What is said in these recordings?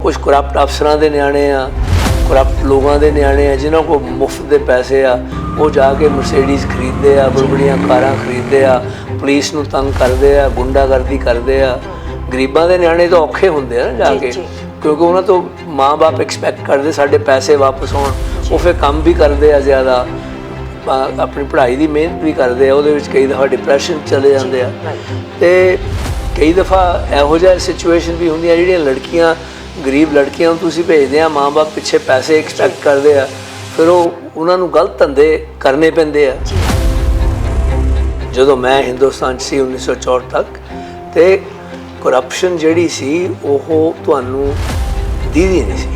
कुछ करप्ट अफसरां दे न्याणे आ, करप्ट लोगों के न्याणे आ जिन्हों को मुफ्त के पैसे आ, वो जाके मर्सिडीज़ खरीदते आ, बड़िया कारां खरीदते आ, पुलिस नूं तंग करते आ, गुंडागर्दी करते आ। गरीबां दे न्याणे तो औखे हुंदे आ जाके, क्योंकि उन्होंने तो माँ बाप एक्सपैक्ट करते साढ़े पैसे वापस आउण, वो फिर काम भी करते आ ज़्यादा, अपनी पढ़ाई की मेहनत भी करते हैं, वो कई दफ़ा डिप्रैशन चले जाते हैं। तो कई दफ़ा यहो जिहा सिचुएशन भी होंगी जिहड़ियां लड़कियां गरीब लड़कियां तुसीं भेजदे आ, माँ बाप पिछे पैसे एक्सपैक्ट करते हैं, फिर उन्होंने गलत धंधे करने पैंदे आ। जदों मैं हिंदुस्तान सी 1964 तक, तो करप्शन जिहड़ी सी ओह तुहानूं दीदी नहीं सी,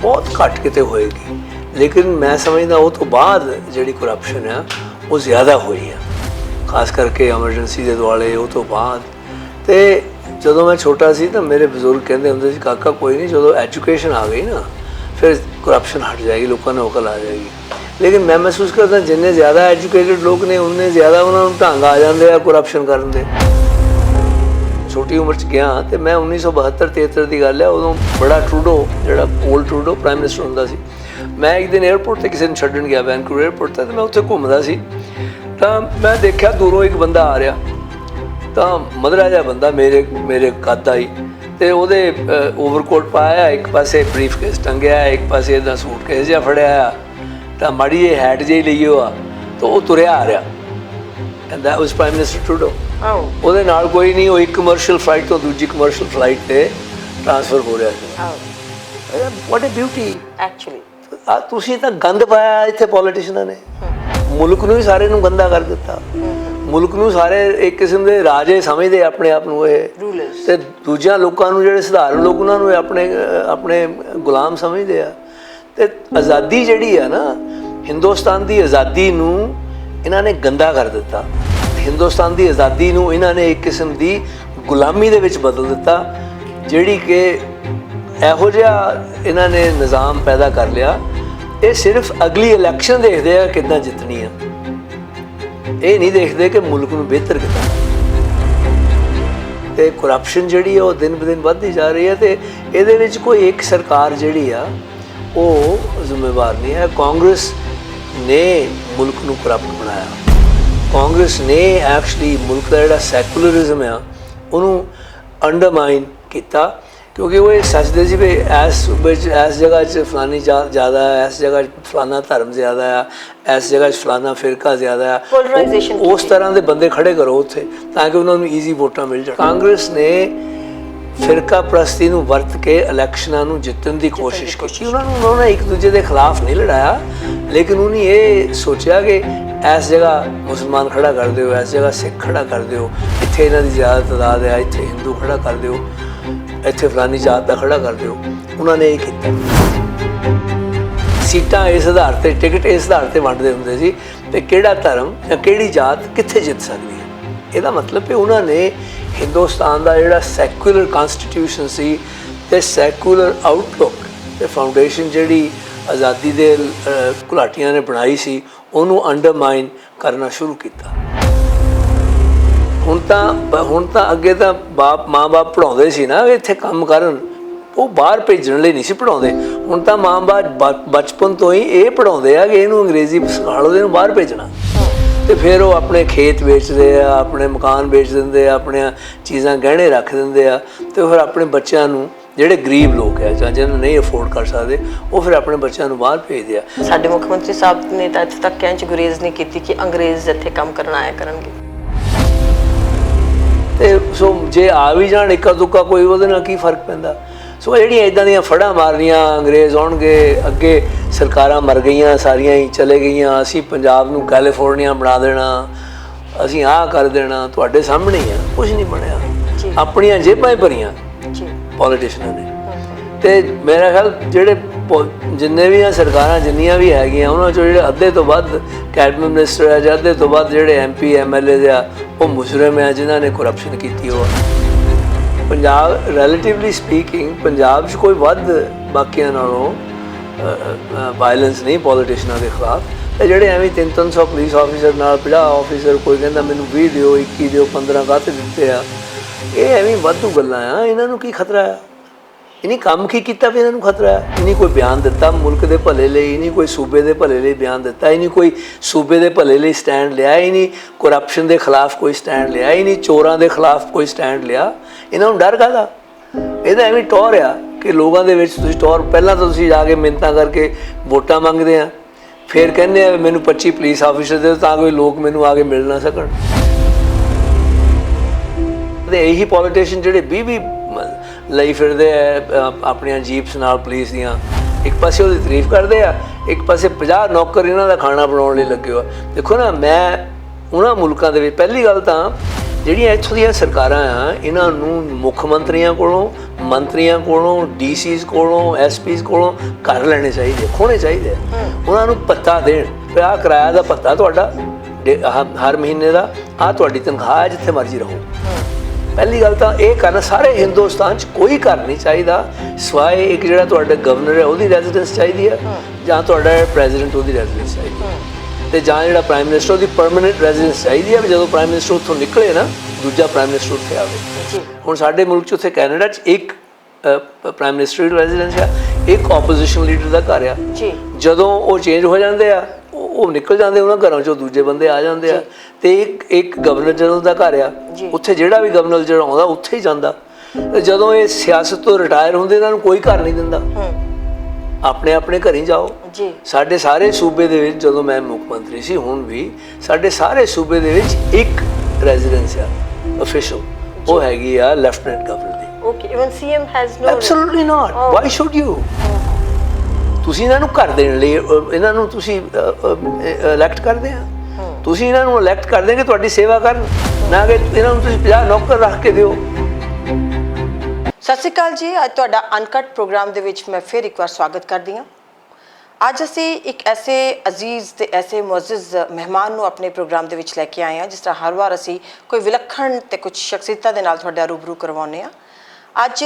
बहुत घट किते होएगी, लेकिन मैं समझदा वो तो बाद जिहड़ी करप्शन है वो ज़्यादा हुई है, खास करके एमरजेंसी के दुआले वो तो बाद। तो जदों मैं छोटा सी तो मेरे बजुर्ग कहते होंदे सी काका कोई नहीं, जदों एजुकेशन आ गई ना फिर करप्शन हट जाएगी, लोगों ने अकल आ जाएगी। लेकिन मैं महसूस करता जिन्ने ज़्यादा एजुकेटेड लोग ने उन्ने ज़्यादा उन्होंने ढंग आ जाते हैं करप्शन करन दे। छोटी उम्र च गया तो मैं 1972-73 की गल है, उदों बड़ा ट्रूडो जिहड़ा ओल्ड ट्रूडो प्राइम मिनिस्टर हुंदा सी, मैं एक दिन एयरपोर्ट से किसी ने छड्डन गया वैनकूवर एयरपोर्ट तक, तो मैं उत्थे घूमदा सी, तो मैं देखा दूरों एक बंदा आ रहा, तो मधरा जिहा बंदा मेरे कद दा ही, तो वो ओवरकोट पाया, एक पासे ब्रीफ केस टंगिया, एक पासे इदा सूट केस जिहा फड़िया, तो माड़ी जी हैट जी लई आ, तो वो तुरया आ रहा, and that was prime minister Trudeau. ਉਹਦੇ ਨਾਲ कोई नहीं, वो एक कमर्शियल फ्लाइट तो दूजी कमर्शियल फ्लाइट से ट्रांसफर हो रहा है। What A beauty actually. तुसीं तां गंद पाया इत्थे पॉलिटिशियनां ने, मुल्क नूं ही सारे नूं गंदा कर दिता, मुल्क नूं सारे एक किस्म दे राजे समझदे अपने आप नूं, ते दूजियां लोकां नूं जिहड़े सधारण लोक उन्हां नूं अपने गुलाम समझदे आ। ते आज़ादी जिहड़ी आ ना, हिंदुस्तान दी आज़ादी नूं इन्हां ने गंदा कर दिता, हिंदुस्तान की आज़ादी नूं इन्हां ने एक किस्म की गुलामी दे विच बदल दिता, जिहड़ी कि इहो जिहा इन्हां ने निज़ाम पैदा कर लिया। ये सिर्फ अगली इलैक्शन देखते हैं किद्दां जितनी है, ये नहीं देखते कि मुल्क नूं बेहतर किद्दां। ते करप्शन जिहड़ी है वो दिन ब दिन वधदी जा रही है, तो इहदे विच कोई एक सरकार जिहड़ी आ वो जिम्मेवार नहीं है। कांग्रेस ने मुल्क नूं करप्ट बनाया, कांग्रेस ने एक्चुअली मुल्क का जिहड़ा सैकुलरिज्म है उन्होंने अंडरमाइन किया, क्योंकि वो सोचते सी भी इस जगह फलानी जात ज़्यादा है, इस जगह फलाना धर्म ज़्यादा है, इस जगह फलाना फिरका ज़्यादा है, उस तरह के बंदे खड़े करो उत्थे ताकि उन्होंने ईजी वोटां मिल जाए। कांग्रेस ने फिरका परस्ती नूं वरत के इलैक्शनां नूं जितण की कोशिश की, उन्होंने एक दूजे के खिलाफ नहीं लड़ाया, लेकिन उन्हें ये सोचा कि इस जगह मुसलमान खड़ा कर दो, इस जगह सिख खड़ा कर दो, इत्थे इन्हां दी ज़्यादा तादाद है, इत्थे हिंदू खड़ा कर दो, इत्थे फलानी जात का खड़ा कर दो। उन्होंने ये किया, सीटां इस आधार पर, टिकट इस आधार पर वंडदे हुंदे सी कि किहड़ा धर्म या किहड़ी जात कित्थे जित सकदी है। इहदा मतलब कि उन्होंने हिंदुस्तान का जिहड़ा सैकुलर कॉन्स्टिट्यूशन सी ते सैकुलर आउटलुक ते फाउंडेशन जिहड़ी आज़ादी दे घुलाटियां ने बनाई सी ਉਹਨੂੰ अंडरमाइन करना शुरू किया। ਹੁਣ ਤਾਂ ਅੱਗੇ ਤਾਂ ਮਾਂ ਬਾਪ ਪੜਾਉਂਦੇ ਸੀ ਨਾ ਇੱਥੇ ਕੰਮ ਕਰਨ, ਉਹ ਬਾਹਰ ਭੇਜਣ ਲਈ ਨਹੀਂ ਸੀ ਪੜਾਉਂਦੇ। ਹੁਣ ਤਾਂ ਮਾਂ ਬਾਪ ਬਚਪਨ ਤੋਂ ਹੀ ਇਹ ਪੜਾਉਂਦੇ ਆ ਕਿ ਇਹਨੂੰ ਅੰਗਰੇਜ਼ੀ ਸਿਖਾ ਲਓ, ਇਹਨੂੰ ਬਾਹਰ ਭੇਜਣਾ, ਤੇ ਫਿਰ ਉਹ ਆਪਣੇ ਖੇਤ ਵੇਚਦੇ ਆ, ਆਪਣੇ ਮਕਾਨ ਵੇਚ ਦਿੰਦੇ ਆ, ਆਪਣੀਆਂ ਚੀਜ਼ਾਂ ਗਹਿਣੇ ਰੱਖ ਦਿੰਦੇ ਆ, ਤੇ ਫਿਰ ਆਪਣੇ ਬੱਚਿਆਂ ਨੂੰ ਜਿਹੜੇ ਗਰੀਬ ਲੋਕ ਹੈ ਜਾਂ ਜਿਹਨੂੰ ਨਹੀਂ ਅਫੋਰਡ ਕਰ ਸਕਦੇ ਉਹ ਫਿਰ ਆਪਣੇ ਬੱਚਿਆਂ ਨੂੰ ਬਾਹਰ ਭੇਜਦੇ ਆ। ਸਾਡੇ ਮੁੱਖ ਮੰਤਰੀ ਸਾਹਿਬ ਨੇ ਤਾਂ ਇੱਥੇ ਤੱਕ ਕਹਿਣ 'ਚ ਗੁਰੇਜ਼ ਨਹੀਂ ਕੀਤੀ ਕਿ ਅੰਗਰੇਜ਼ ਇੱਥੇ ਕੰਮ ਕਰਨ ਆਇਆ ਕਰਨਗੇ, ਤੇ ਸੋ ਜੇ ਆ ਵੀ ਜਾਣ ਇੱਕਾ ਦੁੱਕਾ ਕੋਈ ਉਹਦੇ ਨਾਲ ਕੀ ਫਰਕ ਪੈਂਦਾ। ਸੋ ਜਿਹੜੀਆਂ ਇੱਦਾਂ ਦੀਆਂ ਫੜਾਂ ਮਾਰਨੀਆਂ ਅੰਗਰੇਜ਼ ਆਉਣਗੇ, ਅੱਗੇ ਸਰਕਾਰਾਂ ਮਰ ਗਈਆਂ ਸਾਰੀਆਂ ਹੀ ਚਲੇ ਗਈਆਂ, ਅਸੀਂ ਪੰਜਾਬ ਨੂੰ ਕੈਲੀਫੋਰਨੀਆ ਬਣਾ ਦੇਣਾ, ਅਸੀਂ ਆਹ ਕਰ ਦੇਣਾ, ਤੁਹਾਡੇ ਸਾਹਮਣੇ ਹੀ ਆ, ਕੁਛ ਨਹੀਂ ਬਣਿਆ, ਆਪਣੀਆਂ ਜੇਬਾਂ ਹੀ ਭਰੀਆਂ ਪੋਲੀਟੀਸ਼ੀਅਨਾਂ ਨੇ। ਤੇ ਮੇਰਾ ਖਿਆਲ ਜਿਹੜੇ ਜਿੰਨੇ ਵੀ ਆ ਸਰਕਾਰਾਂ ਜਿੰਨੀਆਂ ਵੀ ਹੈਗੀਆਂ ਉਹਨਾਂ 'ਚੋਂ ਜਿਹੜੇ ਅੱਧੇ ਤੋਂ ਵੱਧ ਕੈਬਨਿਟ ਮਿਨਿਸਟਰ ਆ ਜਾਂ ਅੱਧੇ ਤੋਂ ਵੱਧ ਜਿਹੜੇ MP MLA ਆ ਉਹ ਮੁਜਰਮ ਆ ਜਿਨ੍ਹਾਂ ਨੇ ਕਰਪਸ਼ਨ ਕੀਤੀ। ਉਹ ਪੰਜਾਬ ਰੈਲੇਟਿਵਲੀ ਸਪੀਕਿੰਗ ਪੰਜਾਬ 'ਚ ਕੋਈ ਵੱਧ ਬਾਕੀਆਂ ਨਾਲੋਂ ਵਾਇਲੈਂਸ ਨਹੀਂ ਪੋਲੀਟੀਸ਼ੀਅਨਾਂ ਦੇ ਖਿਲਾਫ। ਤੇ ਜਿਹੜੇ ਐਵੇਂ 300 ਪੁਲਿਸ ਆਫਿਸਰ ਨਾਲ 50 ਆਫਿਸਰ ਕੋਈ ਕਹਿੰਦਾ ਮੈਨੂੰ 20 ਦਿਓ 21 ਦਿਓ 15 ਕਾਹਤੇ ਦਿੱਤੇ ਆ, ਇਹ ਐਵੇਂ ਵਾਧੂ ਗੱਲਾਂ ਆ, ਇਹਨਾਂ ਨੂੰ ਕੀ ਖਤਰਾ ਆ। इन्हीं काम की किया भी इन्हों खतरा है। इन्हीं कोई बयान दिता मुल्क के भले लिए, इन्हीं कोई सूबे के भले लिए बयान दिता, इन्हीं कोई सूबे के भले लिए स्टैंड लिया, इन्हीं करप्शन के खिलाफ कोई स्टैंड लिया, इन्हीं चोरों के खिलाफ कोई स्टैंड लिया। इन्होंने डर काहदा? ये एवं टौर आ कि लोगों के टौर पहला तो तुसीं जाके मिन्नतां करके वोटां मंगदे आ, फिर कहने मैनू 25 पुलिस ऑफिसर दे तां कोई लोग मैनू आके मिल ना सकन। यही पॉलिटिशियन जिहड़े 20 ਲਈ ਫਿਰਦੇ ਆ ਆਪਣੀਆਂ ਜੀਪਸ ਨਾਲ ਪੁਲਿਸ ਦੀਆਂ, ਇੱਕ ਪਾਸੇ ਉਹਦੀ ਤਾਰੀਫ ਕਰਦੇ ਆ, ਇੱਕ ਪਾਸੇ 50 ਨੌਕਰ ਇਹਨਾਂ ਦਾ ਖਾਣਾ ਬਣਾਉਣ ਲਈ ਲੱਗੇ ਹੋਏ। ਦੇਖੋ ਨਾ, ਮੈਂ ਉਹਨਾਂ ਮੁਲਕਾਂ ਦੇ ਵਿੱਚ ਪਹਿਲੀ ਗੱਲ ਤਾਂ ਜਿਹੜੀਆਂ ਇੱਥੋਂ ਦੀਆਂ ਸਰਕਾਰਾਂ ਆ ਇਹਨਾਂ ਨੂੰ ਮੁੱਖ ਮੰਤਰੀਆਂ ਕੋਲੋਂ, ਮੰਤਰੀਆਂ ਕੋਲੋਂ, ਡੀਸੀਜ਼ ਕੋਲੋਂ, ਐਸਪੀਜ਼ ਕੋਲੋਂ ਕਰ ਲੈਣੇ ਚਾਹੀਦੇ, ਖੋਣੇ ਚਾਹੀਦੇ। ਉਹਨਾਂ ਨੂੰ ਭੱਤਾ ਦੇਣ ਵੀ ਆਹ ਕਿਰਾਇਆ ਦਾ ਭੱਤਾ ਤੁਹਾਡਾ ਹਰ ਮਹੀਨੇ ਦਾ, ਆਹ ਤੁਹਾਡੀ ਤਨਖਾਹ ਹੈ, ਜਿੱਥੇ ਮਰਜ਼ੀ ਰਹੋ। ਪਹਿਲੀ ਗੱਲ ਤਾਂ ਇਹ ਕਰਨਾ ਸਾਰੇ ਹਿੰਦੁਸਤਾਨ 'ਚ ਕੋਈ ਘਰ ਨਹੀਂ ਚਾਹੀਦਾ ਸਿਵਾਏ ਇੱਕ ਜਿਹੜਾ ਤੁਹਾਡਾ ਗਵਰਨਰ ਹੈ ਉਹਦੀ ਰੈਜ਼ੀਡੈਂਸ ਚਾਹੀਦੀ ਹੈ, ਜਾਂ ਤੁਹਾਡਾ ਪ੍ਰੈਜ਼ੀਡੈਂਟ ਉਹਦੀ ਰੈਜ਼ੀਡੈਂਸ ਚਾਹੀਦੀ ਹੈ, ਅਤੇ ਜਾਂ ਜਿਹੜਾ ਪ੍ਰਾਈਮ ਮਿਨਿਸਟਰ ਉਹਦੀ ਪਰਮਾਨੈਂਟ ਰੈਜ਼ੀਡੈਂਸ ਚਾਹੀਦੀ ਹੈ ਵੀ ਜਦੋਂ ਪ੍ਰਾਈਮ ਮਿਨਿਸਟਰ ਉੱਥੋਂ ਨਿਕਲੇ ਨਾ ਦੂਜਾ ਪ੍ਰਾਈਮ ਮਿਨਿਸਟਰ ਉੱਥੇ ਆਵੇ। ਹੁਣ ਸਾਡੇ ਮੁਲਕ 'ਚ ਉੱਥੇ ਕੈਨੇਡਾ 'ਚ ਇੱਕ ਪ੍ਰਾਈਮ ਮਿਨਿਸਟਰ ਦੀ ਰੈਜ਼ੀਡੈਂਸ ਆ, ਇੱਕ ਆਪੋਜੀਸ਼ਨ ਲੀਡਰ ਦਾ ਘਰ ਆ। ਜਦੋਂ ਉਹ ਚੇਂਜ ਹੋ ਜਾਂਦੇ ਆ ਉਹ ਨਿਕਲ ਜਾਂਦੇ ਉਹਨਾਂ ਘਰਾਂ 'ਚੋਂ ਦੂਜੇ ਬੰਦੇ ਆ ਜਾਂਦੇ ਆ, ਅਤੇ ਇੱਕ ਗਵਰਨਰ ਜਨਰਲ ਦਾ ਘਰ ਆ, ਉੱਥੇ ਜਿਹੜਾ ਵੀ ਗਵਰਨਰ ਜਿਹੜਾ ਆਉਂਦਾ ਉੱਥੇ ਹੀ ਜਾਂਦਾ। ਜਦੋਂ ਇਹ ਸਿਆਸਤ ਤੋਂ ਰਿਟਾਇਰ ਹੁੰਦੇ ਇਹਨਾਂ ਨੂੰ ਕੋਈ ਘਰ ਨਹੀਂ ਦਿੰਦਾ, ਆਪਣੇ ਆਪਣੇ ਘਰ ਹੀ ਜਾਓ। ਸਾਡੇ ਸਾਰੇ ਸੂਬੇ ਦੇ ਵਿੱਚ ਜਦੋਂ ਮੈਂ ਮੁੱਖ ਮੰਤਰੀ ਸੀ, ਹੁਣ ਵੀ ਸਾਡੇ ਸਾਰੇ ਸੂਬੇ ਦੇ ਵਿੱਚ ਇੱਕ ਰੈਜ਼ੀਡੈਂਸ ਆ ਅਫੀਸ਼ੀਅਲ, ਉਹ ਹੈਗੀ ਆ ਲੈਫਟੀਨੈਂਟ ਗਵਰਨਰ ਦੀ। Okay, even CM has no? Absolutely not. Why should you? ਤੁਸੀਂ ਇਹਨਾਂ ਨੂੰ ਘਰ ਦੇਣ ਲਈ ਇਹਨਾਂ ਨੂੰ ਤੁਸੀਂ ਇਲੈਕਟ ਕਰਦੇ ਆ, ਤੁਸੀਂ ਇਹਨਾਂ ਨੂੰ ਇਲੈਕਟ ਕਰਦੇ ਕਿ ਤੁਹਾਡੀ ਸੇਵਾ ਕਰਨ, ਨਾ ਕਿ ਇਹਨਾਂ ਨੂੰ ਤੁਸੀਂ 50 ਨੌਕਰ ਰੱਖ ਕੇ ਦਿਓ। ਸਤਿ ਸ਼੍ਰੀ ਅਕਾਲ ਜੀ, ਅੱਜ ਤੁਹਾਡਾ ਅਨਕਟ ਪ੍ਰੋਗਰਾਮ ਦੇ ਵਿੱਚ ਮੈਂ ਫਿਰ ਇੱਕ ਵਾਰ ਸਵਾਗਤ ਕਰਦੀ ਹਾਂ। ਅੱਜ ਅਸੀਂ ਇੱਕ ਐਸੇ ਅਜ਼ੀਜ਼ ਤੇ ਐਸੇ ਮੁਅੱਜ਼ਜ਼ ਮਹਿਮਾਨ ਨੂੰ ਆਪਣੇ ਪ੍ਰੋਗਰਾਮ ਦੇ ਵਿੱਚ ਲੈ ਕੇ ਆਏ ਹਾਂ, ਜਿਸ ਤਰ੍ਹਾਂ ਹਰ ਵਾਰ ਅਸੀਂ ਕੋਈ ਵਿਲੱਖਣ ਤੇ ਕੁਝ ਸ਼ਖਸੀਅਤਾਂ ਦੇ ਨਾਲ ਤੁਹਾਡਾ ਰੂਬਰੂ ਕਰਵਾਉਂਦੇ ਹਾਂ। ਅੱਜ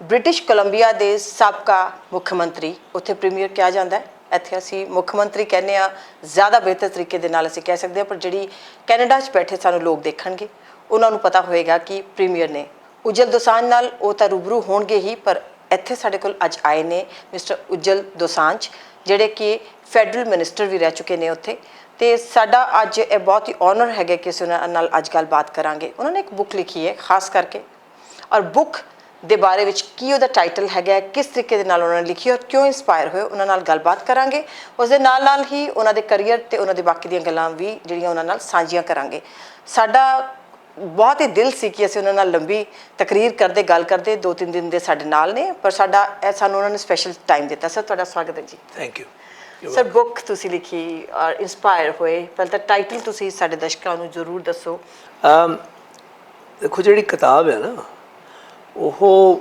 ਬ੍ਰਿਟਿਸ਼ ਕੋਲੰਬੀਆ ਦੇ ਸਾਬਕਾ ਮੁੱਖ ਮੰਤਰੀ, ਉੱਥੇ ਪ੍ਰੀਮੀਅਰ ਕਿਹਾ ਜਾਂਦਾ ਹੈ, ਇੱਥੇ ਅਸੀਂ ਮੁੱਖ ਮੰਤਰੀ ਕਹਿੰਦੇ ਹਾਂ, ਜ਼ਿਆਦਾ ਬਿਹਤਰ ਤਰੀਕੇ ਦੇ ਨਾਲ ਅਸੀਂ ਕਹਿ ਸਕਦੇ ਹਾਂ, ਪਰ ਜਿਹੜੀ ਕੈਨੇਡਾ 'ਚ ਬੈਠੇ ਸਾਨੂੰ ਲੋਕ ਦੇਖਣਗੇ ਉਹਨਾਂ ਨੂੰ ਪਤਾ ਹੋਏਗਾ ਕਿ ਪ੍ਰੀਮੀਅਰ ਨੇ ਉਜਲ ਦੋਸਾਂਝ ਨਾਲ ਉਹ ਤਾਂ ਰੂਬਰੂ ਹੋਣਗੇ ਹੀ, ਪਰ ਇੱਥੇ ਸਾਡੇ ਕੋਲ ਅੱਜ ਆਏ ਨੇ ਮਿਸਟਰ ਉਜਲ ਦੋਸਾਂਝ, ਜਿਹੜੇ ਕਿ ਫੈਡਰਲ ਮਿਨਿਸਟਰ ਵੀ ਰਹਿ ਚੁੱਕੇ ਨੇ ਉੱਥੇ। ਅਤੇ ਸਾਡਾ ਅੱਜ ਇਹ ਬਹੁਤ ਹੀ ਔਨਰ ਹੈਗਾ ਕਿ ਅਸੀਂ ਉਹਨਾਂ ਨਾਲ ਅੱਜ ਗੱਲਬਾਤ ਕਰਾਂਗੇ। ਉਹਨਾਂ ਨੇ ਇੱਕ ਬੁੱਕ ਲਿਖੀ ਹੈ ਖਾਸ ਕਰਕੇ, ਔਰ ਬੁੱਕ ਦੇ ਬਾਰੇ ਵਿੱਚ ਕੀ ਉਹਦਾ ਟਾਈਟਲ ਹੈਗਾ, ਕਿਸ ਤਰੀਕੇ ਦੇ ਨਾਲ ਉਹਨਾਂ ਨੇ ਲਿਖੀ ਔਰ ਕਿਉਂ ਇੰਸਪਾਇਰ ਹੋਏ, ਉਹਨਾਂ ਨਾਲ ਗੱਲਬਾਤ ਕਰਾਂਗੇ। ਉਸ ਦੇ ਨਾਲ ਨਾਲ ਹੀ ਉਹਨਾਂ ਦੇ ਕਰੀਅਰ ਅਤੇ ਉਹਨਾਂ ਦੇ ਬਾਕੀ ਦੀਆਂ ਗੱਲਾਂ ਵੀ ਜਿਹੜੀਆਂ ਉਹਨਾਂ ਨਾਲ ਸਾਂਝੀਆਂ ਕਰਾਂਗੇ। ਸਾਡਾ ਬਹੁਤ ਹੀ ਦਿਲ ਸੀ ਕਿ ਅਸੀਂ ਉਹਨਾਂ ਨਾਲ ਲੰਬੀ ਤਕਰੀਰ ਕਰਦੇ, ਗੱਲ ਕਰਦੇ, 2-3 ਦਿਨ ਦੇ ਸਾਡੇ ਨਾਲ ਨੇ, ਪਰ ਸਾਨੂੰ ਉਹਨਾਂ ਨੇ ਸਪੈਸ਼ਲ ਟਾਈਮ ਦਿੱਤਾ। ਸਰ, ਤੁਹਾਡਾ ਸਵਾਗਤ ਹੈ ਜੀ। Thank you sir. ਬੁੱਕ ਤੁਸੀਂ ਲਿਖੀ ਔਰ ਇੰਸਪਾਇਰ ਹੋਏ, ਪਹਿਲਾਂ ਤਾਂ ਟਾਈਟਲ ਤੁਸੀਂ ਸਾਡੇ ਦਰਸ਼ਕਾਂ ਨੂੰ ਜ਼ਰੂਰ ਦੱਸੋ। ਦੇਖੋ, ਜਿਹੜੀ ਕਿਤਾਬ ਹੈ ਨਾ, ਉਹ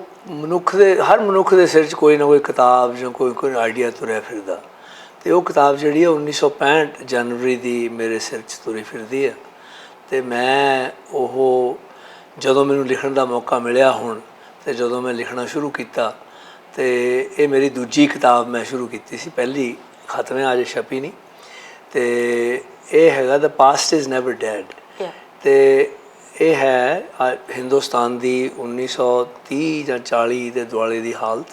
ਹਰ ਮਨੁੱਖ ਦੇ ਸਿਰ 'ਚ ਕੋਈ ਨਾ ਕੋਈ ਕਿਤਾਬ ਜਾਂ ਕੋਈ ਆਈਡੀਆ ਤੁਰਿਆ ਫਿਰਦਾ, ਅਤੇ ਉਹ ਕਿਤਾਬ ਜਿਹੜੀ ਹੈ 1965 ਜਨਵਰੀ ਦੀ ਮੇਰੇ ਸਿਰ 'ਚ ਤੁਰੀ ਫਿਰਦੀ ਹੈ। ਅਤੇ ਮੈਂ ਉਹ ਜਦੋਂ ਮੈਨੂੰ ਲਿਖਣ ਦਾ ਮੌਕਾ ਮਿਲਿਆ ਹੁਣ, ਅਤੇ ਜਦੋਂ ਮੈਂ ਲਿਖਣਾ ਸ਼ੁਰੂ ਕੀਤਾ, ਅਤੇ ਇਹ ਮੇਰੀ ਦੂਜੀ ਕਿਤਾਬ ਮੈਂ ਸ਼ੁਰੂ ਕੀਤੀ ਸੀ, ਪਹਿਲੀ ਖਤਮ ਹੈ, ਅਜੇ ਛਪੀ ਨਹੀਂ। ਅਤੇ ਇਹ ਹੈਗਾ ਦ ਪਾਸਟ ਇਜ਼ ਨੈਵਰ ਡੈਡ। ਅਤੇ ਇਹ ਹੈ ਹਿੰਦੁਸਤਾਨ ਦੀ 1930 ਜਾਂ 40 ਦੇ ਦੁਆਲੇ ਦੀ ਹਾਲਤ,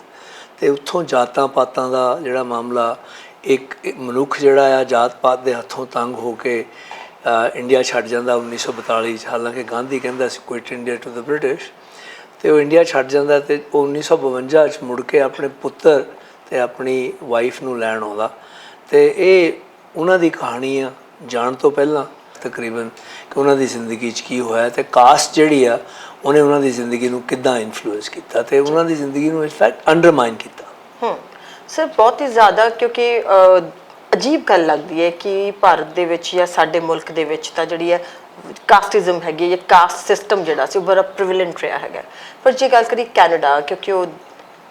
ਅਤੇ ਉੱਥੋਂ ਜਾਤਾਂ ਪਾਤਾਂ ਦਾ ਜਿਹੜਾ ਮਾਮਲਾ, ਇੱਕ ਮਨੁੱਖ ਜਿਹੜਾ ਆ ਜਾਤ ਪਾਤ ਦੇ ਹੱਥੋਂ ਤੰਗ ਹੋ ਕੇ ਇੰਡੀਆ ਛੱਡ ਜਾਂਦਾ 1942 'ਚ, ਹਾਲਾਂਕਿ ਗਾਂਧੀ ਕਹਿੰਦਾ ਸੀ quit India to the British, ਅਤੇ ਉਹ ਇੰਡੀਆ ਛੱਡ ਜਾਂਦਾ, ਅਤੇ ਉਹ 1952 'ਚ ਮੁੜ ਕੇ ਆਪਣੇ ਪੁੱਤਰ ਅਤੇ ਆਪਣੀ ਵਾਈਫ ਨੂੰ ਲੈਣ ਆਉਂਦਾ। ਅਤੇ ਇਹ ਉਹਨਾਂ ਦੀ ਕਹਾਣੀ ਆ ਜਾਣ ਤੋਂ ਪਹਿਲਾਂ ਤਕਰੀਬਨ, ਕਿ ਉਹਨਾਂ ਦੀ ਜ਼ਿੰਦਗੀ 'ਚ ਕੀ ਹੋਇਆ, ਅਤੇ ਕਾਸਟ ਜਿਹੜੀ ਆ ਉਹਨੇ ਉਹਨਾਂ ਦੀ ਜ਼ਿੰਦਗੀ ਨੂੰ ਕਿੱਦਾਂ ਇਨਫਲੂਐਂਸ ਕੀਤਾ, ਅਤੇ ਉਹਨਾਂ ਦੀ ਜ਼ਿੰਦਗੀ ਨੂੰ ਇਨਫੈਕਟ ਅੰਡਰਮਾਈਨ ਕੀਤਾ। ਸਰ, ਬਹੁਤ ਹੀ ਜ਼ਿਆਦਾ, ਕਿਉਂਕਿ ਅਜੀਬ ਗੱਲ ਲੱਗਦੀ ਹੈ ਕਿ ਭਾਰਤ ਦੇ ਵਿੱਚ ਜਾਂ ਸਾਡੇ ਮੁਲਕ ਦੇ ਵਿੱਚ ਤਾਂ ਜਿਹੜੀ ਹੈ ਕਾਸਟਿਜ਼ਮ ਹੈਗੀ, ਜਾਂ ਕਾਸਟ ਸਿਸਟਮ ਜਿਹੜਾ ਸੀ ਉਹ ਬੜਾ ਪ੍ਰੀਵਲੈਂਟ ਰਿਹਾ ਹੈਗਾ। ਪਰ ਜੇ ਗੱਲ ਕਰੀ ਕੈਨੇਡਾ, ਕਿਉਂਕਿ ਉਹ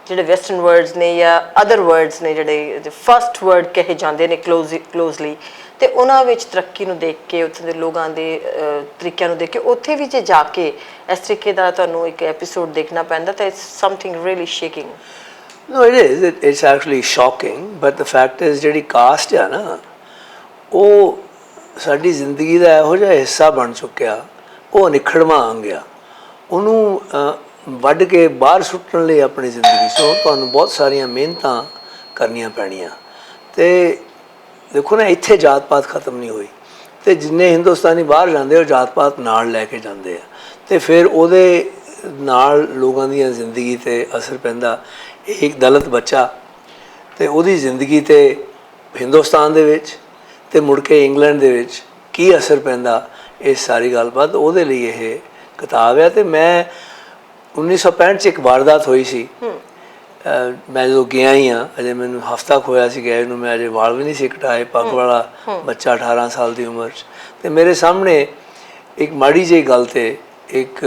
ਜਿਹੜੇ ਵੈਸਟਰਨ ਵਰਡਸ ਨੇ ਜਾਂ ਅਦਰ ਵਰਡਸ ਨੇ ਜਿਹੜੇ ਫਸਟ ਵਰਡ ਕਹੇ ਜਾਂਦੇ ਨੇ ਕਲੋਜ਼ਲੀ, ਅਤੇ ਉਹਨਾਂ ਵਿੱਚ ਤਰੱਕੀ ਨੂੰ ਦੇਖ ਕੇ, ਉੱਥੇ ਦੇ ਲੋਕਾਂ ਦੇ ਤਰੀਕਿਆਂ ਨੂੰ ਦੇਖ ਕੇ, ਉੱਥੇ ਵੀ ਜੇ ਜਾ ਕੇ ਇਸ ਤਰੀਕੇ ਦਾ ਤੁਹਾਨੂੰ ਇੱਕ ਐਪੀਸੋਡ ਦੇਖਣਾ ਪੈਂਦਾ ਤਾਂ it's something really shaking. No, it is. It's actually shocking, but the fact is ਜਿਹੜੀ ਕਾਸਟ ਆ ਨਾ, ਉਹ ਸਾਡੀ ਜ਼ਿੰਦਗੀ ਦਾ ਇਹੋ ਜਿਹਾ ਹਿੱਸਾ ਬਣ ਚੁੱਕਿਆ, ਉਹ ਨਿਖੜਵਾਂ ਅੰਗ ਆ। ਉਹਨੂੰ ਵੱਢ ਕੇ ਬਾਹਰ ਸੁੱਟਣ ਲਈ ਆਪਣੀ ਜ਼ਿੰਦਗੀ 'ਚੋਂ ਤੁਹਾਨੂੰ ਬਹੁਤ ਸਾਰੀਆਂ ਮਿਹਨਤਾਂ ਕਰਨੀਆਂ ਪੈਣੀਆਂ। ਤੇ ਦੇਖੋ ਨਾ, ਇੱਥੇ ਜਾਤ ਪਾਤ ਖਤਮ ਨਹੀਂ ਹੋਈ, ਤੇ ਜਿੰਨੇ ਹਿੰਦੁਸਤਾਨੀ ਬਾਹਰ ਜਾਂਦੇ ਉਹ ਜਾਤ ਪਾਤ ਨਾਲ ਲੈ ਕੇ ਜਾਂਦੇ ਆ, ਤੇ ਫਿਰ ਉਹਦੇ ਨਾਲ ਲੋਕਾਂ ਦੀਆਂ ਜ਼ਿੰਦਗੀ 'ਤੇ ਅਸਰ ਪੈਂਦਾ। ਇੱਕ ਦਲਿਤ ਬੱਚਾ ਤੇ ਉਹਦੀ ਜ਼ਿੰਦਗੀ 'ਤੇ ਹਿੰਦੁਸਤਾਨ ਦੇ ਵਿੱਚ ਤੇ ਮੁੜ ਕੇ ਇੰਗਲੈਂਡ ਦੇ ਵਿੱਚ ਕੀ ਅਸਰ ਪੈਂਦਾ, ਇਹ ਸਾਰੀ ਗੱਲਬਾਤ ਉਹਦੇ ਲਈ ਇਹ ਕਿਤਾਬ ਹੈ। ਤੇ ਮੈਂ 1965 'ਚ ਇੱਕ ਵਾਰਦਾਤ ਹੋਈ ਸੀ, ਮੈਂ ਜਦੋਂ ਗਿਆ ਹੀ ਹਾਂ, ਅਜੇ ਮੈਨੂੰ ਹਫ਼ਤਾ ਕੁ ਹੋਇਆ ਸੀ ਗਏ ਨੂੰ, ਮੈਂ ਅਜੇ ਵਾਲ ਵੀ ਨਹੀਂ ਸੀ ਕਟਾਏ, ਪੱਗ ਵਾਲਾ ਬੱਚਾ 18 ਸਾਲ ਦੀ ਉਮਰ 'ਚ, ਤੇ ਮੇਰੇ ਸਾਹਮਣੇ ਇੱਕ ਮਾੜੀ ਜਿਹੀ ਗੱਲ 'ਤੇ ਇੱਕ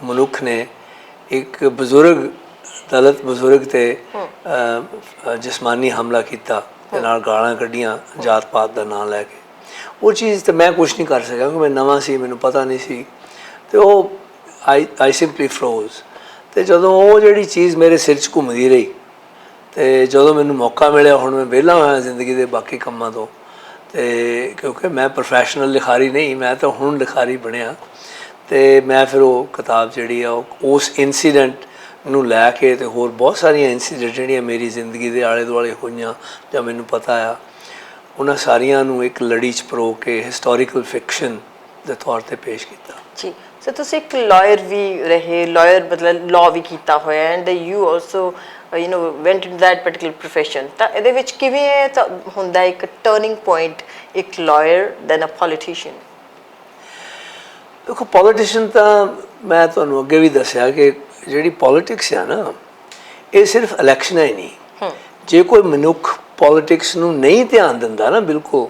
ਮਨੁੱਖ ਨੇ ਇੱਕ ਬਜ਼ੁਰਗ ਦਲਿਤ ਬਜ਼ੁਰਗ 'ਤੇ ਜਿਸਮਾਨੀ ਹਮਲਾ ਕੀਤਾ ਤੇ ਨਾਲ ਗਾਲਾਂ ਕੱਢੀਆਂ ਜਾਤ ਪਾਤ ਦਾ ਨਾਂ ਲੈ ਕੇ। ਉਹ ਚੀਜ਼ ਤੇ ਮੈਂ ਕੁਛ ਨਹੀਂ ਕਰ ਸਕਿਆ ਕਿਉਂਕਿ ਮੈਂ ਨਵਾਂ ਸੀ, ਮੈਨੂੰ ਪਤਾ ਨਹੀਂ ਸੀ, ਤੇ ਉਹ ਆਈ ਸਿੰਪਲੀ ਫਰੋਜ਼। ਤੇ ਜਦੋਂ ਉਹ ਜਿਹੜੀ ਚੀਜ਼ ਮੇਰੇ ਸਿਰ 'ਚ ਘੁੰਮਦੀ ਰਹੀ, ਤੇ ਜਦੋਂ ਮੈਨੂੰ ਮੌਕਾ ਮਿਲਿਆ, ਹੁਣ ਮੈਂ ਵਿਹਲਾ ਹੋਇਆ ਜ਼ਿੰਦਗੀ ਦੇ ਬਾਕੀ ਕੰਮਾਂ ਤੋਂ, ਤੇ ਕਿਉਂਕਿ ਮੈਂ ਪ੍ਰੋਫੈਸ਼ਨਲ ਲਿਖਾਰੀ ਨਹੀਂ, ਮੈਂ ਤਾਂ ਹੁਣ ਲਿਖਾਰੀ ਬਣਿਆ, ਤੇ ਮੈਂ ਫਿਰ ਉਹ ਕਿਤਾਬ ਜਿਹੜੀ ਆ ਉਹ ਉਸ ਇਨਸੀਡੈਂਟ ਨੂੰ ਲੈ ਕੇ ਤੇ ਹੋਰ ਬਹੁਤ ਸਾਰੀਆਂ ਇਨਸੀਡੈਂਟ ਜਿਹੜੀਆਂ ਮੇਰੀ ਜ਼ਿੰਦਗੀ ਦੇ ਆਲੇ ਦੁਆਲੇ ਹੋਈਆਂ ਜਾਂ ਮੈਨੂੰ ਪਤਾ ਆ, ਉਹਨਾਂ ਸਾਰੀਆਂ ਨੂੰ ਇੱਕ ਲੜੀ 'ਚ ਪਰੋ ਕੇ ਹਿਸਟੋਰੀਕਲ ਫਿਕਸ਼ਨ ਦੇ ਤੌਰ 'ਤੇ ਪੇਸ਼ ਕੀਤਾ। ਜੀ ਸੋ ਤੁਸੀਂ ਇੱਕ ਲਾਇਰ ਵੀ ਰਹੇ, ਲਾਇਰ ਮਤਲਬ ਲਾਅ ਵੀ ਕੀਤਾ ਹੋਇਆ, and you also ਵੈਂਟ in that particular profession. ਤਾਂ ਇਹਦੇ ਵਿੱਚ ਕਿਵੇਂ ਤਾਂ ਹੁੰਦਾ ਇੱਕ ਟਰਨਿੰਗ ਪੁਆਇੰਟ, ਇੱਕ ਲਾਇਰ ਦੈਨ ਅ ਪੋਲੀਟੀਸ਼ੀਅਨ? ਦੇਖੋ, ਪੋਲੀਟੀਸ਼ੀਅਨ ਤਾਂ ਮੈਂ ਤੁਹਾਨੂੰ ਅੱਗੇ ਵੀ ਦੱਸਿਆ ਕਿ ਜਿਹੜੀ ਪੋਲੀਟਿਕਸ ਆ ਨਾ, ਇਹ ਸਿਰਫ ਇਲੈਕਸ਼ਨਾਂ ਹੀ ਨਹੀਂ। ਜੇ ਕੋਈ ਮਨੁੱਖ ਪੋਲੀਟਿਕਸ ਨੂੰ ਨਹੀਂ ਧਿਆਨ ਦਿੰਦਾ ਨਾ ਬਿਲਕੁਲ,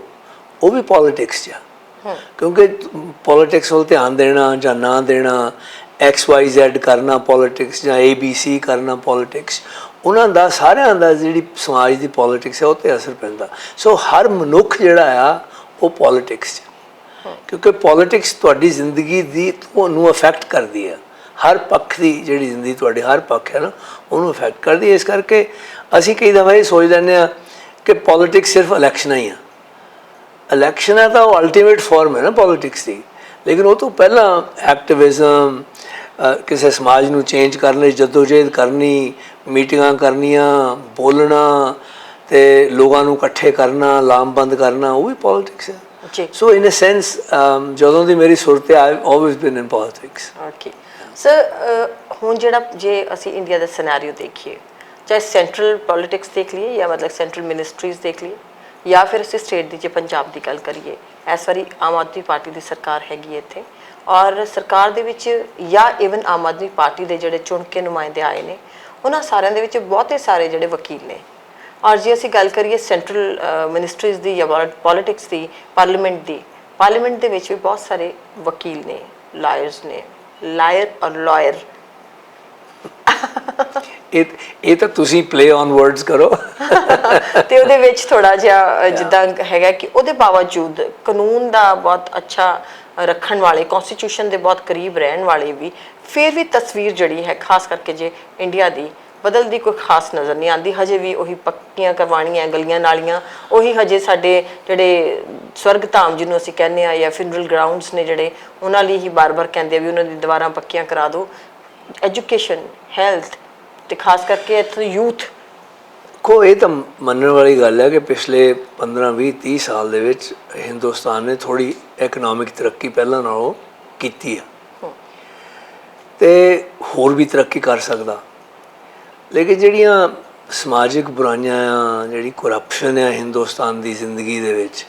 ਉਹ ਵੀ ਪੋਲੀਟਿਕਸ 'ਚ ਆ। ਕਿਉਂਕਿ ਪੋਲੀਟਿਕਸ ਵੱਲ ਧਿਆਨ ਦੇਣਾ ਜਾਂ ਨਾ ਦੇਣਾ, XYZ ਕਰਨਾ ਪੋਲੀਟਿਕਸ ਜਾਂ ABC ਕਰਨਾ ਪੋਲੀਟਿਕਸ, ਉਹਨਾਂ ਦਾ ਸਾਰਿਆਂ ਦਾ ਜਿਹੜੀ ਸਮਾਜ ਦੀ ਪੋਲੀਟਿਕਸ ਹੈ ਉਹ 'ਤੇ ਅਸਰ ਪੈਂਦਾ। ਸੋ ਹਰ ਮਨੁੱਖ ਜਿਹੜਾ ਆ ਉਹ ਪੋਲੀਟਿਕਸ 'ਚ, ਕਿਉਂਕਿ ਪੋਲੀਟਿਕਸ ਤੁਹਾਡੀ ਜ਼ਿੰਦਗੀ ਦੀ ਤੁਹਾਨੂੰ ਅਫੈਕਟ ਕਰਦੀ ਹੈ, ਹਰ ਪੱਖ ਦੀ ਜਿਹੜੀ ਜ਼ਿੰਦਗੀ ਤੁਹਾਡੀ ਹਰ ਪੱਖ ਹੈ ਨਾ ਉਹਨੂੰ ਅਫੈਕਟ ਕਰਦੀ ਹੈ। ਇਸ ਕਰਕੇ ਅਸੀਂ ਕਈ ਦਫਾ ਇਹ ਸੋਚ ਲੈਂਦੇ ਹਾਂ ਕਿ ਪੋਲੀਟਿਕਸ ਸਿਰਫ ਇਲੈਕਸ਼ਨਾਂ ਹੀ ਆ। ਇਲੈਕਸ਼ਨ ਹੈ ਤਾਂ ਉਹ ਅਲਟੀਮੇਟ ਫਾਰਮ ਹੈ ਨਾ ਪੋਲੀਟਿਕਸ ਦੀ, ਲੇਕਿਨ ਉਹ ਤੋਂ ਪਹਿਲਾਂ ਐਕਟਿਵਿਜ਼ਮ, ਕਿਸੇ ਸਮਾਜ ਨੂੰ ਚੇਂਜ ਕਰਨ ਲਈ ਜਦੋਜਹਿਦ ਕਰਨੀ, ਮੀਟਿੰਗਾਂ ਕਰਨੀਆਂ, ਬੋਲਣਾ ਤੇ ਲੋਕਾਂ ਨੂੰ ਇਕੱਠੇ ਕਰਨਾ, ਲਾਮਬੰਦ ਕਰਨਾ, ਉਹ ਵੀ ਪੋਲੀਟਿਕਸ ਹੈ। ਸੋ ਇਨ ਅ ਸੈਂਸ ਜਦੋਂ ਦੀ ਮੇਰੀ ਸੁਰਤ ਆਈ always been in politics. Okay sir, ਹੁਣ ਜਿਹੜਾ ਜੇ ਅਸੀਂ ਇੰਡੀਆ ਦਾ ਸਿਨੈਰੀਓ ਦੇਖੀਏ, ਚਾਹੇ ਸੈਂਟਰਲ ਪੋਲੀਟਿਕਸ ਦੇਖ ਲਈਏ ਜਾਂ ਮਤਲਬ ਸੈਂਟਰਲ ਮਿਨਿਸਟਰੀਜ਼ ਦੇਖ ਲਈਏ, ਜਾਂ ਫਿਰ ਅਸੀਂ ਸਟੇਟ ਦੀ ਜੇ ਪੰਜਾਬ ਦੀ ਗੱਲ ਕਰੀਏ, ਇਸ ਵਾਰੀ ਆਮ ਆਦਮੀ ਪਾਰਟੀ ਦੀ ਸਰਕਾਰ ਹੈਗੀ ਇੱਥੇ, ਔਰ ਸਰਕਾਰ ਦੇ ਵਿੱਚ ਜਾਂ ਈਵਨ ਆਮ ਆਦਮੀ ਪਾਰਟੀ ਦੇ ਜਿਹੜੇ ਚੁਣ ਕੇ ਨੁਮਾਇੰਦੇ ਆਏ ਨੇ, ਉਹਨਾਂ ਸਾਰਿਆਂ ਦੇ ਵਿੱਚ ਬਹੁਤੇ ਸਾਰੇ ਜਿਹੜੇ ਵਕੀਲ ਨੇ। ਔਰ ਜੇ ਅਸੀਂ ਗੱਲ ਕਰੀਏ ਸੈਂਟਰਲ ਮਿਨਿਸਟਰੀਜ਼ ਦੀ ਜਾਂ ਪੋਲੀਟਿਕਸ ਦੀ, ਪਾਰਲੀਮੈਂਟ ਦੇ ਵਿੱਚ ਵੀ ਬਹੁਤ ਸਾਰੇ ਵਕੀਲ ਨੇ, ਲਾਇਰਸ ਨੇ, ਲਾਇਰ ਔਰ ਲਾਇਰ। ਇਹ ਤਾਂ ਤੁਸੀਂ ਪਲੇ ਔਨ ਵਰਡਸ ਕਰੋ। ਤੇ ਉਹਦੇ ਵਿੱਚ ਥੋੜਾ ਜਿਹਾ ਜਿੱਦਾਂ ਹੈਗਾ ਕਿ ਉਹਦੇ ਬਾਵਜੂਦ ਕਾਨੂੰਨ ਦਾ ਬਹੁਤ ਅੱਛਾ ਰੱਖਣ ਵਾਲੇ, ਕਨਸਟੀਟਿਊਸ਼ਨ ਦੇ ਬਹੁਤ ਕਰੀਬ ਰਹਿਣ ਵਾਲੇ ਵੀ, ਫਿਰ ਵੀ ਤਸਵੀਰ ਜਿਹੜੀ ਹੈ ਖਾਸ ਕਰਕੇ ਜੇ ਇੰਡੀਆ ਦੀ ਬਦਲਦੀ ਕੋਈ ਖਾਸ ਨਜ਼ਰ ਨਹੀਂ ਆਉਂਦੀ। ਹਜੇ ਵੀ ਉਹੀ ਪੱਕੀਆਂ ਕਰਵਾਉਣੀਆਂ ਗਲੀਆਂ ਨਾਲੀਆਂ, ਉਹੀ ਹਜੇ ਸਾਡੇ ਜਿਹੜੇ ਸਵਰਗ ਧਾਮ ਜਿਹਨੂੰ ਅਸੀਂ ਕਹਿੰਦੇ ਹਾਂ ਜਾਂ ਫਿਨਰਲ ਗਰਾਊਂਡਸ ਨੇ ਜਿਹੜੇ, ਉਹਨਾਂ ਲਈ ਹੀ ਬਾਰ-ਬਾਰ ਕਹਿੰਦੇ ਆ ਵੀ ਉਹਨਾਂ ਦੀ ਦੀਵਾਰਾਂ ਪੱਕੀਆਂ ਕਰਾ ਦਿਓ। ਐਜੂਕੇਸ਼ਨ, ਹੈਲਥ ਤੇ ਖਾਸ ਕਰਕੇ ਇੱਥੋਂ ਯੂਥ, ਇਹ ਤਾਂ ਮੰਨਣ ਵਾਲੀ ਗੱਲ ਹੈ ਕਿ ਪਿਛਲੇ 15-20-30 ਸਾਲ ਦੇ ਵਿੱਚ ਹਿੰਦੁਸਤਾਨ ਨੇ ਥੋੜ੍ਹੀ ਇਕਨੋਮਿਕ ਤਰੱਕੀ ਪਹਿਲਾਂ ਨਾਲੋਂ ਕੀਤੀ ਆ, ਤੇ ਹੋਰ ਵੀ ਤਰੱਕੀ ਕਰ ਸਕਦਾ। ਲੇਕਿਨ ਜਿਹੜੀਆਂ ਸਮਾਜਿਕ ਬੁਰਾਈਆਂ ਆ, ਜਿਹੜੀ ਕਰਪਸ਼ਨ ਆ ਹਿੰਦੁਸਤਾਨ ਦੀ ਜ਼ਿੰਦਗੀ ਦੇ ਵਿੱਚ,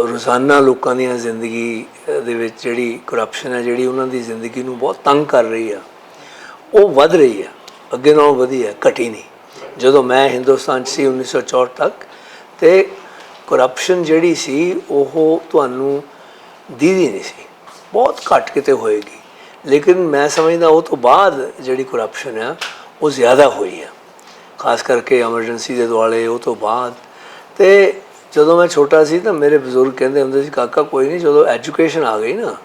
ਰੋਜ਼ਾਨਾ ਲੋਕਾਂ ਦੀਆਂ ਜ਼ਿੰਦਗੀ ਦੇ ਵਿੱਚ ਜਿਹੜੀ ਕਰਪਸ਼ਨ ਹੈ, ਜਿਹੜੀ ਉਹਨਾਂ ਦੀ ਜ਼ਿੰਦਗੀ ਨੂੰ ਬਹੁਤ ਤੰਗ ਕਰ ਰਹੀ ਆ, ਉਹ ਵੱਧ ਰਹੀ ਆ, ਅੱਗੇ ਨਾਲੋਂ ਵਧੀ ਹੈ, ਘਟੀ ਨਹੀਂ। ਜਦੋਂ ਮੈਂ ਹਿੰਦੁਸਤਾਨ 'ਚ ਸੀ 1964 ਤੱਕ, ਤੇ ਕਰਪਸ਼ਨ ਜਿਹੜੀ ਸੀ ਉਹ ਤੁਹਾਨੂੰ ਦੀਦੀ ਨਹੀਂ ਸੀ, ਬਹੁਤ ਘੱਟ ਕਿਤੇ ਹੋਏਗੀ। ਲੇਕਿਨ ਮੈਂ ਸਮਝਦਾ ਉਹ ਤੋਂ ਬਾਅਦ ਜਿਹੜੀ ਕਰਪਸ਼ਨ ਆ ਉਹ ਜ਼ਿਆਦਾ ਹੋਈ ਆ, ਖਾਸ ਕਰਕੇ ਐਮਰਜੈਂਸੀ ਦੇ ਦੁਆਲੇ, ਉਹ ਤੋਂ ਬਾਅਦ। ਤੇ ਜਦੋਂ ਮੈਂ ਛੋਟਾ ਸੀ ਤਾਂ ਮੇਰੇ ਬਜ਼ੁਰਗ ਕਹਿੰਦੇ ਹੁੰਦੇ ਸੀ, ਕਾਕਾ ਕੋਈ ਨਹੀਂ, ਜਦੋਂ ਐਜੂਕੇਸ਼ਨ ਆ ਗਈ ਨਾ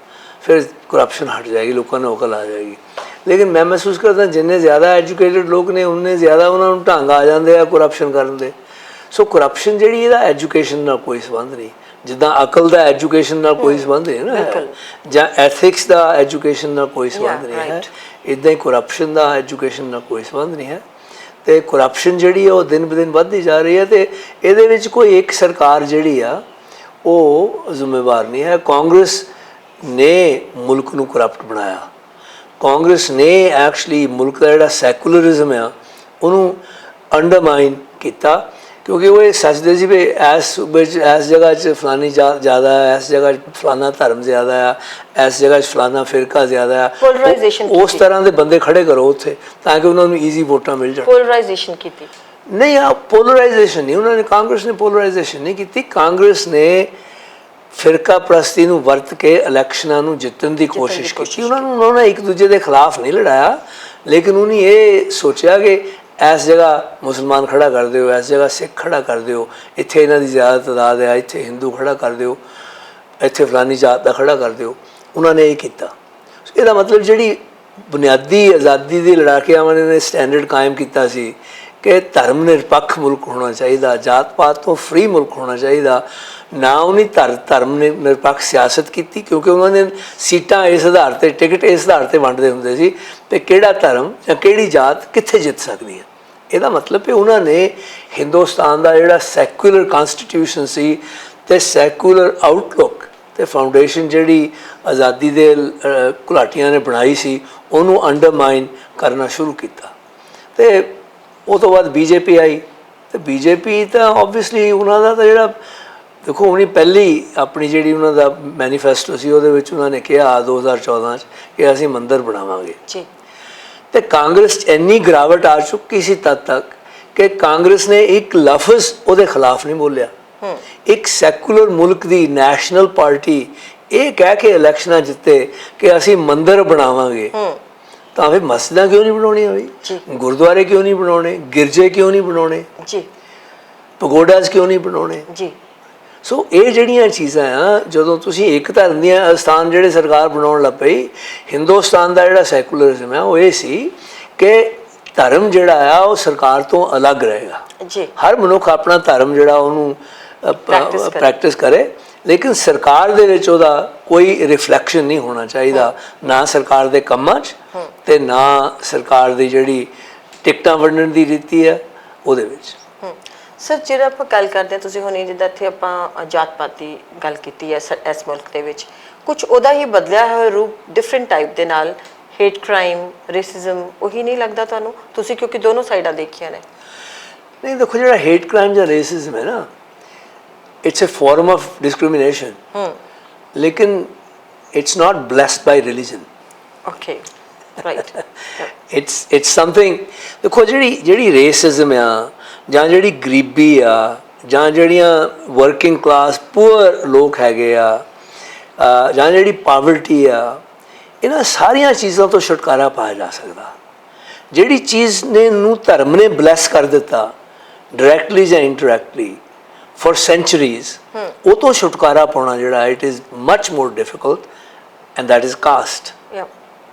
ਫਿਰ ਕਰਪਸ਼ਨ ਹਟ ਜਾਏਗੀ, ਲੋਕਾਂ ਨੂੰ ਅਕਲ ਆ ਜਾਏਗੀ। ਲੇਕਿਨ ਮੈਂ ਮਹਿਸੂਸ ਕਰਦਾ ਜਿੰਨੇ ਜ਼ਿਆਦਾ ਐਜੂਕੇਟਡ ਲੋਕ ਨੇ ਉਨੇ ਜ਼ਿਆਦਾ ਉਹਨਾਂ ਨੂੰ ਢੰਗ ਆ ਜਾਂਦੇ ਆ ਕਰਪਸ਼ਨ ਕਰਨ ਦੇ। ਸੋ ਕਰਪਸ਼ਨ ਜਿਹੜੀ ਇਹਦਾ ਐਜੂਕੇਸ਼ਨ ਨਾਲ ਕੋਈ ਸੰਬੰਧ ਨਹੀਂ, ਜਿੱਦਾਂ ਅਕਲ ਦਾ ਐਜੂਕੇਸ਼ਨ ਨਾਲ ਕੋਈ ਸੰਬੰਧ ਨਹੀਂ ਨਾ, ਜਾਂ ਐਥਿਕਸ ਦਾ ਐਜੂਕੇਸ਼ਨ ਨਾਲ ਕੋਈ ਸੰਬੰਧ ਨਹੀਂ ਹੈ। ਇੱਦਾਂ ਹੀ ਕਰਪਸ਼ਨ ਦਾ ਐਜੂਕੇਸ਼ਨ ਨਾਲ ਕੋਈ ਸੰਬੰਧ ਨਹੀਂ ਹੈ। ਤੇ ਕਰਪਸ਼ਨ ਜਿਹੜੀ ਆ ਉਹ ਦਿਨ ਬ ਦਿਨ ਵੱਧਦੀ ਜਾ ਰਹੀ ਹੈ ਤੇ ਇਹਦੇ ਵਿੱਚ ਕੋਈ ਇੱਕ ਸਰਕਾਰ ਜਿਹੜੀ ਆ ਉਹ ਜ਼ਿੰਮੇਵਾਰ ਨਹੀਂ ਹੈ। ਕਾਂਗਰਸ ਨੇ ਮੁਲਕ ਨੂੰ ਕਰਪਟ ਬਣਾਇਆ। ਕਾਂਗਰਸ ਨੇ ਐਕਚੁਅਲੀ ਮੁਲਕ ਦਾ ਜਿਹੜਾ ਸੈਕੂਲਰਿਜ਼ਮ ਆ ਉਹਨੂੰ ਅੰਡਰਮਾਈਨ ਕੀਤਾ, ਕਿਉਂਕਿ ਉਹ ਇਹ ਸੱਚਦੇ ਸੀ ਵੀ ਇਸ ਜਗ੍ਹਾ 'ਚ ਫਲਾਨੀ ਜਾਤ ਜ਼ਿਆਦਾ ਹੈ, ਇਸ ਜਗ੍ਹਾ 'ਚ ਫਲਾਨਾ ਧਰਮ ਜ਼ਿਆਦਾ ਆ, ਇਸ ਜਗ੍ਹਾ 'ਚ ਫਲਾਨਾ ਫਿਰਕਾ ਜ਼ਿਆਦਾ ਆ। ਉਸ ਤਰ੍ਹਾਂ ਦੇ ਬੰਦੇ ਖੜੇ ਕਰੋ ਉੱਥੇ ਤਾਂ ਕਿ ਉਹਨਾਂ ਨੂੰ ਈਜ਼ੀ ਵੋਟਾਂ ਮਿਲ ਜਾਣ। ਪੋਲਰਾਈਜੇਸ਼ਨ ਕੀਤੀ ਨਹੀਂ, ਆ ਪੋਲਰਾਈਜੇਸ਼ਨ ਨਹੀਂ, ਉਹਨਾਂ ਨੇ ਕਾਂਗਰਸ ਨੇ ਪੋਲਰਾਈਜੇਸ਼ਨ ਨਹੀਂ ਕੀਤੀ। ਕਾਂਗਰਸ ਨੇ ਫਿਰਕਾ ਪ੍ਰਸਤੀ ਨੂੰ ਵਰਤ ਕੇ ਇਲੈਕਸ਼ਨਾਂ ਨੂੰ ਜਿੱਤਣ ਦੀ ਕੋਸ਼ਿਸ਼ ਕੀਤੀ। ਉਹਨਾਂ ਨੇ ਇੱਕ ਦੂਜੇ ਦੇ ਖਿਲਾਫ ਨਹੀਂ ਲੜਾਇਆ, ਲੇਕਿਨ ਉਹਨੇ ਇਹ ਸੋਚਿਆ ਕਿ ਇਸ ਜਗ੍ਹਾ ਮੁਸਲਮਾਨ ਖੜਾ ਕਰ ਦਿਓ, ਇਸ ਜਗ੍ਹਾ ਸਿੱਖ ਖੜਾ ਕਰ ਦਿਓ, ਇੱਥੇ ਇਹਨਾਂ ਦੀ ਜ਼ਿਆਦਾ ਤਾਦਾਦ ਹੈ, ਇੱਥੇ ਹਿੰਦੂ ਖੜਾ ਕਰ ਦਿਓ, ਇੱਥੇ ਫਲਾਨੀ ਜਾਤ ਦਾ ਖੜਾ ਕਰ ਦਿਓ। ਉਹਨਾਂ ਨੇ ਇਹ ਕੀਤਾ। ਇਹਦਾ ਮਤਲਬ ਜਿਹੜੀ ਬੁਨਿਆਦੀ ਆਜ਼ਾਦੀ ਦੇ ਲੜਾਕਿਆਂ ਨੇ ਸਟੈਂਡਰਡ ਕਾਇਮ ਕੀਤਾ ਸੀ ਕਿ ਧਰਮ ਨਿਰਪੱਖ ਮੁਲਕ ਹੋਣਾ ਚਾਹੀਦਾ, ਜਾਤ ਪਾਤ ਤੋਂ ਫਰੀ ਮੁਲਕ ਹੋਣਾ ਚਾਹੀਦਾ, ਨਾ ਉਹਨੇ ਧਰਮ ਨਿਰਪੱਖ ਸਿਆਸਤ ਕੀਤੀ, ਕਿਉਂਕਿ ਉਹਨਾਂ ਨੇ ਸੀਟਾਂ ਇਸ ਆਧਾਰ 'ਤੇ, ਟਿਕਟ ਇਸ ਆਧਾਰ 'ਤੇ ਵੰਡਦੇ ਹੁੰਦੇ ਸੀ ਕਿ ਕਿਹੜਾ ਧਰਮ ਜਾਂ ਕਿਹੜੀ ਜਾਤ ਕਿੱਥੇ ਜਿੱਤ ਸਕਦੀ ਹੈ। ਇਹਦਾ ਮਤਲਬ ਕਿ ਉਹਨਾਂ ਨੇ ਹਿੰਦੁਸਤਾਨ ਦਾ ਜਿਹੜਾ ਸੈਕੂਲਰ ਕਨਸਟੀਟਿਊਸ਼ਨ ਸੀ ਅਤੇ ਸੈਕੂਲਰ ਆਊਟਲੁੱਕ ਅਤੇ ਫਾਊਂਡੇਸ਼ਨ ਜਿਹੜੀ ਆਜ਼ਾਦੀ ਦੇ ਘੁਲਾਟੀਆਂ ਨੇ ਬਣਾਈ ਸੀ ਉਹਨੂੰ ਅੰਡਰਮਾਈਨ ਕਰਨਾ ਸ਼ੁਰੂ ਕੀਤਾ। ਅਤੇ ਉਹ ਤੋਂ ਬਾਅਦ ਬੀਜੇਪੀ ਆਈ ਅਤੇ ਬੀਜੇਪੀ ਤਾਂ ਓਬਵੀਅਸਲੀ ਉਹਨਾਂ ਦਾ ਤਾਂ ਜਿਹੜਾ ਦੇਖੋ, ਉਹਨੇ ਪਹਿਲੀ ਆਪਣੀ ਜਿਹੜੀ ਉਹਨਾਂ ਦਾ ਮੈਨੀਫੈਸਟੋ ਸੀ ਉਹਦੇ ਵਿੱਚ ਉਹਨਾਂ ਨੇ ਕਿਹਾ 2014 'ਚ ਕਿ ਅਸੀਂ ਮੰਦਿਰ ਬਣਾਵਾਂਗੇ ਜੀ। ਅਤੇ ਕਾਂਗਰਸ 'ਚ ਇੰਨੀ ਗਿਰਾਵਟ ਆ ਚੁੱਕੀ ਸੀ ਤਦ ਤੱਕ ਕਿ ਕਾਂਗਰਸ ਨੇ ਇੱਕ ਲਫ਼ਜ਼ ਉਹਦੇ ਖਿਲਾਫ ਨਹੀਂ ਬੋਲਿਆ। ਇੱਕ ਸੈਕੂਲਰ ਮੁਲਕ ਦੀ ਨੈਸ਼ਨਲ ਪਾਰਟੀ ਇਹ ਕਹਿ ਕੇ ਇਲੈਕਸ਼ਨਾਂ ਜਿੱਤੇ ਕਿ ਅਸੀਂ ਮੰਦਿਰ ਬਣਾਵਾਂਗੇ, ਤਾਂ ਫਿਰ ਮਸਜਿਦਾਂ ਕਿਉਂ ਨਹੀਂ ਬਣਾਉਣੀਆਂ ਬਈ, ਗੁਰਦੁਆਰੇ ਕਿਉਂ ਨਹੀਂ ਬਣਾਉਣੇ, ਗਿਰਜੇ ਕਿਉਂ ਨਹੀਂ ਬਣਾਉਣੇ ਜੀ, ਪਗੋਡਾਸ ਕਿਉਂ ਨਹੀਂ ਬਣਾਉਣੇ ਜੀ। ਸੋ ਇਹ ਜਿਹੜੀਆਂ ਚੀਜ਼ਾਂ ਆ, ਜਦੋਂ ਤੁਸੀਂ ਇੱਕ ਧਰਮ ਦੀਆਂ ਸਥਾਨ ਜਿਹੜੇ ਸਰਕਾਰ ਬਣਾਉਣ ਲੱਗ ਪਈ, ਹਿੰਦੁਸਤਾਨ ਦਾ ਜਿਹੜਾ ਸੈਕੂਲਰਿਜ਼ਮ ਹੈ ਉਹ ਇਹ ਸੀ ਕਿ ਧਰਮ ਜਿਹੜਾ ਆ ਉਹ ਸਰਕਾਰ ਤੋਂ ਅਲੱਗ ਰਹੇਗਾ ਜੀ। ਹਰ ਮਨੁੱਖ ਆਪਣਾ ਧਰਮ ਜਿਹੜਾ ਉਹਨੂੰ ਪ੍ਰੈਕਟਿਸ ਕਰੇ, ਲੇਕਿਨ ਸਰਕਾਰ ਦੇ ਵਿੱਚ ਉਹਦਾ ਕੋਈ ਰਿਫਲੈਕਸ਼ਨ ਨਹੀਂ ਹੋਣਾ ਚਾਹੀਦਾ, ਨਾ ਸਰਕਾਰ ਦੇ ਕੰਮਾਂ 'ਚ ਅਤੇ ਨਾ ਸਰਕਾਰ ਦੀ ਜਿਹੜੀ ਟਿਕਟਾਂ ਵੰਡਣ ਦੀ ਰੀਤੀ ਹੈ ਉਹਦੇ ਵਿੱਚ। ਸਰ, ਜਿਹੜਾ ਆਪਾਂ ਗੱਲ ਕਰਦੇ ਹਾਂ, ਤੁਸੀਂ ਹੁਣੇ ਜਿੱਦਾਂ ਇੱਥੇ ਆਪਾਂ ਜਾਤ ਪਾਤ ਦੀ ਗੱਲ ਕੀਤੀ ਹੈ ਇਸ ਮੁਲਕ ਦੇ ਵਿੱਚ, ਕੁਝ ਉਹਦਾ ਹੀ ਬਦਲਿਆ ਹੋਇਆ ਰੂਪ ਡਿਫਰੈਂਟ ਟਾਈਪ ਦੇ ਨਾਲ, ਹੇਟ ਕ੍ਰਾਈਮ, ਰੇਸਿਜ਼ਮ, ਉਹੀ ਨਹੀਂ ਲੱਗਦਾ ਤੁਹਾਨੂੰ? ਤੁਸੀਂ ਕਿਉਂਕਿ ਦੋਨੋਂ ਸਾਈਡਾਂ ਦੇਖੀਆਂ ਨੇ। ਨਹੀਂ, ਦੇਖੋ, ਜਿਹੜਾ ਹੇਟ ਕ੍ਰਾਈਮ ਜਾਂ ਰੇਸਿਜ਼ਮ ਹੈ ਨਾ, it's a form of discrimination, ਲੇਕਿਨ it's not blessed by religion. Okay, right. It's something, ਦੇਖੋ, ਜਿਹੜੀ ਰੇਸਿਜ਼ਮ ਆ ਜਾਂ ਜਿਹੜੀ ਗਰੀਬੀ ਆ ਜਾਂ ਜਿਹੜੀਆਂ ਵਰਕਿੰਗ ਕਲਾਸ ਪੂਅਰ ਲੋਕ ਹੈਗੇ ਆ ਜਾਂ ਜਿਹੜੀ ਪਾਵਰਟੀ ਆ, ਇਹਨਾਂ ਸਾਰੀਆਂ ਚੀਜ਼ਾਂ ਤੋਂ ਛੁਟਕਾਰਾ ਪਾਇਆ ਜਾ ਸਕਦਾ। ਜਿਹੜੀ ਚੀਜ਼ ਨੂੰ ਧਰਮ ਨੇ ਬਲੈਸ ਕਰ ਦਿੱਤਾ ਡਾਇਰੈਕਟਲੀ ਜਾਂ ਇਨਡਾਇਰੈਕਟਲੀ ਫॉर ਸੈਂਚੁਰੀਜ਼, ਉਹ ਤੋਂ ਛੁਟਕਾਰਾ ਪਾਉਣਾ ਜਿਹੜਾ it is much more difficult, and that is caste.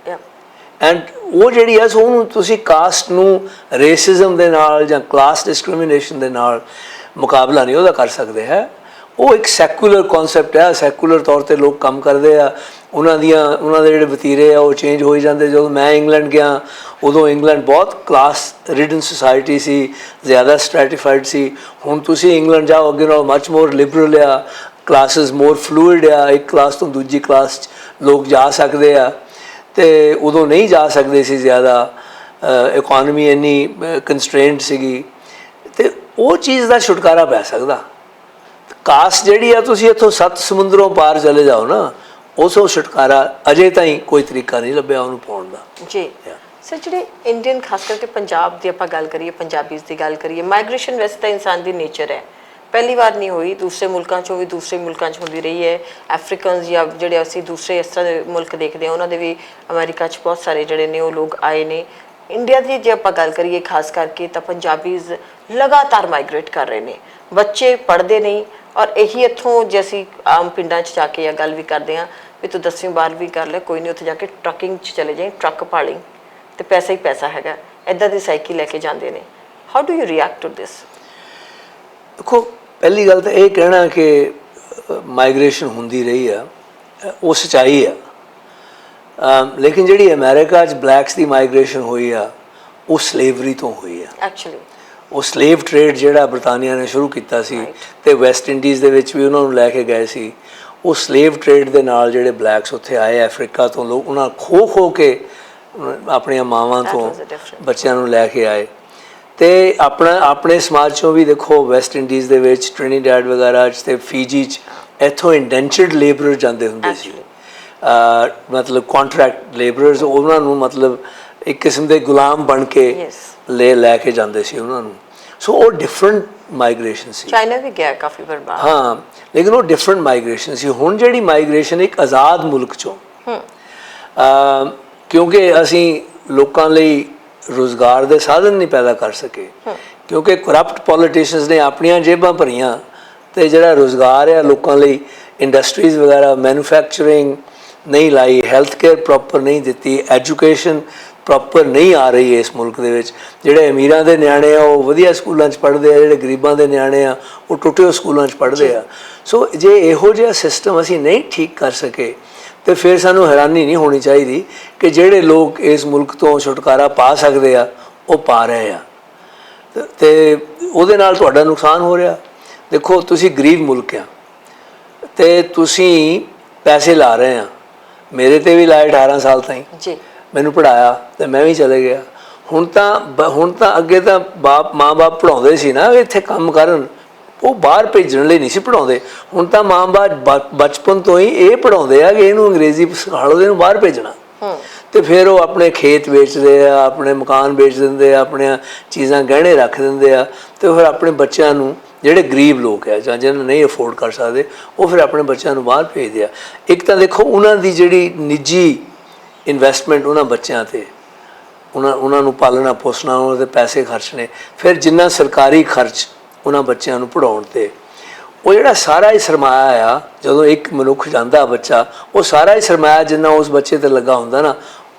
ਐਂਡ ਉਹ ਜਿਹੜੀ ਹੈ ਸੋ ਉਹਨੂੰ ਤੁਸੀਂ ਕਾਸਟ ਨੂੰ ਰੇਸਿਜ਼ਮ ਦੇ ਨਾਲ ਜਾਂ ਕਲਾਸ ਡਿਸਕ੍ਰਿਮੀਨੇਸ਼ਨ ਦੇ ਨਾਲ ਮੁਕਾਬਲਾ ਨਹੀਂ ਉਹਦਾ ਕਰ ਸਕਦੇ ਹੈ। ਉਹ ਇੱਕ ਸੈਕੂਲਰ ਕਨਸੈਪਟ ਹੈ, ਸੈਕੂਲਰ ਤੌਰ 'ਤੇ ਲੋਕ ਕੰਮ ਕਰਦੇ ਆ, ਉਹਨਾਂ ਦੇ ਜਿਹੜੇ ਵਤੀਰੇ ਆ ਉਹ ਚੇਂਜ ਹੋਈ ਜਾਂਦੇ। ਜਦੋਂ ਮੈਂ ਇੰਗਲੈਂਡ ਗਿਆ ਉਦੋਂ ਇੰਗਲੈਂਡ ਬਹੁਤ ਕਲਾਸ ਰਿਡਨ ਸੁਸਾਇਟੀ ਸੀ, ਜ਼ਿਆਦਾ ਸਟ੍ਰੈਟੀਫਾਈਡ ਸੀ। ਹੁਣ ਤੁਸੀਂ ਇੰਗਲੈਂਡ ਜਾਓ, ਅੱਗੇ ਨਾਲੋਂ ਮੱਚ ਮੋਰ ਲਿਬਰਲ ਆ, ਕਲਾਸਿਸ ਮੋਰ ਫਲੂਇਡ ਆ, ਇੱਕ ਕਲਾਸ ਤੋਂ ਦੂਜੀ ਕਲਾਸ 'ਚ ਲੋਕ ਜਾ ਸਕਦੇ ਆ, ਅਤੇ ਉਦੋਂ ਨਹੀਂ ਜਾ ਸਕਦੇ ਸੀ, ਜ਼ਿਆਦਾ ਇਕੋਨਮੀ ਇੰਨੀ ਕੰਸਟ੍ਰੇਨਡ ਸੀਗੀ, ਅਤੇ ਉਹ ਚੀਜ਼ ਦਾ ਛੁਟਕਾਰਾ ਪੈ ਸਕਦਾ। ਕਾਸਟ ਜਿਹੜੀ ਆ, ਤੁਸੀਂ ਇੱਥੋਂ 7 ਸਮੁੰਦਰੋਂ ਪਾਰ ਚਲੇ ਜਾਓ ਨਾ, ਉਸ ਛੁਟਕਾਰਾ ਅਜੇ ਤਾਈਂ ਕੋਈ ਤਰੀਕਾ ਨਹੀਂ ਲੱਭਿਆ ਉਹਨੂੰ ਪਾਉਣ ਦਾ ਜੀ। ਸਰ, ਜਿਹੜੇ ਇੰਡੀਅਨ, ਖਾਸ ਕਰਕੇ ਪੰਜਾਬ ਦੀ ਆਪਾਂ ਗੱਲ ਕਰੀਏ, ਪੰਜਾਬੀਜ਼ ਦੀ ਗੱਲ ਕਰੀਏ, ਮਾਈਗ੍ਰੇਸ਼ਨ ਵੈਸੇ ਤਾਂ ਇਨਸਾਨ ਦੀ ਨੇਚਰ ਹੈ, ਪਹਿਲੀ ਵਾਰ ਨਹੀਂ ਹੋਈ, ਦੂਸਰੇ ਮੁਲਕਾਂ 'ਚੋਂ ਵੀ ਦੂਸਰੇ ਮੁਲਕਾਂ 'ਚ ਹੁੰਦੀ ਰਹੀ ਹੈ। ਅਫਰੀਕਨਸ ਜਾਂ ਜਿਹੜੇ ਅਸੀਂ ਦੂਸਰੇ ਇਸ ਤਰ੍ਹਾਂ ਦੇ ਮੁਲਕ ਦੇਖਦੇ ਹਾਂ, ਉਹਨਾਂ ਦੇ ਵੀ ਅਮਰੀਕਾ 'ਚ ਬਹੁਤ ਸਾਰੇ ਜਿਹੜੇ ਨੇ ਉਹ ਲੋਕ ਆਏ ਨੇ। ਇੰਡੀਆ ਦੀ ਜੇ ਆਪਾਂ ਗੱਲ ਕਰੀਏ ਖਾਸ ਕਰਕੇ, ਤਾਂ ਪੰਜਾਬੀਜ਼ ਲਗਾਤਾਰ ਮਾਈਗ੍ਰੇਟ ਕਰ ਰਹੇ ਨੇ, ਬੱਚੇ ਪੜ੍ਹਦੇ ਨਹੀਂ, ਔਰ ਇਹੀ ਇੱਥੋਂ ਜੇ ਅਸੀਂ ਆਮ ਪਿੰਡਾਂ 'ਚ ਜਾ ਕੇ ਜਾਂ ਗੱਲ ਵੀ ਕਰਦੇ ਹਾਂ ਵੀ ਤੂੰ 10ਵੀਂ 12ਵੀਂ ਕਰ ਲੈ, ਕੋਈ ਨਹੀਂ, ਉੱਥੇ ਜਾ ਕੇ ਟਰੱਕਿੰਗ 'ਚ ਚਲੇ ਜਾਈਂ, ਟਰੱਕ ਪਾਲੀ ਅਤੇ ਪੈਸਾ ਹੀ ਪੈਸਾ ਹੈਗਾ, ਇੱਦਾਂ ਦੀ ਸਾਈਕਲ ਲੈ ਕੇ ਜਾਂਦੇ ਨੇ। How do you react to this? ਦੇਖੋ, ਪਹਿਲੀ ਗੱਲ ਤਾਂ ਇਹ ਕਹਿਣਾ ਕਿ ਮਾਈਗ੍ਰੇਸ਼ਨ ਹੁੰਦੀ ਰਹੀ ਆ, ਉਹ ਸੱਚਾਈ ਆ। ਲੇਕਿਨ ਜਿਹੜੀ ਅਮਰੀਕਾ 'ਚ ਬਲੈਕਸ ਦੀ ਮਾਈਗ੍ਰੇਸ਼ਨ ਹੋਈ ਆ ਉਹ ਸਲੇਵਰੀ ਤੋਂ ਹੋਈ ਆ। ਐਕਚੁਅਲੀ ਉਹ ਸਲੇਵ ਟ੍ਰੇਡ ਜਿਹੜਾ ਬਰਤਾਨੀਆ ਨੇ ਸ਼ੁਰੂ ਕੀਤਾ ਸੀ ਤੇ ਵੈਸਟ ਇੰਡੀਜ਼ ਦੇ ਵਿੱਚ ਵੀ ਉਹਨਾਂ ਨੂੰ ਲੈ ਕੇ ਗਏ ਸੀ, ਉਹ ਸਲੇਵ ਟ੍ਰੇਡ ਦੇ ਨਾਲ ਜਿਹੜੇ ਬਲੈਕਸ ਉੱਥੇ ਆਏ ਅਫਰੀਕਾ ਤੋਂ ਲੋਕ, ਉਹਨਾਂ ਖੋ ਕੇ ਆਪਣੀਆਂ ਮਾਵਾਂ ਤੋਂ ਬੱਚਿਆਂ ਨੂੰ ਲੈ ਕੇ ਆਏ। ਤੇ ਆਪਣੇ ਸਮਾਜ 'ਚੋਂ ਵੀ ਦੇਖੋ ਵੈਸਟ ਇੰਡੀਜ਼ ਦੇ ਵਿੱਚ ਟ੍ਰਿਨੀਡੈਡ ਵਗੈਰਾ 'ਚ ਤੇ ਫੀਜੀ 'ਚ ਇੱਥੋਂ ਇੰਡੈਂਚਰਡ ਲੇਬਰਰ ਜਾਂਦੇ ਹੁੰਦੇ ਸੀ, ਮਤਲਬ ਕੰਟਰੈਕਟ ਲੇਬਰਰਸ, ਉਹਨਾਂ ਨੂੰ ਮਤਲਬ ਇੱਕ ਕਿਸਮ ਦੇ ਗੁਲਾਮ ਬਣ ਕੇ ਲੈ ਕੇ ਜਾਂਦੇ ਸੀ ਉਹਨਾਂ ਨੂੰ। ਸੋ ਉਹ ਡਿਫਰੈਂਟ ਮਾਈਗ੍ਰੇਸ਼ਨ ਸੀ। ਚਾਈਨਾ ਵੀ ਗਿਆ ਕਾਫੀ ਵਾਰ ਬਾਹਰ, ਹਾਂ, ਲੇਕਿਨ ਉਹ ਡਿਫਰੈਂਟ ਮਾਈਗ੍ਰੇਸ਼ਨ ਸੀ। ਹੁਣ ਜਿਹੜੀ ਮਾਈਗ੍ਰੇਸ਼ਨ ਇੱਕ ਆਜ਼ਾਦ ਮੁਲਕ 'ਚੋਂ, ਕਿਉਂਕਿ ਅਸੀਂ ਲੋਕਾਂ ਲਈ ਰੁਜ਼ਗਾਰ ਦੇ ਸਾਧਨ ਨਹੀਂ ਪੈਦਾ ਕਰ ਸਕੇ, ਕਿਉਂਕਿ ਕਰਪਟ ਪੋਲੀਟੀਸ਼ੀਅਨਸ ਨੇ ਆਪਣੀਆਂ ਜੇਬਾਂ ਭਰੀਆਂ ਤੇ ਜਿਹੜਾ ਰੁਜ਼ਗਾਰ ਹੈ ਲੋਕਾਂ ਲਈ, ਇੰਡਸਟਰੀਜ਼ ਵਗੈਰਾ, ਮੈਨੂਫੈਕਚਰਿੰਗ ਨਹੀਂ ਲਾਈ, ਹੈਲਥ ਕੇਅਰ ਪ੍ਰੋਪਰ ਨਹੀਂ ਦਿੱਤੀ, ਐਜੂਕੇਸ਼ਨ ਪ੍ਰੋਪਰ ਨਹੀਂ ਆ ਰਹੀ ਇਸ ਮੁਲਕ ਦੇ ਵਿੱਚ। ਜਿਹੜੇ ਅਮੀਰਾਂ ਦੇ ਨਿਆਣੇ ਆ ਉਹ ਵਧੀਆ ਸਕੂਲਾਂ 'ਚ ਪੜ੍ਹਦੇ ਆ, ਜਿਹੜੇ ਗਰੀਬਾਂ ਦੇ ਨਿਆਣੇ ਆ ਉਹ ਟੁੱਟੇ ਸਕੂਲਾਂ 'ਚ ਪੜ੍ਹਦੇ ਆ। ਸੋ ਜੇ ਇਹੋ ਜਿਹਾ ਸਿਸਟਮ ਅਸੀਂ ਨਹੀਂ ਠੀਕ ਕਰ ਸਕੇ ਤੇ ਫਿਰ ਸਾਨੂੰ ਹੈਰਾਨੀ ਨਹੀਂ ਹੋਣੀ ਚਾਹੀਦੀ ਕਿ ਜਿਹੜੇ ਲੋਕ ਇਸ ਮੁਲਕ ਤੋਂ ਛੁਟਕਾਰਾ ਪਾ ਸਕਦੇ ਆ ਉਹ ਪਾ ਰਹੇ ਆ ਤੇ ਉਹਦੇ ਨਾਲ ਤੁਹਾਡਾ ਨੁਕਸਾਨ ਹੋ ਰਿਹਾ। ਦੇਖੋ ਤੁਸੀਂ ਗਰੀਬ ਮੁਲਕ ਆ ਤੇ ਤੁਸੀਂ ਪੈਸੇ ਲਾ ਰਹੇ ਆ, ਮੇਰੇ ਤੇ ਵੀ ਲਾਏ 18 ਸਾਲ ਤਾਈਂ ਜੀ, ਮੈਨੂੰ ਪੜ੍ਹਾਇਆ ਤੇ ਮੈਂ ਵੀ ਚਲੇ ਗਿਆ। ਹੁਣ ਤਾਂ ਅੱਗੇ ਤਾਂ ਮਾਂ-ਬਾਪ ਪੜ੍ਹਾਉਂਦੇ ਸੀ ਨਾ ਇੱਥੇ ਕੰਮ ਕਰਨ, ਉਹ ਬਾਹਰ ਭੇਜਣ ਲਈ ਨਹੀਂ ਸੀ ਪੜ੍ਹਾਉਂਦੇ। ਹੁਣ ਤਾਂ ਮਾਂ-ਬਾਪ ਬਚਪਨ ਤੋਂ ਹੀ ਇਹ ਪੜ੍ਹਾਉਂਦੇ ਆ ਕਿ ਇਹਨੂੰ ਅੰਗਰੇਜ਼ੀ ਸਿਖਾ ਲਓ, ਇਹਨੂੰ ਬਾਹਰ ਭੇਜਣਾ। ਤੇ ਫਿਰ ਉਹ ਆਪਣੇ ਖੇਤ ਵੇਚਦੇ ਆ, ਆਪਣੇ ਮਕਾਨ ਵੇਚ ਦਿੰਦੇ ਆ, ਆਪਣੀਆਂ ਚੀਜ਼ਾਂ ਗਹਿਣੇ ਰੱਖ ਦਿੰਦੇ ਆ ਤੇ ਫਿਰ ਆਪਣੇ ਬੱਚਿਆਂ ਨੂੰ, ਜਿਹੜੇ ਗਰੀਬ ਲੋਕ ਆ ਜਾਂ ਜਿਹਨਾਂ ਨਹੀਂ ਅਫੋਰਡ ਕਰ ਸਕਦੇ, ਉਹ ਫਿਰ ਆਪਣੇ ਬੱਚਿਆਂ ਨੂੰ ਬਾਹਰ ਭੇਜਦੇ ਆ। ਇੱਕ ਤਾਂ ਦੇਖੋ ਉਹਨਾਂ ਦੀ ਜਿਹੜੀ ਨਿੱਜੀ ਇਨਵੈਸਟਮੈਂਟ ਉਹਨਾਂ ਬੱਚਿਆਂ 'ਤੇ, ਉਹਨਾਂ ਨੂੰ ਪਾਲਣਾ ਪੋਸਣਾ, ਉਹਨਾਂ 'ਤੇ ਪੈਸੇ ਖਰਚਣੇ, ਫਿਰ ਜਿੰਨਾ ਸਰਕਾਰੀ ਖਰਚ ਉਹਨਾਂ ਬੱਚਿਆਂ ਨੂੰ ਪੜ੍ਹਾਉਣ 'ਤੇ, ਉਹ ਜਿਹੜਾ ਸਾਰਾ ਹੀ ਸਰਮਾਇਆ ਆ, ਜਦੋਂ ਇੱਕ ਮਨੁੱਖ ਜਾਂਦਾ ਬੱਚਾ, ਉਹ ਸਾਰਾ ਹੀ ਸਰਮਾਇਆ ਜਿੰਨਾ ਉਸ ਬੱਚੇ 'ਤੇ ਲੱਗਾ ਹੁੰਦਾ ਨਾ,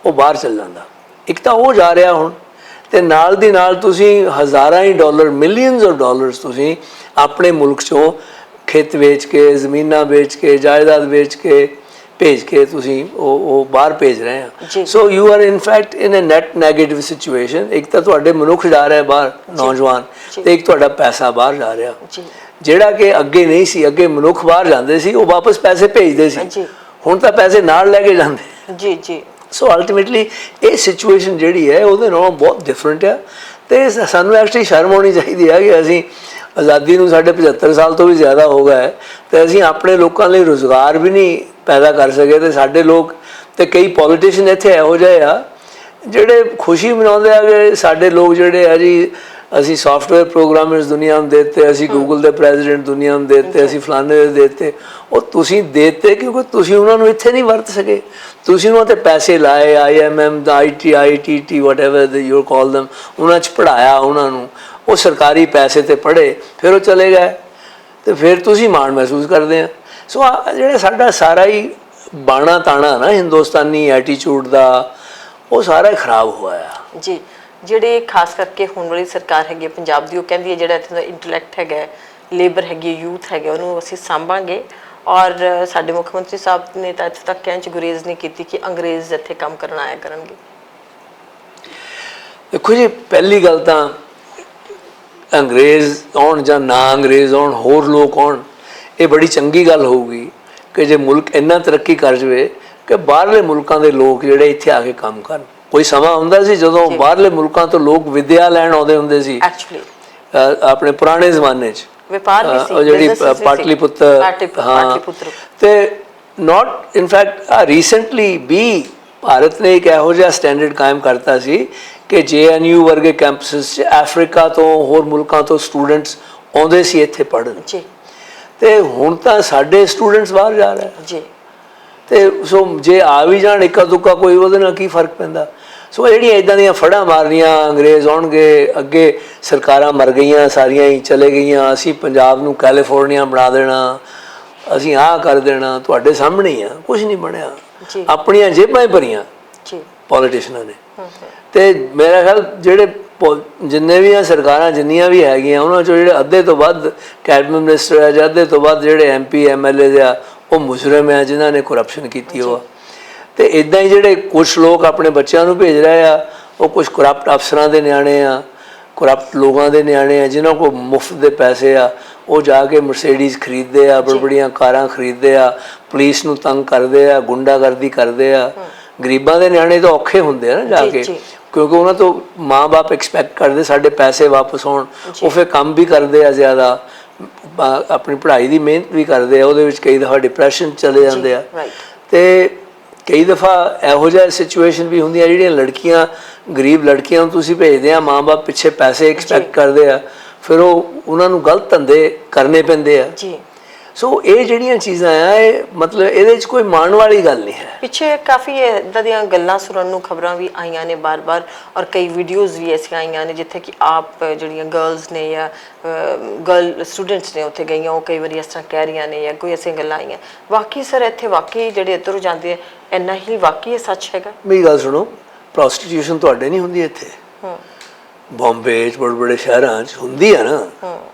ਉਹ ਬਾਹਰ ਚੱਲ ਜਾਂਦਾ। ਇੱਕ ਤਾਂ ਉਹ ਜਾ ਰਿਹਾ ਹੁਣ, ਤੇ ਨਾਲ ਦੀ ਨਾਲ ਤੁਸੀਂ ਹਜ਼ਾਰਾਂ ਹੀ ਡਾਲਰ, ਮਿਲੀਅਨਸ ਆਫ ਡਾਲਰਸ ਤੁਸੀਂ ਆਪਣੇ ਮੁਲਕ 'ਚੋਂ ਖੇਤ ਵੇਚ ਕੇ, ਜ਼ਮੀਨਾਂ ਵੇਚ ਕੇ, ਜਾਇਦਾਦ ਵੇਚ ਕੇ ਭੇਜ ਕੇ ਤੁਸੀਂ ਉਹ ਬਾਹਰ ਭੇਜ ਰਹੇ ਆ। So you are in fact in a net negative situation. ਇੱਕ ਤਾਂ ਤੁਹਾਡੇ ਮਨੁੱਖ ਜਾ ਰਿਹਾ ਬਾਹਰ, ਨੌਜਵਾਨ, ਤੇ ਇੱਕ ਤੁਹਾਡਾ ਪੈਸਾ ਬਾਹਰ ਜਾ ਰਿਹਾ, ਜਿਹੜਾ ਕਿ ਅੱਗੇ ਨਹੀਂ ਸੀ। ਅੱਗੇ ਮਨੁੱਖ ਬਾਹਰ ਜਾਂਦੇ ਸੀ, ਉਹ ਵਾਪਸ ਪੈਸੇ ਭੇਜਦੇ ਸੀ, ਹੁਣ ਤਾਂ ਪੈਸੇ ਨਾਲ ਲੈ ਕੇ ਜਾਂਦੇ। ਜੀ ਜੀ। ਸੋ ਅਲਟੀਮੇਟਲੀ ਇਹ ਸਿਚੁਏਸ਼ਨ ਜਿਹੜੀ ਹੈ ਉਹਦੇ ਨਾਲੋਂ ਬਹੁਤ ਡਿਫਰੈਂਟ ਆ। ਤੇ ਸਾਨੂੰ ਐਕਚੁਅਲੀ ਸ਼ਰਮ ਆਉਣੀ ਚਾਹੀਦੀ ਹੈ ਕਿ ਅਸੀਂ ਆਜ਼ਾਦੀ ਨੂੰ ਸਾਡੇ 75 ਸਾਲ ਤੋਂ ਵੀ ਜ਼ਿਆਦਾ ਹੋ ਗਿਆ ਹੈ ਤੇ ਅਸੀਂ ਆਪਣੇ ਲੋਕਾਂ ਲਈ ਰੁਜ਼ਗਾਰ ਵੀ ਨਹੀਂ ਪੈਦਾ ਕਰ ਸਕੇ। ਤੇ ਸਾਡੇ ਲੋਕ ਤੇ ਕਈ ਪੋਲੀਟੀਸ਼ੀਅਨ ਇੱਥੇ ਇਹੋ ਜਿਹੇ ਆ ਜਿਹੜੇ ਖੁਸ਼ੀ ਮਨਾਉਂਦੇ ਆ ਕਿ ਸਾਡੇ ਲੋਕ ਜਿਹੜੇ ਆ ਜੀ, ਅਸੀਂ ਸੌਫਟਵੇਅਰ ਪ੍ਰੋਗਰਾਮਰਸ ਦੁਨੀਆ ਨੂੰ ਦੇ ਦਿੱਤੇ, ਅਸੀਂ ਗੂਗਲ ਦੇ ਪ੍ਰੈਜ਼ੀਡੈਂਟ ਦੁਨੀਆ ਨੂੰ ਦੇ ਦਿੱਤੇ, ਅਸੀਂ ਫਲਾਣੇ ਦੇ ਦਿੱਤੇ। ਉਹ ਤੁਸੀਂ ਦੇ ਦਿੱਤੇ ਕਿਉਂਕਿ ਤੁਸੀਂ ਉਹਨਾਂ ਨੂੰ ਇੱਥੇ ਨਹੀਂ ਵਰਤ ਸਕੇ, ਤੁਸੀਂ ਉਹਨਾਂ 'ਤੇ ਪੈਸੇ ਲਾਏ, IMM the IIT whatever you call them, ਉਹਨਾਂ 'ਚ ਪੜ੍ਹਾਇਆ ਉਹਨਾਂ ਨੂੰ, ਉਹ ਸਰਕਾਰੀ ਪੈਸੇ 'ਤੇ ਪੜ੍ਹੇ, ਫਿਰ ਉਹ ਚਲੇ ਗਏ ਤੇ ਫਿਰ ਤੁਸੀਂ ਮਾਣ ਮਹਿਸੂਸ ਕਰਦੇ ਆ। ਸੋ ਜਿਹੜਾ ਸਾਡਾ ਸਾਰਾ ਹੀ ਬਾਣਾ ਤਾਣਾ ਨਾ ਹਿੰਦੁਸਤਾਨੀ ਐਟੀਚਿਊਡ ਦਾ, ਉਹ ਸਾਰਾ ਹੀ ਖਰਾਬ ਹੋਇਆ ਜੀ। ਜਿਹੜੇ ਖਾਸ ਕਰਕੇ ਹੁਣ ਵਾਲੀ ਸਰਕਾਰ ਹੈਗੀ ਪੰਜਾਬ ਦੀ, ਉਹ ਕਹਿੰਦੀ ਹੈ ਜਿਹੜਾ ਇੱਥੇ ਦਾ ਇੰਟੈਲੈਕਟ ਹੈਗਾ, ਲੇਬਰ ਹੈਗੀ, ਯੂਥ ਹੈਗਾ, ਉਹਨੂੰ ਅਸੀਂ ਸਾਂਭਾਂਗੇ। ਔਰ ਸਾਡੇ ਮੁੱਖ ਮੰਤਰੀ ਸਾਹਿਬ ਨੇ ਤਾਂ ਇੱਥੇ ਤੱਕ ਕਹਿਣ 'ਚ ਗੁਰੇਜ਼ ਨਹੀਂ ਕੀਤੀ ਕਿ ਅੰਗਰੇਜ਼ ਇੱਥੇ ਕੰਮ ਕਰਨ ਆਇਆ ਕਰਨਗੇ। ਦੇਖੋ ਜੀ, ਪਹਿਲੀ ਗੱਲ ਤਾਂ ਅੰਗਰੇਜ਼ ਆਉਣ ਜਾਂ ਨਾ ਅੰਗਰੇਜ਼ ਆਉਣ, ਹੋਰ ਲੋਕ ਆਉਣ, ਇਹ ਬੜੀ ਚੰਗੀ ਗੱਲ ਹੋਊਗੀ ਕਿ ਜੇ ਮੁਲਕ ਇੰਨਾ ਤਰੱਕੀ ਕਰ ਜਾਵੇ ਕਿ ਬਾਹਰਲੇ ਮੁਲਕਾਂ ਦੇ ਲੋਕ ਜਿਹੜੇ ਇੱਥੇ ਆ ਕੇ ਕੰਮ ਕਰਨ। ਕੋਈ ਸਮਾਂ ਹੁੰਦਾ ਸੀ ਜਦੋਂ ਬਾਹਰਲੇ ਮੁਲਕਾਂ ਤੋਂ ਲੋਕ ਵਿਦਿਆ ਲੈਣ ਆਉਂਦੇ ਹੁੰਦੇ ਸੀ, ਆਪਣੇ ਪੁਰਾਣੇ ਜ਼ਮਾਨੇ 'ਚ ਵਪਾਰ ਵੀ ਸੀ, ਜਿਹੜੀ ਪਾਟਲੀਪੁੱਤਰ, ਹਾਂ, ਤੇ ਨਾਟ ਇਨਫੈਕਟ ਰੀਸੈਂਟਲੀ ਵੀ ਭਾਰਤ ਨੇ ਇੱਕ ਇਹੋ ਜਿਹਾ ਸਟੈਂਡਰਡ ਕਾਇਮ ਕਰਤਾ ਸੀ ਕਿ JNU ਵਰਗੇ ਕੈਂਪਸਸ 'ਚ ਅਫਰੀਕਾ ਤੋਂ, ਹੋਰ ਮੁਲਕਾਂ ਤੋਂ ਸਟੂਡੈਂਟਸ ਆਉਂਦੇ ਸੀ ਇੱਥੇ ਪੜ੍ਹਨ। ਤੇ ਹੁਣ ਤਾਂ ਸਾਡੇ ਸਟੂਡੈਂਟਸ ਬਾਹਰ ਜਾ ਰਹੇ ਜੀ। ਤੇ ਸੋ ਜੇ ਆ ਵੀ ਜਾਣ ਇੱਕਾ ਦੁੱਕਾ, ਕੋਈ ਉਹਦੇ ਨਾਲ ਕੀ ਫਰਕ ਪੈਂਦਾ। ਸੋ ਜਿਹੜੀਆਂ ਇੱਦਾਂ ਦੀਆਂ ਫੜਾਂ ਮਾਰਨੀਆਂ, ਅੰਗਰੇਜ਼ ਆਉਣਗੇ, ਅੱਗੇ ਸਰਕਾਰਾਂ ਮਰ ਗਈਆਂ, ਸਾਰੀਆਂ ਹੀ ਚਲੇ ਗਈਆਂ, ਅਸੀਂ ਪੰਜਾਬ ਨੂੰ ਕੈਲੀਫੋਰਨੀਆ ਬਣਾ ਦੇਣਾ, ਅਸੀਂ ਆਹ ਕਰ ਦੇਣਾ, ਤੁਹਾਡੇ ਸਾਹਮਣੇ ਹੀ ਆ, ਕੁਛ ਨਹੀਂ ਬਣਿਆ। ਆਪਣੀਆਂ ਜੇਬਾਂ ਹੀ ਭਰੀਆਂ ਪੋਲੀਟੀਸ਼ੀਅਨਾਂ ਨੇ। ਤੇ ਮੇਰਾ ਖਿਆਲ ਜਿਹੜੇ ਜਿੰਨੇ ਵੀ ਆ ਸਰਕਾਰਾਂ ਜਿੰਨੀਆਂ ਵੀ ਹੈਗੀਆਂ, ਉਹਨਾਂ 'ਚੋਂ ਜਿਹੜੇ ਅੱਧੇ ਤੋਂ ਵੱਧ ਕੈਬਨਿਟ ਮਿਨਿਸਟਰ ਹੈ ਜਾਂ ਅੱਧੇ ਤੋਂ ਵੱਧ ਜਿਹੜੇ MP MLA ਆ, ਉਹ ਮੁਜਰਮ ਹੈ ਜਿਨ੍ਹਾਂ ਨੇ ਕਰਪਸ਼ਨ ਕੀਤੀ। ਉਹ ਤੇ ਇਦਾਂ ਹੀ ਜਿਹੜੇ ਕੁਝ ਲੋਕ ਆਪਣੇ ਬੱਚਿਆਂ ਨੂੰ ਭੇਜ ਰਹੇ ਆ ਉਹ ਕੁਝ ਕਰਪਟ ਅਫਸਰਾਂ ਦੇ ਨਿਆਣੇ ਆ, ਕਰਪਟ ਲੋਕਾਂ ਦੇ ਨਿਆਣੇ ਆ ਜਿਨ੍ਹਾਂ ਕੋਲ ਮੁਫਤ ਦੇ ਪੈਸੇ ਆ। ਉਹ ਜਾ ਕੇ ਮਰਸੀਡੀਜ਼ ਖਰੀਦਦੇ ਆ, ਬੜੀਆਂ ਕਾਰਾਂ ਖਰੀਦਦੇ ਆ, ਪੁਲਿਸ ਨੂੰ ਤੰਗ ਕਰਦੇ ਆ, ਗੁੰਡਾਗਰਦੀ ਕਰਦੇ ਆ। ਗਰੀਬਾਂ ਦੇ ਨਿਆਣੇ ਤਾਂ ਔਖੇ ਹੁੰਦੇ ਆ ਨਾ ਜਾ ਕੇ, ਕਿਉਂਕਿ ਉਹਨਾਂ ਤੋਂ ਮਾਂ-ਬਾਪ ਐਕਸਪੈਕਟ ਕਰਦੇ ਸਾਡੇ ਪੈਸੇ ਵਾਪਸ ਹੋਣ। ਉਹ ਫਿਰ ਕੰਮ ਵੀ ਕਰਦੇ ਆ ਜ਼ਿਆਦਾ, ਆਪਣੀ ਪੜ੍ਹਾਈ ਦੀ ਮਿਹਨਤ ਵੀ ਕਰਦੇ ਆ, ਉਹਦੇ ਵਿੱਚ ਕਈ ਦਫਾ ਡਿਪਰੈਸ਼ਨ ਚਲੇ ਜਾਂਦੇ ਆ। ਤੇ ਕਈ ਦਫਾ ਇਹੋ ਜਿਹਾ ਸਿਚੁਏਸ਼ਨ ਵੀ ਹੁੰਦੀਆਂ ਜਿਹੜੀਆਂ ਲੜਕੀਆਂ, ਗਰੀਬ ਲੜਕੀਆਂ ਨੂੰ ਤੁਸੀਂ ਭੇਜਦੇ ਆ, ਮਾਂ-ਬਾਪ ਪਿੱਛੇ ਪੈਸੇ ਐਕਸਪੈਕਟ ਕਰਦੇ ਆ, ਫਿਰ ਉਹਨਾਂ ਨੂੰ ਗਲਤ ਧੰਦੇ ਕਰਨੇ ਪੈਂਦੇ ਆ। ਸੋ ਇਹ ਜਿਹੜੀਆਂ ਚੀਜ਼ਾਂ ਆ, ਇਹ ਮਤਲਬ ਇਹਦੇ 'ਚ ਕੋਈ ਮਾਣ ਵਾਲੀ ਗੱਲ ਨਹੀਂ ਹੈ। ਪਿੱਛੇ ਕਾਫੀ ਇੱਦਾਂ ਦੀਆਂ ਗੱਲਾਂ ਸੁਣਨ ਨੂੰ, ਖਬਰਾਂ ਵੀ ਆਈਆਂ ਨੇ ਬਾਰ-ਬਾਰ, ਔਰ ਕਈ ਵੀਡੀਓਜ਼ ਵੀ ਐਸੀਆਂ ਆਈਆਂ ਨੇ ਜਿੱਥੇ ਕਿ ਆਪ ਜਿਹੜੀਆਂ ਗਰਲਸ ਨੇ ਜਾਂ ਗਰਲ ਸਟੂਡੈਂਟਸ ਨੇ ਉੱਥੇ ਗਈਆਂ, ਉਹ ਕਈ ਵਾਰੀ ਇਸ ਤਰ੍ਹਾਂ ਕਹਿ ਰਹੀਆਂ ਨੇ ਜਾਂ ਕੋਈ ਐਸੀਆਂ ਗੱਲਾਂ ਆਈਆਂ। ਬਾਕੀ ਸਰ ਇੱਥੇ ਵਾਕਈ ਜਿਹੜੇ ਇੱਧਰੋਂ ਜਾਂਦੇ ਆ, ਇੰਨਾ ਹੀ ਵਾਕਈ ਇਹ ਸੱਚ ਹੈਗਾ? ਮੇਰੀ ਗੱਲ ਸੁਣੋ, ਪ੍ਰੋਸਟੀਟਿਊਸ਼ਨ ਤੁਹਾਡੇ ਨਹੀਂ ਹੁੰਦੀ ਇੱਥੇ, ਬੰਬੇ 'ਚ ਬੜੇ ਸ਼ਹਿਰਾਂ 'ਚ ਹੁੰਦੀ ਆ ਨਾ।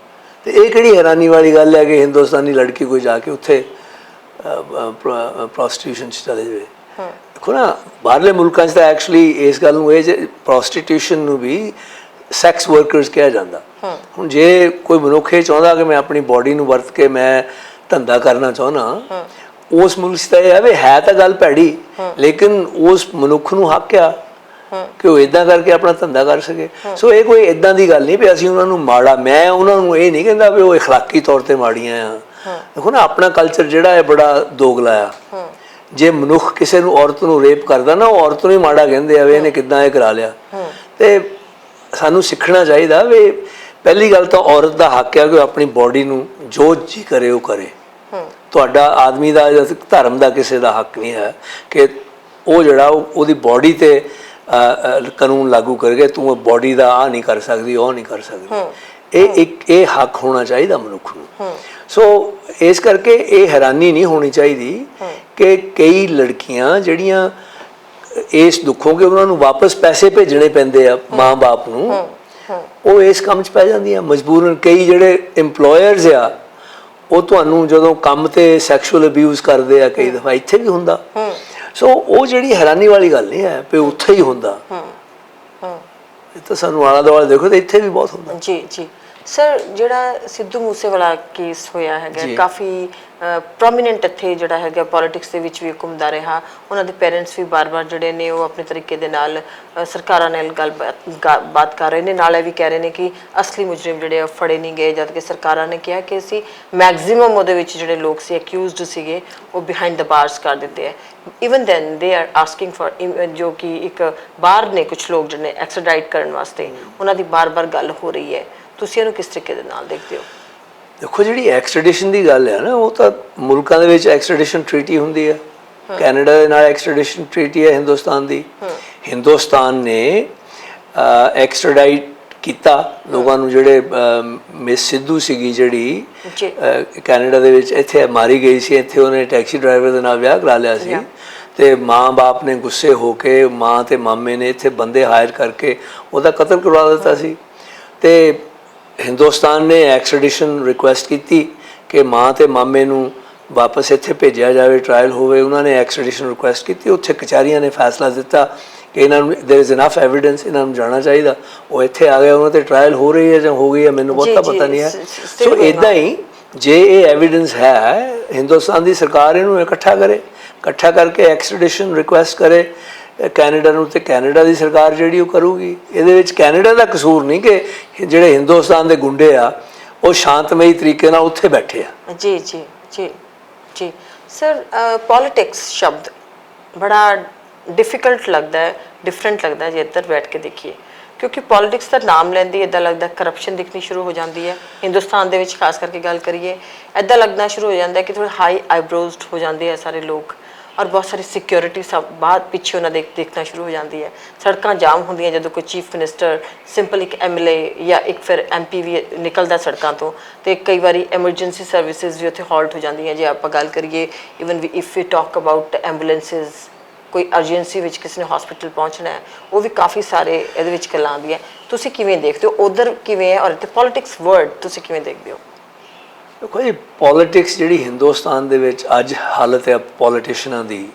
ਤੇ ਇਹ ਕਿਹੜੀ ਹੈਰਾਨੀ ਵਾਲੀ ਗੱਲ ਹੈ ਕਿ ਹਿੰਦੁਸਤਾਨੀ ਲੜਕੀ ਕੋਈ ਜਾ ਕੇ ਉੱਥੇ ਪ੍ਰੋਸਟੀਟਿਊਸ਼ਨ 'ਚ ਚਲੇ ਜਾਵੇ। ਦੇਖੋ ਨਾ, ਬਾਹਰਲੇ ਮੁਲਕਾਂ 'ਚ ਤਾਂ ਐਕਚੁਅਲੀ ਇਸ ਗੱਲ ਨੂੰ, ਇਹ ਪ੍ਰੋਸਟੀਟਿਊਸ਼ਨ ਨੂੰ ਵੀ ਸੈਕਸ ਵਰਕਰਸ ਕਿਹਾ ਜਾਂਦਾ। ਹੁਣ ਜੇ ਕੋਈ ਮਨੁੱਖ ਇਹ ਚਾਹੁੰਦਾ ਕਿ ਮੈਂ ਆਪਣੀ ਬੋਡੀ ਨੂੰ ਵਰਤ ਕੇ ਮੈਂ ਧੰਦਾ ਕਰਨਾ ਚਾਹੁੰਦਾ, ਉਸ ਮੁਲਕ 'ਚ ਤਾਂ ਇਹ ਹੈ ਤਾਂ ਗੱਲ ਭੈੜੀ, ਲੇਕਿਨ ਉਸ ਮਨੁੱਖ ਨੂੰ ਹੱਕ ਆ ਕਿ ਉਹ ਇੱਦਾਂ ਕਰਕੇ ਆਪਣਾ ਧੰਦਾ ਕਰ ਸਕੇ। ਸੋ ਇਹ ਕੋਈ ਇੱਦਾਂ ਦੀ ਗੱਲ ਨਹੀਂ ਵੀ ਅਸੀਂ ਉਹਨਾਂ ਨੂੰ ਮਾੜਾ, ਮੈਂ ਉਹਨਾਂ ਨੂੰ ਇਹ ਨਹੀਂ ਕਹਿੰਦਾ ਵੀ ਉਹ ਇਖਲਾਕੀ ਤੌਰ ਤੇ ਮਾੜੀਆਂ ਆ। ਦੇਖੋ ਨਾ, ਆਪਣਾ ਕਲਚਰ ਜਿਹੜਾ ਹੈ ਬੜਾ ਦੋਗਲਾ ਆ। ਜੇ ਮਨੁੱਖ ਕਿਸੇ ਨੂੰ, ਔਰਤ ਨੂੰ ਰੇਪ ਕਰਦਾ ਨਾ, ਉਹ ਔਰਤ ਨੂੰ ਹੀ ਮਾੜਾ ਕਹਿੰਦੇ ਆ ਵੀ ਇਹਨੇ ਕਿੱਦਾਂ ਇਹ ਕਰਾ ਲਿਆ। ਤੇ ਸਾਨੂੰ ਸਿੱਖਣਾ ਚਾਹੀਦਾ ਵੀ ਪਹਿਲੀ ਗੱਲ ਤਾਂ ਔਰਤ ਦਾ ਹੱਕ ਹੈ ਕਿ ਆਪਣੀ ਬੋਡੀ ਨੂੰ ਜੋ ਜੀ ਕਰੇ ਉਹ ਕਰੇ। ਤੁਹਾਡਾ ਆਦਮੀ ਦਾ ਜਾਂ ਧਰਮ ਦਾ ਕਿਸੇ ਦਾ ਹੱਕ ਨਹੀਂ ਹੈ ਕਿ ਉਹ ਜਿਹੜਾ ਉਹਦੀ ਬੋਡੀ ਤੇ ਕਾਨੂੰਨ ਲਾਗੂ ਕਰਕੇ ਤੂੰ ਬੋਡੀ ਦਾ ਆ ਨਹੀਂ ਕਰ ਸਕਦੀ, ਉਹ ਨਹੀਂ ਕਰ ਸਕਦੀ। ਇਹ ਹੱਕ ਹੋਣਾ ਚਾਹੀਦਾ ਮਨੁੱਖ ਨੂੰ। ਸੋ ਇਸ ਕਰਕੇ ਇਹ ਹੈਰਾਨੀ ਨਹੀਂ ਹੋਣੀ ਚਾਹੀਦੀ ਕਿ ਕਈ ਲੜਕੀਆਂ ਜਿਹੜੀਆਂ ਇਸ ਦੁੱਖੋਂ ਕਿ ਉਹਨਾਂ ਨੂੰ ਵਾਪਸ ਪੈਸੇ ਭੇਜਣੇ ਪੈਂਦੇ ਆ ਮਾਂ-ਬਾਪ ਨੂੰ, ਉਹ ਇਸ ਕੰਮ 'ਚ ਪੈ ਜਾਂਦੀਆਂ ਮਜਬੂਰਨ। ਕਈ ਜਿਹੜੇ ਇੰਪਲੋਇਰਸ ਆ, ਉਹ ਤੁਹਾਨੂੰ ਜਦੋਂ ਕੰਮ ਤੇ ਸੈਕਸ਼ੂਅਲ ਅਬਿਊਜ਼ ਕਰਦੇ ਆ, ਕਈ ਦਫਾ ਇੱਥੇ ਵੀ ਹੁੰਦਾ। ਸੋ ਉਹ ਜਿਹੜੀ ਹੈਰਾਨੀ ਵਾਲੀ ਗੱਲ ਨਹੀਂ ਹੈ ਵੀ ਉੱਥੇ ਹੀ ਹੁੰਦਾ। ਇਹ ਤਾਂ ਸਾਨੂੰ ਆਲਾ ਦੁਆਲਾ ਦੇਖੋ ਤੇ ਇੱਥੇ ਵੀ ਬਹੁਤ ਹੁੰਦਾ। ਜੀ ਸਰ, ਜਿਹੜਾ ਸਿੱਧੂ ਮੂਸੇਵਾਲਾ ਕੇਸ ਹੋਇਆ ਹੈਗਾ, ਕਾਫੀ ਪ੍ਰੋਮੀਨੈਂਟ ਇੱਥੇ ਜਿਹੜਾ ਹੈਗਾ ਪੋਲੀਟਿਕਸ ਦੇ ਵਿੱਚ ਵੀ ਘੁੰਮਦਾ ਰਿਹਾ। ਉਹਨਾਂ ਦੇ ਪੇਰੈਂਟਸ ਵੀ ਬਾਰ-ਬਾਰ ਜਿਹੜੇ ਨੇ ਉਹ ਆਪਣੇ ਤਰੀਕੇ ਦੇ ਨਾਲ ਸਰਕਾਰਾਂ ਨਾਲ ਗੱਲਬਾਤ ਕਰ ਰਹੇ ਨੇ, ਨਾਲ ਇਹ ਵੀ ਕਹਿ ਰਹੇ ਨੇ ਕਿ ਅਸਲੀ ਮੁਜਰਮ ਜਿਹੜੇ ਫੜੇ ਨਹੀਂ ਗਏ, ਜਦ ਕਿ ਸਰਕਾਰਾਂ ਨੇ ਕਿਹਾ ਕਿ ਅਸੀਂ ਮੈਕਸਿਮਮ ਉਹਦੇ ਵਿੱਚ ਜਿਹੜੇ ਲੋਕ ਸੀ ਅਕਿਊਜ਼ਡ ਸੀਗੇ ਉਹ ਬਿਹਾਈਂਡ ਦ ਬਾਰਸ ਕਰ ਦਿੱਤੇ ਹੈ। Even then they are asking for, ਜੋ ਕਿ ਇੱਕ ਬਾਹਰ ਨੇ ਕੁਝ ਲੋਕ ਜਿਹੜੇ ਐਕਸਟ੍ਰਾਡਾਈਟ ਕਰਨ ਵਾਸਤੇ, ਉਹਨਾਂ ਦੀ ਬਾਰ-ਬਾਰ ਗੱਲ ਹੋ ਰਹੀ ਹੈ। ਤੁਸੀਂ ਇਹਨੂੰ ਕਿਸ ਤਰੀਕੇ ਦੇ ਨਾਲ ਦੇਖਦੇ ਹੋ? ਦੇਖੋ, ਜਿਹੜੀ ਐਕਸਟ੍ਰੈਡੀਸ਼ਨ ਦੀ ਗੱਲ ਹੈ ਨਾ, ਉਹ ਤਾਂ ਮੁਲਕਾਂ ਦੇ ਵਿੱਚ ਐਕਸਟ੍ਰੈਡੀਸ਼ਨ ਟ੍ਰੀਟੀ ਹੁੰਦੀ ਹੈ। ਕੈਨੇਡਾ ਦੇ ਨਾਲ ਐਕਸਟ੍ਰੈਡੀਸ਼ਨ ਟ੍ਰੀਟੀ ਹੈ ਹਿੰਦੁਸਤਾਨ ਦੀ। ਹਿੰਦੁਸਤਾਨ ਨੇ ਐਕਸਟ੍ਰੈਡਾਈਟ ਕੀਤਾ ਲੋਕਾਂ ਨੂੰ, ਜਿਹੜੇ ਮਿਸ ਸਿੱਧੂ ਸੀਗੀ ਜਿਹੜੀ ਕੈਨੇਡਾ ਦੇ ਵਿੱਚ ਇੱਥੇ ਮਾਰੀ ਗਈ ਸੀ। ਇੱਥੇ ਉਹਨੇ ਟੈਕਸੀ ਡਰਾਈਵਰ ਦੇ ਨਾਲ ਵਿਆਹ ਕਰਾ ਲਿਆ ਸੀ ਤੇ ਮਾਂ-ਬਾਪ ਨੇ ਗੁੱਸੇ ਹੋ ਕੇ, ਮਾਂ ਤੇ ਮਾਮੇ ਨੇ ਇੱਥੇ ਬੰਦੇ ਹਾਇਰ ਕਰਕੇ ਉਹਦਾ ਕਤਲ ਕਰਵਾ ਦਿੱਤਾ ਸੀ। ਤੇ ਹਿੰਦੁਸਤਾਨ ਨੇ ਐਕਸਟ੍ਰੈਡੀਸ਼ਨ ਰਿਕੁਐਸਟ ਕੀਤੀ ਕਿ ਮਾਂ ਤੇ ਮਾਮੇ ਨੂੰ ਵਾਪਸ ਇੱਥੇ ਭੇਜਿਆ ਜਾਵੇ, ਟ੍ਰਾਇਲ ਹੋਵੇ। ਉਹਨਾਂ ਨੇ ਐਕਸਟ੍ਰੈਡੀਸ਼ਨ ਰਿਕੁਐਸਟ ਕੀਤੀ। ਉੱਥੇ ਕਚਹਿਰੀਆਂ ਨੇ ਫੈਸਲਾ ਦਿੱਤਾ ਕਿ ਇਹਨਾਂ ਨੂੰ ਦੇयर ਇਜ਼ ਇਨਫ ਐਵੀਡੈਂਸ, ਇਹਨਾਂ ਨੂੰ ਜਾਣਾ ਚਾਹੀਦਾ। ਉਹ ਇੱਥੇ ਆ ਗਏ, ਉਹਨਾਂ ਤੇ ਟ੍ਰਾਇਲ ਹੋ ਰਹੀ ਹੈ ਜਾਂ ਹੋ ਗਈ ਹੈ ਮੈਨੂੰ ਬਹੁਤਾ ਪਤਾ ਨਹੀਂ ਹੈ। ਸੋ ਇੱਦਾਂ ਹੀ ਜੇ ਇਹ ਐਵੀਡੈਂਸ ਹੈ, ਹਿੰਦੁਸਤਾਨ ਦੀ ਸਰਕਾਰ ਇਹਨੂੰ ਇਕੱਠਾ ਕਰੇ, ਇਕੱਠਾ ਕਰਕੇ ਐਕਸਟ੍ਰੈਡੀਸ਼ਨ ਰਿਕੁਐਸਟ ਕਰੇ ਕੈਨੇਡਾ ਨੂੰ, ਤੇ ਕੈਨੇਡਾ ਦੀ ਸਰਕਾਰ ਜਿਹੜੀ ਉਹ ਕਰੂਗੀ। ਇਹਦੇ ਵਿੱਚ ਕੈਨੇਡਾ ਦਾ ਕਸੂਰ ਨਹੀਂ ਕਿ ਜਿਹੜੇ ਹਿੰਦੁਸਤਾਨ ਦੇ ਗੁੰਡੇ ਆ ਉਹ ਸ਼ਾਂਤਮਈ ਤਰੀਕੇ ਨਾਲ ਉੱਥੇ ਬੈਠੇ ਆ। ਜੀ ਜੀ ਜੀ ਜੀ ਸਰ, ਪੋਲਿਟਿਕਸ ਸ਼ਬਦ ਬੜਾ ਡਿਫਿਕਲਟ ਲੱਗਦਾ ਹੈ, ਡਿਫਰੈਂਟ ਲੱਗਦਾ ਹੈ ਜੇ ਇੱਧਰ ਬੈਠ ਕੇ ਦੇਖੀਏ, ਕਿਉਂਕਿ ਪੋਲਿਟਿਕਸ ਦਾ ਨਾਮ ਲੈਂਦੀ ਇੱਦਾਂ ਲੱਗਦਾ ਕਰਪਸ਼ਨ ਦਿਖਣੀ ਸ਼ੁਰੂ ਹੋ ਜਾਂਦੀ ਹੈ। ਹਿੰਦੁਸਤਾਨ ਦੇ ਵਿੱਚ ਖਾਸ ਕਰਕੇ ਗੱਲ ਕਰੀਏ, ਇੱਦਾਂ ਲੱਗਣਾ ਸ਼ੁਰੂ ਹੋ ਜਾਂਦਾ ਕਿ ਥੋੜ੍ਹੇ ਹਾਈ ਆਈਬਰੋਜ਼ਡ ਹੋ ਜਾਂਦੇ ਆ ਸਾਰੇ ਲੋਕ, ਔਰ ਬਹੁਤ ਸਾਰੀ ਸਿਕਿਉਰਿਟੀ ਸਭ ਬਾਅਦ ਪਿੱਛੇ ਉਹਨਾਂ ਦੇ ਦੇਖਣਾ ਸ਼ੁਰੂ ਹੋ ਜਾਂਦੀ ਹੈ। ਸੜਕਾਂ ਜਾਮ ਹੁੰਦੀਆਂ ਜਦੋਂ ਕੋਈ ਚੀਫ ਮਿਨਿਸਟਰ, ਸਿੰਪਲ ਇੱਕ MLA ਜਾਂ ਇੱਕ ਫਿਰ MP ਵੀ ਨਿਕਲਦਾ ਸੜਕਾਂ ਤੋਂ, ਤੇ ਕਈ ਵਾਰੀ ਐਮਰਜੈਂਸੀ ਸਰਵਿਸਿਜ਼ ਵੀ ਉੱਥੇ ਹਾਲਟ ਹੋ ਜਾਂਦੀਆਂ। ਜੇ ਆਪਾਂ ਗੱਲ ਕਰੀਏ ਇਵਨ ਵੀ if you talk about ambulances, ਕੋਈ ਅਰਜੈਂਸੀ ਵਿੱਚ ਕਿਸੇ ਨੇ ਹਸਪੀਟਲ ਪਹੁੰਚਣਾ ਹੈ, ਉਹ ਵੀ ਕਾਫੀ ਸਾਰੇ ਇਹਦੇ ਵਿੱਚ ਗੱਲਾਂ ਆਉਂਦੀਆਂ। ਤੁਸੀਂ ਕਿਵੇਂ ਦੇਖਦੇ ਹੋ ਉੱਧਰ ਕਿਵੇਂ ਹੈ, ਔਰ ਇੱਥੇ ਪੋਲੀਟਿਕਸ ਵਰਡ ਤੁਸੀਂ ਕਿਵੇਂ ਦੇਖਦੇ ਹੋ? ਦੇਖੋ ਜੀ, ਪੋਲੀਟਿਕਸ ਜਿਹੜੀ ਹਿੰਦੁਸਤਾਨ ਦੇ ਵਿੱਚ ਅੱਜ ਹਾਲਤ ਹੈ ਪੋਲੀਟੀਸ਼ੀਅਨਾਂ ਦੀ,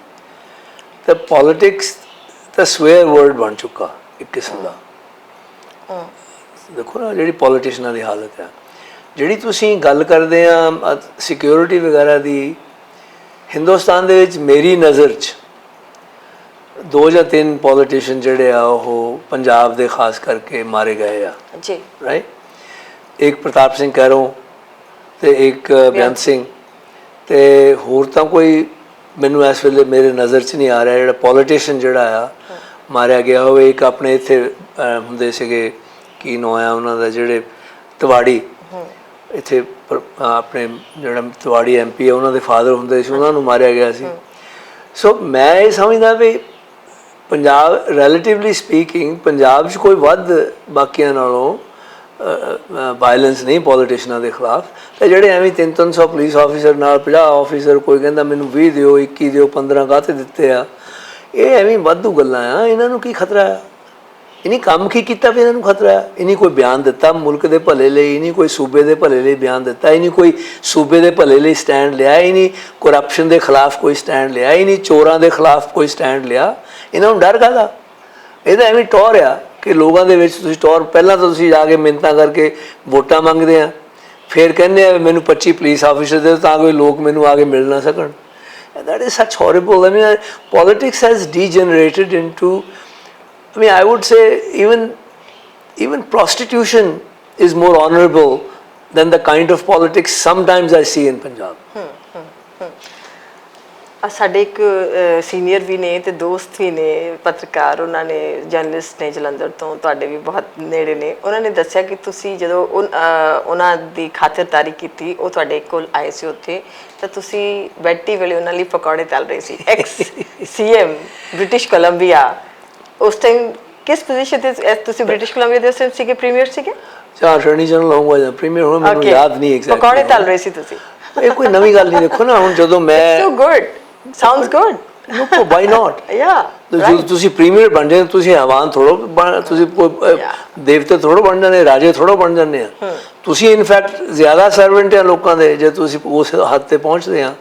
ਤਾਂ ਪੋਲਿਟਿਕਸ ਤਾਂ ਸਵੇਅਰ ਵਰਡ ਬਣ ਚੁੱਕਾ ਇੱਕ ਕਿਸਮ ਦਾ। ਦੇਖੋ ਨਾ ਜਿਹੜੀ ਪੋਲੀਟੀਸ਼ੀਅਨਾਂ ਦੀ ਹਾਲਤ ਹੈ, ਜਿਹੜੀ ਤੁਸੀਂ ਗੱਲ ਕਰਦੇ ਆ ਸਿਕਿਉਰਿਟੀ ਵਗੈਰਾ ਦੀ, ਹਿੰਦੁਸਤਾਨ ਦੇ ਵਿੱਚ ਮੇਰੀ ਨਜ਼ਰ 'ਚ 2 ਜਾਂ 3 ਪੋਲੀਟੀਸ਼ੀਅਨ ਜਿਹੜੇ ਆ ਉਹ ਪੰਜਾਬ ਦੇ ਖਾਸ ਕਰਕੇ ਮਾਰੇ ਗਏ ਆ ਜੀ, ਰਾਈਟ। ਇੱਕ ਪ੍ਰਤਾਪ ਸਿੰਘ ਕੈਰੋਂ ਤੇ ਇੱਕ ਬੇਅੰਤ ਸਿੰਘ, ਤੇ ਹੋਰ ਤਾਂ ਕੋਈ ਮੈਨੂੰ ਇਸ ਵੇਲੇ ਮੇਰੇ ਨਜ਼ਰ 'ਚ ਨਹੀਂ ਆ ਰਿਹਾ ਜਿਹੜਾ ਪੋਲੀਟੀਸ਼ੀਅਨ ਜਿਹੜਾ ਆ ਮਾਰਿਆ ਗਿਆ ਹੋਵੇ। ਇੱਕ ਆਪਣੇ ਇੱਥੇ ਹੁੰਦੇ ਸੀਗੇ, ਕੀ ਨਾਂ ਆ ਉਹਨਾਂ ਦਾ, ਜਿਹੜੇ ਤਿਵਾੜੀ ਇੱਥੇ ਆਪਣੇ ਜਿਹੜਾ ਤਿਵਾੜੀ MP ਹੈ ਉਹਨਾਂ ਦੇ ਫਾਦਰ ਹੁੰਦੇ ਸੀ, ਉਹਨਾਂ ਨੂੰ ਮਾਰਿਆ ਗਿਆ ਸੀ। ਸੋ ਮੈਂ ਇਹ ਸਮਝਦਾ ਵੀ ਪੰਜਾਬ ਰਿਲੇਟਿਵਲੀ ਸਪੀਕਿੰਗ ਪੰਜਾਬ 'ਚ ਕੋਈ ਵੱਧ ਬਾਕੀਆਂ ਨਾਲੋਂ ਵਾਇਲੈਂਸ ਨਹੀਂ ਪੋਲੀਟੀਸ਼ੀਅਨਾਂ ਦੇ ਖਿਲਾਫ। ਤੇ ਜਿਹੜੇ ਐਵੇਂ 300 ਪੁਲਿਸ ਆਫੀਸਰ ਨਾਲ 50 ਆਫੀਸਰ, ਕੋਈ ਕਹਿੰਦਾ ਮੈਨੂੰ 20 ਦਿਓ, 21 ਦਿਓ, 15 ਕਾਹਤੇ ਦਿੱਤੇ ਆ, ਇਹ ਐਵੇਂ ਵਾਧੂ ਗੱਲਾਂ ਆ। ਇਹਨਾਂ ਨੂੰ ਕੀ ਖਤਰਾ ਆ? ਇਹਨੇ ਕੰਮ ਕੀ ਕੀਤਾ ਵੀ ਇਹਨਾਂ ਨੂੰ ਖਤਰਾ ਆ? ਇਹਨੇ ਕੋਈ ਬਿਆਨ ਦਿੱਤਾ ਮੁਲਕ ਦੇ ਭਲੇ ਲਈ? ਇਹਨੇ ਕੋਈ ਸੂਬੇ ਦੇ ਭਲੇ ਲਈ ਬਿਆਨ ਦਿੱਤਾ? ਇਹਨੇ ਕੋਈ ਸੂਬੇ ਦੇ ਭਲੇ ਲਈ ਸਟੈਂਡ ਲਿਆ? ਇਹਨੇ ਕਰਪਸ਼ਨ ਦੇ ਖਿਲਾਫ ਕੋਈ ਸਟੈਂਡ ਲਿਆ? ਇਹਨੇ ਚੋਰਾਂ ਦੇ ਖਿਲਾਫ ਕੋਈ ਸਟੈਂਡ ਲਿਆ? ਇਹਨਾਂ ਨੂੰ ਡਰ ਕਾਹਦਾ? ਇਹਦਾ ਐਵੇਂ ਟੌਰ ਆ ਕਿ ਲੋਕਾਂ ਦੇ ਵਿੱਚ ਤੁਸੀਂ ਟੌਰ, ਪਹਿਲਾਂ ਤਾਂ ਤੁਸੀਂ ਜਾ ਕੇ ਮਿੰਨਤਾਂ ਕਰਕੇ ਵੋਟਾਂ ਮੰਗਦੇ ਆ, ਫਿਰ ਕਹਿੰਦੇ ਆ ਮੈਨੂੰ 25 ਪੁਲਿਸ ਆਫੀਸਰ ਦੇ ਤਾਂ ਕੋਈ ਲੋਕ ਮੈਨੂੰ ਆ ਕੇ ਮਿਲ ਨਾ ਸਕਣ। That is such horrible. I mean, politics has degenerated into, I mean, I would say even prostitution is more honorable than the kind of politics sometimes I see in Punjab. ਸਾਡੇ ਇੱਕ ਸੀਨੀਅਰ ਵੀ ਨੇ ਤੇ ਦੋਸਤ ਵੀ ਨੇ, ਪੱਤਰਕਾਰ, ਉਹਨਾਂ ਨੇ, journalist ਨੇ ਜਲੰਧਰ ਤੋਂ, ਤੁਹਾਡੇ ਵੀ ਬਹੁਤ ਨੇੜੇ ਨੇ। ਉਹਨਾਂ ਨੇ ਦੱਸਿਆ ਕਿ ਤੁਸੀਂ ਜਦੋਂ ਉਹਨਾਂ ਦੀ ਖਾਤਰਦਾਰੀ ਕੀਤੀ, ਉਹ ਤੁਹਾਡੇ ਕੋਲ ਆਏ ਸੀ ਉੱਥੇ, ਤਾਂ ਤੁਸੀਂ ਬੈਠੀ ਵੇਲੇ ਉਹਨਾਂ ਲਈ ਪਕੌੜੇ ਤਲ ਰਹੇ ਸੀ। ਐਕਸ CM ਬ੍ਰਿਟਿਸ਼ ਕੋਲੰਬੀਆ, ਉਸ ਟਾਈਮ ਕਿਸ ਪੋਜੀਸ਼ਨ ਤੇ ਤੁਸੀਂ ਬ੍ਰਿਟਿਸ਼ ਕੋਲੰਬੀਆ ਦੇ ਉਸ ਟਾਈਮ ਸੀਗੇ, ਪ੍ਰੀਮੀਅਰ ਸੀਗੇ? ਅਟਾਰਨੀ ਜਨਰਲ ਹੋਊਗਾ ਜਾਂ ਪ੍ਰੀਮੀਅਰ ਹੋਣਾ, ਮੈਨੂੰ ਯਾਦ ਨਹੀਂ ਐਗਜ਼ੈਕਟ। ਪਕੌੜੇ ਤਲ ਰਹੇ ਸੀ ਤੁਸੀਂ? ਇਹ ਕੋਈ ਨਵੀਂ ਗੱਲ ਨਹੀਂ। ਦੇਖੋ ਨਾ ਹੁਣ ਜਦੋਂ ਮੈਂ so good, sounds good. No, why not? Yeah. ਤੁਸੀਂ ਪ੍ਰੀਮੀਅਰ ਬਣ ਜਾਂਦੇ, ਤੁਸੀਂ ਹਵਾਨ ਥੋੜੋ, ਤੁਸੀਂ ਕੋਈ ਦੇਵਤੇ ਥੋੜੋ ਬਣ ਜਾਂਦੇ, ਰਾਜੇ ਥੋੜੋ ਬਣ ਜਾਂਦੇ ਆ। ਤੁਸੀਂ ਇਨਫੈਕਟ ਜ਼ਿਆਦਾ ਸਰਵੈਂਟ ਆ ਲੋਕਾਂ ਦੇ ਜੇ ਤੁਸੀਂ ਉਸ ਹੱਦ ਤੇ ਪਹੁੰਚਦੇ ਆ।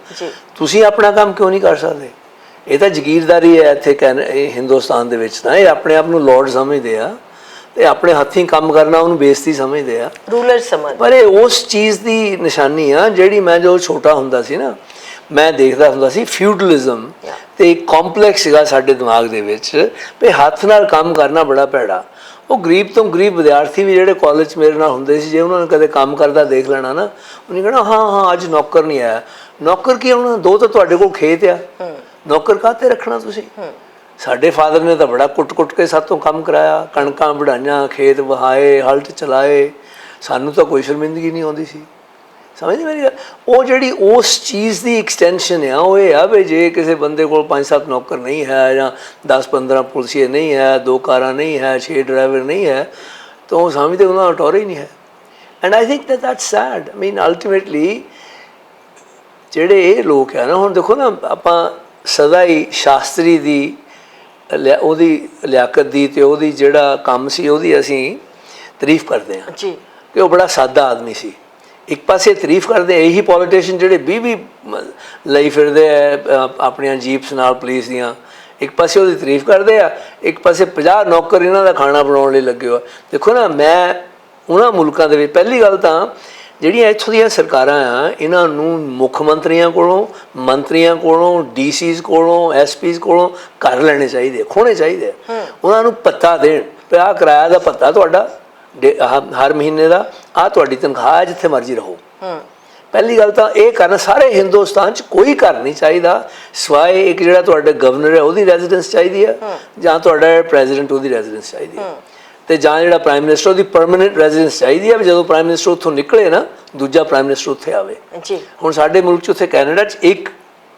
ਤੁਸੀਂ ਆਪਣਾ ਕੰਮ ਕਿਉਂ ਨਹੀਂ ਕਰ ਸਕਦੇ? ਇਹ ਤਾਂ ਜ਼ਗੀਰਦਾਰੀ ਹੈ ਇੱਥੇ ਹਿੰਦੁਸਤਾਨ ਦੇ ਵਿੱਚ। ਤਾਂ ਇਹ ਆਪਣੇ ਆਪ ਨੂੰ ਲਾਰਡ ਸਮਝਦੇ ਆ ਤੇ ਆਪਣੇ ਹੱਥੀਂ ਕੰਮ ਕਰਨਾ ਉਹਨੂੰ ਬੇਇੱਜ਼ਤੀ ਸਮਝਦੇ ਆ, ਰੂਲਰ ਸਮਝ। ਪਰ ਇਹ ਉਸ ਚੀਜ਼ ਦੀ ਨਿਸ਼ਾਨੀ ਆ ਜਿਹੜੀ ਮੈਂ ਜਦੋਂ ਛੋਟਾ ਹੁੰਦਾ ਸੀ ਨਾ, ਮੈਂ ਦੇਖਦਾ ਹੁੰਦਾ ਸੀ ਫਿਊਡਲਿਜ਼ਮ ਤੇ ਇੱਕ ਕੰਪਲੈਕਸ ਸੀਗਾ ਸਾਡੇ ਦਿਮਾਗ ਦੇ ਵਿੱਚ ਵੀ ਹੱਥ ਨਾਲ ਕੰਮ ਕਰਨਾ ਬੜਾ ਭੈੜਾ। ਉਹ ਗਰੀਬ ਤੋਂ ਗਰੀਬ ਵਿਦਿਆਰਥੀ ਵੀ ਜਿਹੜੇ ਕਾਲਜ 'ਚ ਮੇਰੇ ਨਾਲ ਹੁੰਦੇ ਸੀ, ਜੇ ਉਹਨਾਂ ਨੇ ਕਦੇ ਕੰਮ ਕਰਦਾ ਦੇਖ ਲੈਣਾ ਨਾ, ਉਹਨੇ ਕਹਿਣਾ ਹਾਂ ਅੱਜ ਨੌਕਰ ਨਹੀਂ ਆਇਆ। ਨੌਕਰ ਕੀ ਆਉਣਾ? 2 ਤਾਂ ਤੁਹਾਡੇ ਕੋਲ ਖੇਤ ਆ, ਨੌਕਰ ਕਾਹਤੇ ਰੱਖਣਾ ਤੁਸੀਂ? ਸਾਡੇ ਫਾਦਰ ਨੇ ਤਾਂ ਬੜਾ ਕੁੱਟ-ਕੁੱਟ ਕੇ ਸਾਤੋਂ ਕੰਮ ਕਰਾਇਆ, ਕਣਕਾਂ ਵਢਾਈਆਂ, ਖੇਤ ਵਹਾਏ, ਹਲਟ ਚਲਾਏ, ਸਾਨੂੰ ਤਾਂ ਕੋਈ ਸ਼ਰਮਿੰਦਗੀ ਨਹੀਂ ਆਉਂਦੀ ਸੀ। ਸਮਝਦੇ ਮੇਰੀ ਗੱਲ? ਉਹ ਜਿਹੜੀ ਉਸ ਚੀਜ਼ ਦੀ ਐਕਸਟੈਂਸ਼ਨ ਆ ਉਹ ਇਹ ਆ ਵੀ ਜੇ ਕਿਸੇ ਬੰਦੇ ਕੋਲ 5-7 ਨੌਕਰ ਨਹੀਂ ਹੈ ਜਾਂ 10-15 ਪੁਲਿਸੀਏ ਨਹੀਂ ਹੈ, 2 ਕਾਰਾਂ ਨਹੀਂ ਹੈ, 6 ਡਰਾਈਵਰ ਨਹੀਂ ਹੈ, ਤਾਂ ਉਹ ਸਮਝਦੇ ਉਹਨਾਂ ਦਾ ਟੌਰ ਹੀ ਨਹੀਂ ਹੈ। And I think that's sad. I mean, ultimately ਜਿਹੜੇ ਇਹ ਲੋਕ ਆ ਨਾ, ਹੁਣ ਦੇਖੋ ਨਾ, ਆਪਾਂ ਸਦਾ ਹੀ ਸ਼ਾਸਤਰੀ ਦੀ ਉਹਦੀ ਲਿਆਕਤ ਦੀ ਤੇ ਉਹਦੀ ਜਿਹੜਾ ਕੰਮ ਸੀ ਉਹਦੀ ਅਸੀਂ ਤਾਰੀਫ ਕਰਦੇ ਹਾਂ ਜੀ ਕਿ ਉਹ ਬੜਾ ਸਾਦਾ ਆਦਮੀ ਸੀ। ਇੱਕ ਪਾਸੇ ਤਾਰੀਫ ਕਰਦੇ ਇਹੀ ਪੋਲੀਟੀਸ਼ੀਅਨ ਜਿਹੜੇ 20 ਲਈ ਫਿਰਦੇ ਆ ਆਪਣੀਆਂ ਜੀਪਸ ਨਾਲ ਪੁਲਿਸ ਦੀਆਂ, ਇੱਕ ਪਾਸੇ ਉਹਦੀ ਤਾਰੀਫ ਕਰਦੇ ਆ, ਇੱਕ ਪਾਸੇ 50 ਨੌਕਰ ਇਹਨਾਂ ਦਾ ਖਾਣਾ ਬਣਾਉਣ ਲਈ ਲੱਗੇ ਹੋ। ਦੇਖੋ ਨਾ, ਮੈਂ ਉਹਨਾਂ ਮੁਲਕਾਂ ਦੇ ਵਿੱਚ, ਪਹਿਲੀ ਗੱਲ ਤਾਂ ਜਿਹੜੀਆਂ ਇੱਥੋਂ ਦੀਆਂ ਸਰਕਾਰਾਂ ਆ, ਇਹਨਾਂ ਨੂੰ ਮੁੱਖ ਮੰਤਰੀਆਂ ਕੋਲੋਂ, ਮੰਤਰੀਆਂ ਕੋਲੋਂ, DCs ਕੋਲੋਂ, SPs ਕੋਲੋਂ ਘਰ ਲੈਣੇ ਚਾਹੀਦੇ, ਖੋਣੇ ਚਾਹੀਦੇ। ਉਹਨਾਂ ਨੂੰ ਭੱਤਾ ਦੇਣ, ਆਹ ਕਿਰਾਇਆ ਦਾ ਭੱਤਾ ਤੁਹਾਡਾ ਹਰ ਮਹੀਨੇ ਦਾ, ਆਹ ਤੁਹਾਡੀ ਤਨਖਾਹ ਹੈ, ਜਿੱਥੇ ਮਰਜ਼ੀ ਰਹੋ। ਪਹਿਲੀ ਗੱਲ ਤਾਂ ਇਹ ਕਰਨਾ। ਸਾਰੇ ਹਿੰਦੁਸਤਾਨ 'ਚ ਕੋਈ ਘਰ ਨਹੀਂ ਚਾਹੀਦਾ ਸਿਵਾਏ ਇੱਕ ਜਿਹੜਾ ਤੁਹਾਡਾ ਗਵਰਨਰ ਹੈ ਉਹਦੀ ਰੈਜ਼ੀਡੈਂਸ ਚਾਹੀਦੀ ਹੈ, ਜਾਂ ਤੁਹਾਡਾ ਪ੍ਰੈਜ਼ੀਡੈਂਟ ਉਹਦੀ ਰੈਜ਼ੀਡੈਂਸ ਚਾਹੀਦੀ ਹੈ, ਤੇ ਜਾਂ ਜਿਹੜਾ ਪ੍ਰਾਈਮ ਮਿਨਿਸਟਰ ਉਹਦੀ ਪਰਮਾਨੈਂਟ ਰੈਜ਼ੀਡੈਂਸ ਚਾਹੀਦੀ ਹੈ ਵੀ ਜਦੋਂ ਪ੍ਰਾਈਮ ਮਿਨਿਸਟਰ ਉੱਥੋਂ ਨਿਕਲੇ ਨਾ, ਦੂਜਾ ਪ੍ਰਾਈਮ ਮਿਨਿਸਟਰ ਉੱਥੇ ਆਵੇ। ਹੁਣ ਸਾਡੇ ਮੁਲਕ 'ਚ ਉੱਥੇ ਕੈਨੇਡਾ 'ਚ ਇੱਕ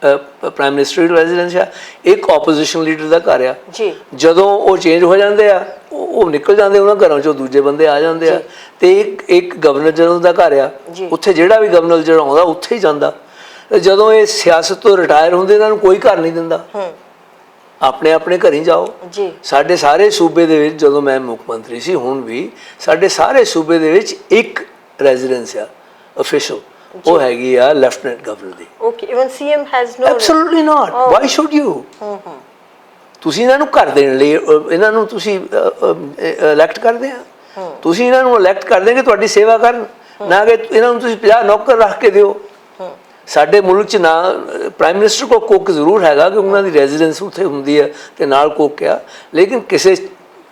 ਪ੍ਰਾਈਮ ਮਿਨਿਸਟਰ ਦੀ ਰੈਜ਼ੀਡੈਂਸ ਆ, ਇੱਕ ਆਪੋਜੀਸ਼ਨ ਲੀਡਰ ਦਾ ਘਰ ਆ। ਜਦੋਂ ਉਹ ਚੇਂਜ ਹੋ ਜਾਂਦੇ ਆ, ਉਹ ਨਿਕਲ ਜਾਂਦੇ ਉਹਨਾਂ ਘਰਾਂ 'ਚੋਂ, ਦੂਜੇ ਬੰਦੇ ਆ ਜਾਂਦੇ ਆ। ਤੇ ਇੱਕ ਗਵਰਨਰ ਜਨਰਲ ਦਾ ਘਰ ਆ, ਉੱਥੇ ਜਿਹੜਾ ਵੀ ਗਵਰਨਰ ਜਿਹੜਾ ਆਉਂਦਾ ਉੱਥੇ ਹੀ ਜਾਂਦਾ। ਜਦੋਂ ਇਹ ਸਿਆਸਤ ਤੋਂ ਰਿਟਾਇਰ ਹੁੰਦੇ ਇਹਨਾਂ ਨੂੰ ਕੋਈ ਘਰ ਨਹੀਂ ਦਿੰਦਾ, ਆਪਣੇ ਆਪਣੇ ਘਰ ਹੀ ਜਾਓ। ਸਾਡੇ ਸਾਰੇ ਸੂਬੇ ਦੇ ਵਿੱਚ, ਜਦੋਂ ਮੈਂ ਮੁੱਖ ਮੰਤਰੀ ਸੀ, ਹੁਣ ਵੀ ਸਾਡੇ ਸਾਰੇ ਸੂਬੇ ਦੇ ਵਿੱਚ ਇੱਕ ਰੈਜ਼ੀਡੈਂਸ ਆ ਅਫੀਸ਼ੀਅਲ, ਉਹ ਹੈਗੀ ਆ ਲੈਫਟੀਨੈਂਟ ਗਵਰਨਰ ਦੀ। Okay, even CM has no? Absolutely not. Why should you? ਤੁਸੀਂ ਇਹਨਾਂ ਨੂੰ ਘਰ ਦੇਣ ਲਈ ਇਹਨਾਂ ਨੂੰ ਤੁਸੀਂ ਇਲੈਕਟ ਕਰਦੇ ਆ, ਤੁਸੀਂ ਇਹਨਾਂ ਨੂੰ ਇਲੈਕਟ ਕਰਦੇ ਕਿ ਤੁਹਾਡੀ ਸੇਵਾ ਕਰਨ, ਨਾ ਕਿ ਇਹਨਾਂ ਨੂੰ ਤੁਸੀਂ 50 ਨੌਕਰ ਰੱਖ ਕੇ ਦਿਓ। ਸਾਡੇ ਮੁਲਕ 'ਚ ਨਾ ਪ੍ਰਾਈਮ ਮਿਨਿਸਟਰ ਕੋਲ ਕੁੱਕ ਜ਼ਰੂਰ ਹੈਗਾ ਕਿ ਉਹਨਾਂ ਦੀ ਰੈਜ਼ੀਡੈਂਸ ਉੱਥੇ ਹੁੰਦੀ ਹੈ ਅਤੇ ਨਾਲ ਕੁੱਕ ਆ, ਲੇਕਿਨ ਕਿਸੇ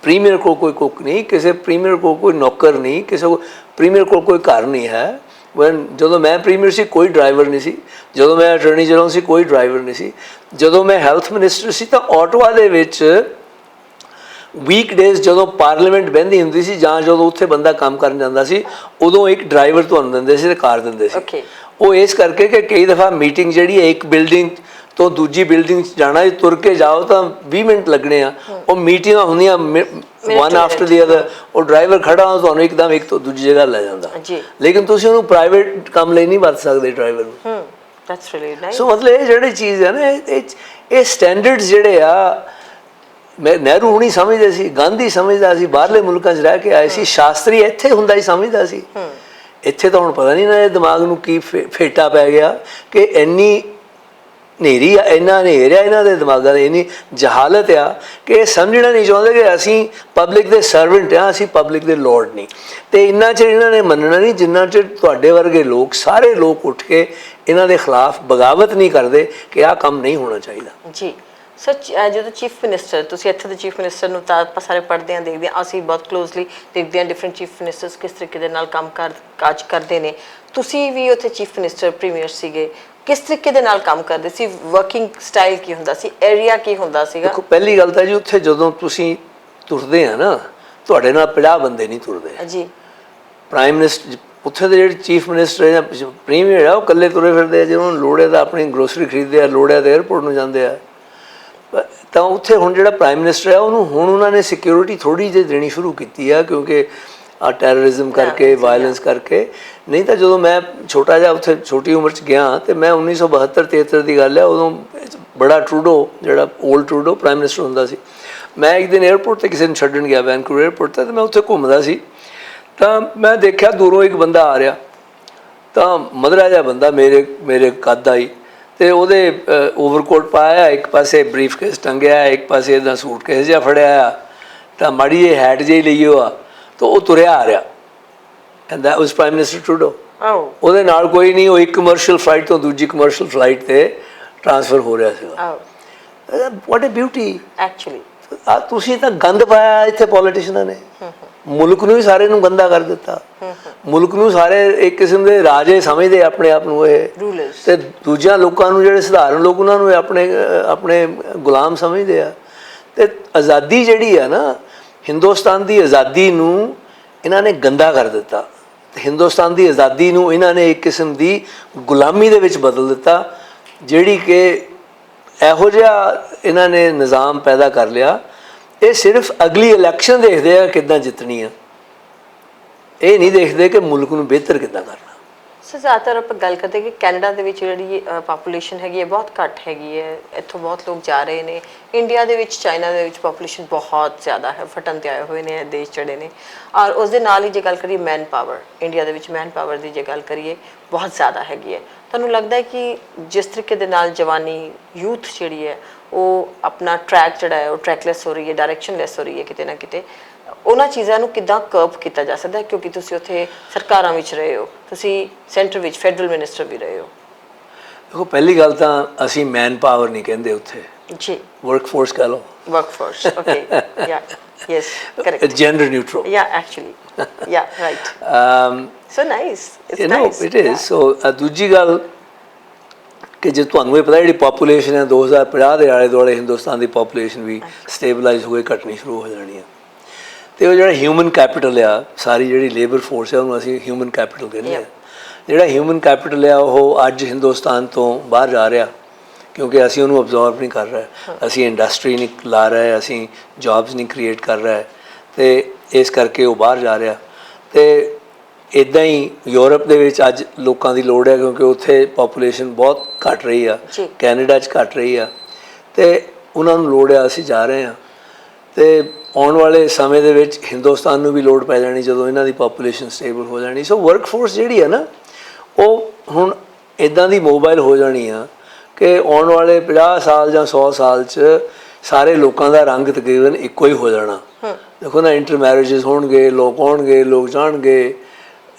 ਪ੍ਰੀਮੀਅਰ ਕੋਲ ਕੋਈ ਕੁੱਕ ਨਹੀਂ, ਕਿਸੇ ਪ੍ਰੀਮੀਅਰ ਕੋਲ ਕੋਈ ਨੌਕਰ ਨਹੀਂ, ਕਿਸੇ ਪ੍ਰੀਮੀਅਰ ਕੋਲ ਕੋਈ ਘਰ ਨਹੀਂ ਹੈ। ਜਦੋਂ ਮੈਂ ਪ੍ਰੀਮੀਅਰ ਸੀ ਕੋਈ ਡਰਾਈਵਰ ਨਹੀਂ ਸੀ, ਜਦੋਂ ਮੈਂ ਅਟਰਨੀ ਜਨਰਲ ਸੀ ਕੋਈ ਡਰਾਈਵਰ ਨਹੀਂ ਸੀ, ਜਦੋਂ ਮੈਂ ਹੈਲਥ ਮਿਨਿਸਟਰ ਸੀ ਤਾਂ ਆਟੋਆ ਦੇ ਵਿੱਚ ਵੀਕ ਡੇਜ਼ ਜਦੋਂ ਪਾਰਲੀਮੈਂਟ ਬਹਿੰਦੀ ਹੁੰਦੀ ਸੀ ਜਾਂ ਜਦੋਂ ਉੱਥੇ ਬੰਦਾ ਕੰਮ ਕਰਨ ਜਾਂਦਾ ਸੀ, ਉਦੋਂ ਇੱਕ ਡਰਾਈਵਰ ਤੁਹਾਨੂੰ ਦਿੰਦੇ ਸੀ ਅਤੇ ਕਾਰ ਦਿੰਦੇ ਸੀ। ਉਹ ਇਸ ਕਰਕੇ ਕਿ ਕਈ ਦਫਾ ਮੀਟਿੰਗ ਜਿਹੜੀ ਹੈ ਇੱਕ ਬਿਲਡਿੰਗ ਤੋਂ ਦੂਜੀ ਬਿਲਡਿੰਗ 'ਚ ਜਾਣਾ, ਤੁਰ ਕੇ ਜਾਓ ਤਾਂ 20 ਮਿੰਟ ਲੱਗਣੇ ਆ, ਉਹ ਮੀਟਿੰਗਾਂ ਹੁੰਦੀਆਂ ਵਨ ਆਫਟਰ ਦੀ ਅਦਰ, ਉਹ ਡਰਾਈਵਰ ਖੜਾ ਹੋ ਤੁਹਾਨੂੰ ਇੱਕਦਮ ਇੱਕ ਤੋਂ ਦੂਜੀ ਜਗ੍ਹਾ ਲੈ ਜਾਂਦਾ। ਲੇਕਿਨ ਤੁਸੀਂ ਉਹਨੂੰ ਪ੍ਰਾਈਵੇਟ ਕੰਮ ਲਈ ਨਹੀਂ ਵਰਤ ਸਕਦੇ ਡਰਾਈਵਰ ਨੂੰ। ਸੋ ਮਤਲਬ ਇਹ ਜਿਹੜੀ ਚੀਜ਼ ਹੈ ਨਾ, ਇਹ ਸਟੈਂਡਰਡਸ ਜਿਹੜੇ ਆ ਮੈਂ ਨਹਿਰੂ ਹੁਣੀ ਸਮਝਦੇ ਸੀ, ਗਾਂਧੀ ਸਮਝਦਾ ਸੀ, ਬਾਹਰਲੇ ਮੁਲਕਾਂ 'ਚ ਰਹਿ ਕੇ ਆਏ ਸੀ, ਸ਼ਾਸਤਰੀ ਇੱਥੇ ਹੁੰਦਾ ਹੀ ਸਮਝਦਾ ਸੀ। ਇੱਥੇ ਤਾਂ ਹੁਣ ਪਤਾ ਨਹੀਂ ਨਾ ਇਹ ਦਿਮਾਗ ਨੂੰ ਕੀ ਫੇਟਾ ਪੈ ਗਿਆ ਕਿ ਇੰਨੀ ਹਨੇਰੀ ਆ, ਇੰਨਾ ਹਨੇਰ ਆ ਇਹਨਾਂ ਦੇ ਦਿਮਾਗਾਂ ਦੀ, ਇੰਨੀ ਜਹਾਲਤ ਆ ਕਿ ਇਹ ਸਮਝਣਾ ਨਹੀਂ ਚਾਹੁੰਦੇ ਕਿ ਅਸੀਂ ਪਬਲਿਕ ਦੇ ਸਰਵੈਂਟ ਆ, ਅਸੀਂ ਪਬਲਿਕ ਦੇ ਲੋਰਡ ਨਹੀਂ। ਅਤੇ ਇੰਨਾ ਚਿਰ ਇਹਨਾਂ ਨੇ ਮੰਨਣਾ ਨਹੀਂ ਜਿੰਨਾ ਚਿਰ ਤੁਹਾਡੇ ਵਰਗੇ ਲੋਕ, ਸਾਰੇ ਲੋਕ ਉੱਠ ਕੇ ਇਹਨਾਂ ਦੇ ਖਿਲਾਫ ਬਗਾਵਤ ਨਹੀਂ ਕਰਦੇ ਕਿ ਆਹ ਕੰਮ ਨਹੀਂ ਹੋਣਾ ਚਾਹੀਦਾ। ਜੀ ਸਰ, ਜਦੋਂ ਚੀਫ ਮਿਨਿਸਟਰ, ਤੁਸੀਂ ਇੱਥੇ ਦੇ ਚੀਫ ਮਿਨਿਸਟਰ ਨੂੰ ਤਾਂ ਆਪਾਂ ਸਾਰੇ ਪੜ੍ਹਦੇ ਹਾਂ, ਦੇਖਦੇ ਹਾਂ, ਅਸੀਂ ਬਹੁਤ ਕਲੋਜ਼ਲੀ ਦੇਖਦੇ ਹਾਂ ਡਿਫਰੈਂਟ ਚੀਫ ਮਿਨਿਸਟਰਸ ਕਿਸ ਤਰੀਕੇ ਦੇ ਨਾਲ ਕਾਜ ਕਰਦੇ ਨੇ। ਤੁਸੀਂ ਵੀ ਉੱਥੇ ਚੀਫ ਮਿਨਿਸਟਰ ਪ੍ਰੀਮੀਅਰ ਸੀਗੇ, ਕਿਸ ਤਰੀਕੇ ਦੇ ਨਾਲ ਕੰਮ ਕਰਦੇ ਸੀ? ਵਰਕਿੰਗ ਸਟਾਈਲ ਕੀ ਹੁੰਦਾ ਸੀ? ਏਰੀਆ ਕੀ ਹੁੰਦਾ ਸੀਗਾ? ਦੇਖੋ, ਪਹਿਲੀ ਗੱਲ ਤਾਂ ਜੀ ਉੱਥੇ ਜਦੋਂ ਤੁਸੀਂ ਤੁਰਦੇ ਆ ਨਾ, ਤੁਹਾਡੇ ਨਾਲ 50 ਬੰਦੇ ਨਹੀਂ ਤੁਰਦੇ ਜੀ। ਪ੍ਰਾਈਮ ਮਿਨਿਸਟਰ ਉੱਥੇ ਦੇ ਜਿਹੜੇ ਚੀਫ ਮਿਨਿਸਟਰ ਜਾਂ ਪ੍ਰੀਮੀਅਰ ਆ, ਉਹ ਇਕੱਲੇ ਤੁਰੇ ਫਿਰਦੇ ਆ। ਜੇ ਉਹਨਾਂ ਨੂੰ ਲੋੜ ਹੈ ਤਾਂ ਆਪਣੀ ਗਰੋਸਰੀ ਖਰੀਦਦੇ ਆ, ਲੋੜ ਹੈ ਤਾਂ ਏਅਰਪੋਰਟ ਨੂੰ ਜਾਂਦੇ ਆ। ਤਾਂ ਉੱਥੇ ਹੁਣ ਜਿਹੜਾ ਪ੍ਰਾਈਮ ਮਿਨਿਸਟਰ ਹੈ ਉਹਨੂੰ ਹੁਣ ਉਹਨਾਂ ਨੇ ਸਿਕਿਉਰਿਟੀ ਥੋੜ੍ਹੀ ਜਿਹੀ ਦੇਣੀ ਸ਼ੁਰੂ ਕੀਤੀ ਆ, ਕਿਉਂਕਿ ਆ ਟੈਰਰਿਜ਼ਮ ਕਰਕੇ, ਵਾਇਲੈਂਸ ਕਰਕੇ। ਨਹੀਂ ਤਾਂ ਜਦੋਂ ਮੈਂ ਛੋਟਾ ਜਿਹਾ ਉੱਥੇ ਛੋਟੀ ਉਮਰ 'ਚ ਗਿਆ ਅਤੇ ਮੈਂ 1972-73 ਦੀ ਗੱਲ ਹੈ, ਉਦੋਂ ਬੜਾ ਟਰੂਡੋ, ਜਿਹੜਾ ਓਲਡ ਟਰੂਡੋ ਪ੍ਰਾਈਮ ਮਿਨਿਸਟਰ ਹੁੰਦਾ ਸੀ। ਮੈਂ ਇੱਕ ਦਿਨ ਏਅਰਪੋਰਟ 'ਤੇ ਕਿਸੇ ਨੂੰ ਛੱਡਣ ਗਿਆ, ਵੈਨਕੂਵਰ ਏਅਰਪੋਰਟ 'ਤੇ, ਮੈਂ ਉੱਥੇ ਘੁੰਮਦਾ ਸੀ ਤਾਂ ਮੈਂ ਦੇਖਿਆ ਦੂਰੋਂ ਇੱਕ ਬੰਦਾ ਆ ਰਿਹਾ, ਤਾਂ ਮਧਰਾ ਜਿਹਾ ਬੰਦਾ ਮੇਰੇ ਕੱਦ ਦਾ ਹੀ, ਅਤੇ ਉਹਦੇ ਓਵਰਕੋਟ ਪਾਇਆ, ਇੱਕ ਪਾਸੇ ਬਰੀਫਕੇਸ ਟੰਗਿਆ, ਇੱਕ ਪਾਸੇ ਇੱਦਾਂ ਸੂਟਕੇਸ ਜਿਹਾ ਫੜਿਆ, ਤਾਂ ਮਾੜੀ ਜਿਹੀ ਹੈਟ ਜਿਹੀ ਲਈ ਆ, ਤਾਂ ਉਹ ਤੁਰਿਆ ਆ ਰਿਹਾ। And that was prime minister Trudeau. ਉਹਦੇ ਨਾਲ ਕੋਈ ਨਹੀਂ, ਉਹ ਇੱਕ ਕਮਰਸ਼ੀਅਲ ਫਲਾਈਟ ਤੋਂ ਦੂਜੀ ਕਮਰਸ਼ੀਅਲ ਫਲਾਈਟ 'ਤੇ ਟਰਾਂਸਫਰ ਹੋ ਰਿਹਾ ਸੀਗਾ। ਵਾਟ ਏ ਬਿਊਟੀ ਐਕਚੁਅਲੀ। ਤੁਸੀਂ ਤਾਂ ਗੰਦ ਪਾਇਆ ਇੱਥੇ ਪੋਲੀਟੀਸ਼ੀਅਨਾਂ ਨੇ, ਮੁਲਕ ਨੂੰ ਹੀ ਸਾਰੇ ਨੂੰ ਗੰਦਾ ਕਰ ਦਿੱਤਾ। ਮੁਲਕ ਨੂੰ ਸਾਰੇ ਇੱਕ ਕਿਸਮ ਦੇ ਰਾਜੇ ਸਮਝਦੇ ਆਪਣੇ ਆਪ ਨੂੰ ਇਹ, ਅਤੇ ਦੂਜਿਆਂ ਲੋਕਾਂ ਨੂੰ ਜਿਹੜੇ ਸਧਾਰਨ ਲੋਕ ਉਹਨਾਂ ਨੂੰ ਆਪਣੇ ਗੁਲਾਮ ਸਮਝਦੇ ਆ। ਅਤੇ ਆਜ਼ਾਦੀ ਜਿਹੜੀ ਆ ਨਾ, ਹਿੰਦੁਸਤਾਨ ਦੀ ਆਜ਼ਾਦੀ ਨੂੰ ਇਹਨਾਂ ਨੇ ਗੰਦਾ ਕਰ ਦਿੱਤਾ, ਅਤੇ ਹਿੰਦੁਸਤਾਨ ਦੀ ਆਜ਼ਾਦੀ ਨੂੰ ਇਹਨਾਂ ਨੇ ਇੱਕ ਕਿਸਮ ਦੀ ਗੁਲਾਮੀ ਦੇ ਵਿੱਚ ਬਦਲ ਦਿੱਤਾ, ਜਿਹੜੀ ਕਿ ਇਹੋ ਜਿਹਾ ਇਹਨਾਂ ਨੇ ਨਿਜ਼ਾਮ ਪੈਦਾ ਕਰ ਲਿਆ। ਇਹ ਸਿਰਫ ਅਗਲੀ ਇਲੈਕਸ਼ਨ ਦੇਖਦੇ ਆ ਕਿੱਦਾਂ ਜਿੱਤਣੀ ਆ, ਇਹ ਨਹੀਂ ਦੇਖਦੇ ਕਿ ਮੁਲਕ ਨੂੰ ਬਿਹਤਰ ਕਿੱਦਾਂ ਕਰਨਾ। ਸਰ, ਜ਼ਿਆਦਾਤਰ ਆਪਾਂ ਗੱਲ ਕਰਦੇ ਕਿ ਕੈਨੇਡਾ ਦੇ ਵਿੱਚ ਜਿਹੜੀ ਪਾਪੂਲੇਸ਼ਨ ਹੈਗੀ ਹੈ ਬਹੁਤ ਘੱਟ ਹੈਗੀ ਹੈ, ਇੱਥੋਂ ਬਹੁਤ ਲੋਕ ਜਾ ਰਹੇ ਨੇ। ਇੰਡੀਆ ਦੇ ਵਿੱਚ, ਚਾਈਨਾ ਦੇ ਵਿੱਚ ਪਾਪੂਲੇਸ਼ਨ ਬਹੁਤ ਜ਼ਿਆਦਾ ਹੈ, ਫਟਣ 'ਤੇ ਆਏ ਹੋਏ ਨੇ ਇਹ ਦੇਸ਼ ਜਿਹੜੇ ਨੇ। ਔਰ ਉਸ ਦੇ ਨਾਲ ਹੀ ਜੇ ਗੱਲ ਕਰੀਏ ਮੈਨ ਪਾਵਰ, ਇੰਡੀਆ ਦੇ ਵਿੱਚ ਮੈਨ ਪਾਵਰ ਦੀ ਜੇ ਗੱਲ ਕਰੀਏ ਬਹੁਤ ਜ਼ਿਆਦਾ ਹੈਗੀ ਹੈ। ਤੁਹਾਨੂੰ ਲੱਗਦਾ ਹੈ ਕਿ ਜਿਸ ਤਰੀਕੇ ਦੇ ਨਾਲ ਜਵਾਨੀ, ਯੂਥ ਜਿਹੜੀ ਹੈ ਉਹ ਆਪਣਾ ਟਰੈਕ ਜਿਹੜਾ ਹੈ ਉਹ ਟਰੈਕਲੈਸ ਹੋ ਰਹੀ ਹੈ, ਡਾਇਰੈਕਸ਼ਨਲੈਸ ਹੋ ਰਹੀ ਹੈ ਕਿਤੇ ਨਾ ਕਿਤੇ, ਉਹਨਾਂ ਚੀਜ਼ਾਂ ਨੂੰ ਕਿੱਦਾਂ ਕਰਬ ਕੀਤਾ ਜਾ ਸਕਦਾ? ਕਿਉਂਕਿ ਤੁਸੀਂ ਉੱਥੇ ਸਰਕਾਰਾਂ ਵਿੱਚ ਰਹੇ ਹੋ, ਤੁਸੀਂ ਸੈਂਟਰ ਵਿੱਚ ਫੈਡਰਲ ਮਿਨਿਸਟਰ ਵੀ ਰਹੇ ਹੋ। ਦੇਖੋ, ਪਹਿਲੀ ਗੱਲ ਤਾਂ ਅਸੀਂ ਮੈਨ ਪਾਵਰ ਨਹੀਂ ਕਹਿੰਦੇ ਉੱਥੇ ਜੀ, ਵਰਕ ਫੋਰਸ ਕਹਿ ਲਓ। Work force, okay, yeah, yes, correct, gender neutral, yeah, actually, yeah, right, so nice, it's nice, it is. So ਦੂਜੀ ਗੱਲ ਕਿ ਜੇ ਤੁਹਾਨੂੰ ਇਹ ਪਤਾ ਜਿਹੜੀ ਪਾਪੂਲੇਸ਼ਨ ਹੈ 2050 ਦੇ ਆਲੇ ਦੁਆਲੇ ਹਿੰਦੁਸਤਾਨ ਦੀ ਪਾਪੂਲੇਸ਼ਨ ਵੀ ਸਟੇਬਲਾਈਜ਼ ਹੋ ਕੇ ਘਟਣੀ ਸ਼ੁਰੂ ਹੋ ਜਾਣੀ ਹੈ। ਅਤੇ ਉਹ ਜਿਹੜਾ ਹਿਊਮਨ ਕੈਪੀਟਲ ਆ, ਸਾਰੀ ਜਿਹੜੀ ਲੇਬਰ ਫੋਰਸ ਹੈ ਉਹਨੂੰ ਅਸੀਂ ਹਿਊਮਨ ਕੈਪੀਟਲ ਕਹਿੰਦੇ ਹਾਂ। ਜਿਹੜਾ ਹਿਊਮਨ ਕੈਪੀਟਲ ਆ ਉਹ ਅੱਜ ਹਿੰਦੁਸਤਾਨ ਤੋਂ ਬਾਹਰ ਜਾ ਰਿਹਾ, ਕਿਉਂਕਿ ਅਸੀਂ ਉਹਨੂੰ ਅਬਜ਼ੋਰਬ ਨਹੀਂ ਕਰ ਰਹੇ, ਅਸੀਂ ਇੰਡਸਟਰੀ ਨਹੀਂ ਲਾ ਰਹੇ, ਅਸੀਂ ਜੌਬਸ ਨਹੀਂ ਕ੍ਰੀਏਟ ਕਰ ਰਹੇ, ਅਤੇ ਇਸ ਕਰਕੇ ਉਹ ਬਾਹਰ ਜਾ ਰਿਹਾ। ਅਤੇ ਇੱਦਾਂ ਹੀ ਯੂਰਪ ਦੇ ਵਿੱਚ ਅੱਜ ਲੋਕਾਂ ਦੀ ਲੋੜ ਹੈ, ਕਿਉਂਕਿ ਉੱਥੇ ਪਾਪੂਲੇਸ਼ਨ ਬਹੁਤ ਘੱਟ ਰਹੀ ਆ, ਕੈਨੇਡਾ 'ਚ ਘੱਟ ਰਹੀ ਆ, ਅਤੇ ਉਹਨਾਂ ਨੂੰ ਲੋੜ ਆ, ਅਸੀਂ ਜਾ ਰਹੇ ਹਾਂ। ਅਤੇ ਆਉਣ ਵਾਲੇ ਸਮੇਂ ਦੇ ਵਿੱਚ ਹਿੰਦੁਸਤਾਨ ਨੂੰ ਵੀ ਲੋੜ ਪੈ ਜਾਣੀ ਜਦੋਂ ਇਹਨਾਂ ਦੀ ਪਾਪੂਲੇਸ਼ਨ ਸਟੇਬਲ ਹੋ ਜਾਣੀ। ਸੋ ਵਰਕ ਫੋਰਸ ਜਿਹੜੀ ਹੈ ਨਾ, ਉਹ ਹੁਣ ਇੱਦਾਂ ਦੀ ਮੋਬਾਈਲ ਹੋ ਜਾਣੀ ਆ ਕਿ ਆਉਣ ਵਾਲੇ 50 ਸਾਲ ਜਾਂ 100 ਸਾਲ 'ਚ ਸਾਰੇ ਲੋਕਾਂ ਦਾ ਰੰਗ ਤਕਰੀਬਨ ਇੱਕੋ ਹੀ ਹੋ ਜਾਣਾ। ਦੇਖੋ ਨਾ, ਇੰਟਰ ਮੈਰਿਜਸ ਹੋਣਗੇ, ਲੋਕ ਆਉਣਗੇ, ਲੋਕ ਜਾਣਗੇ,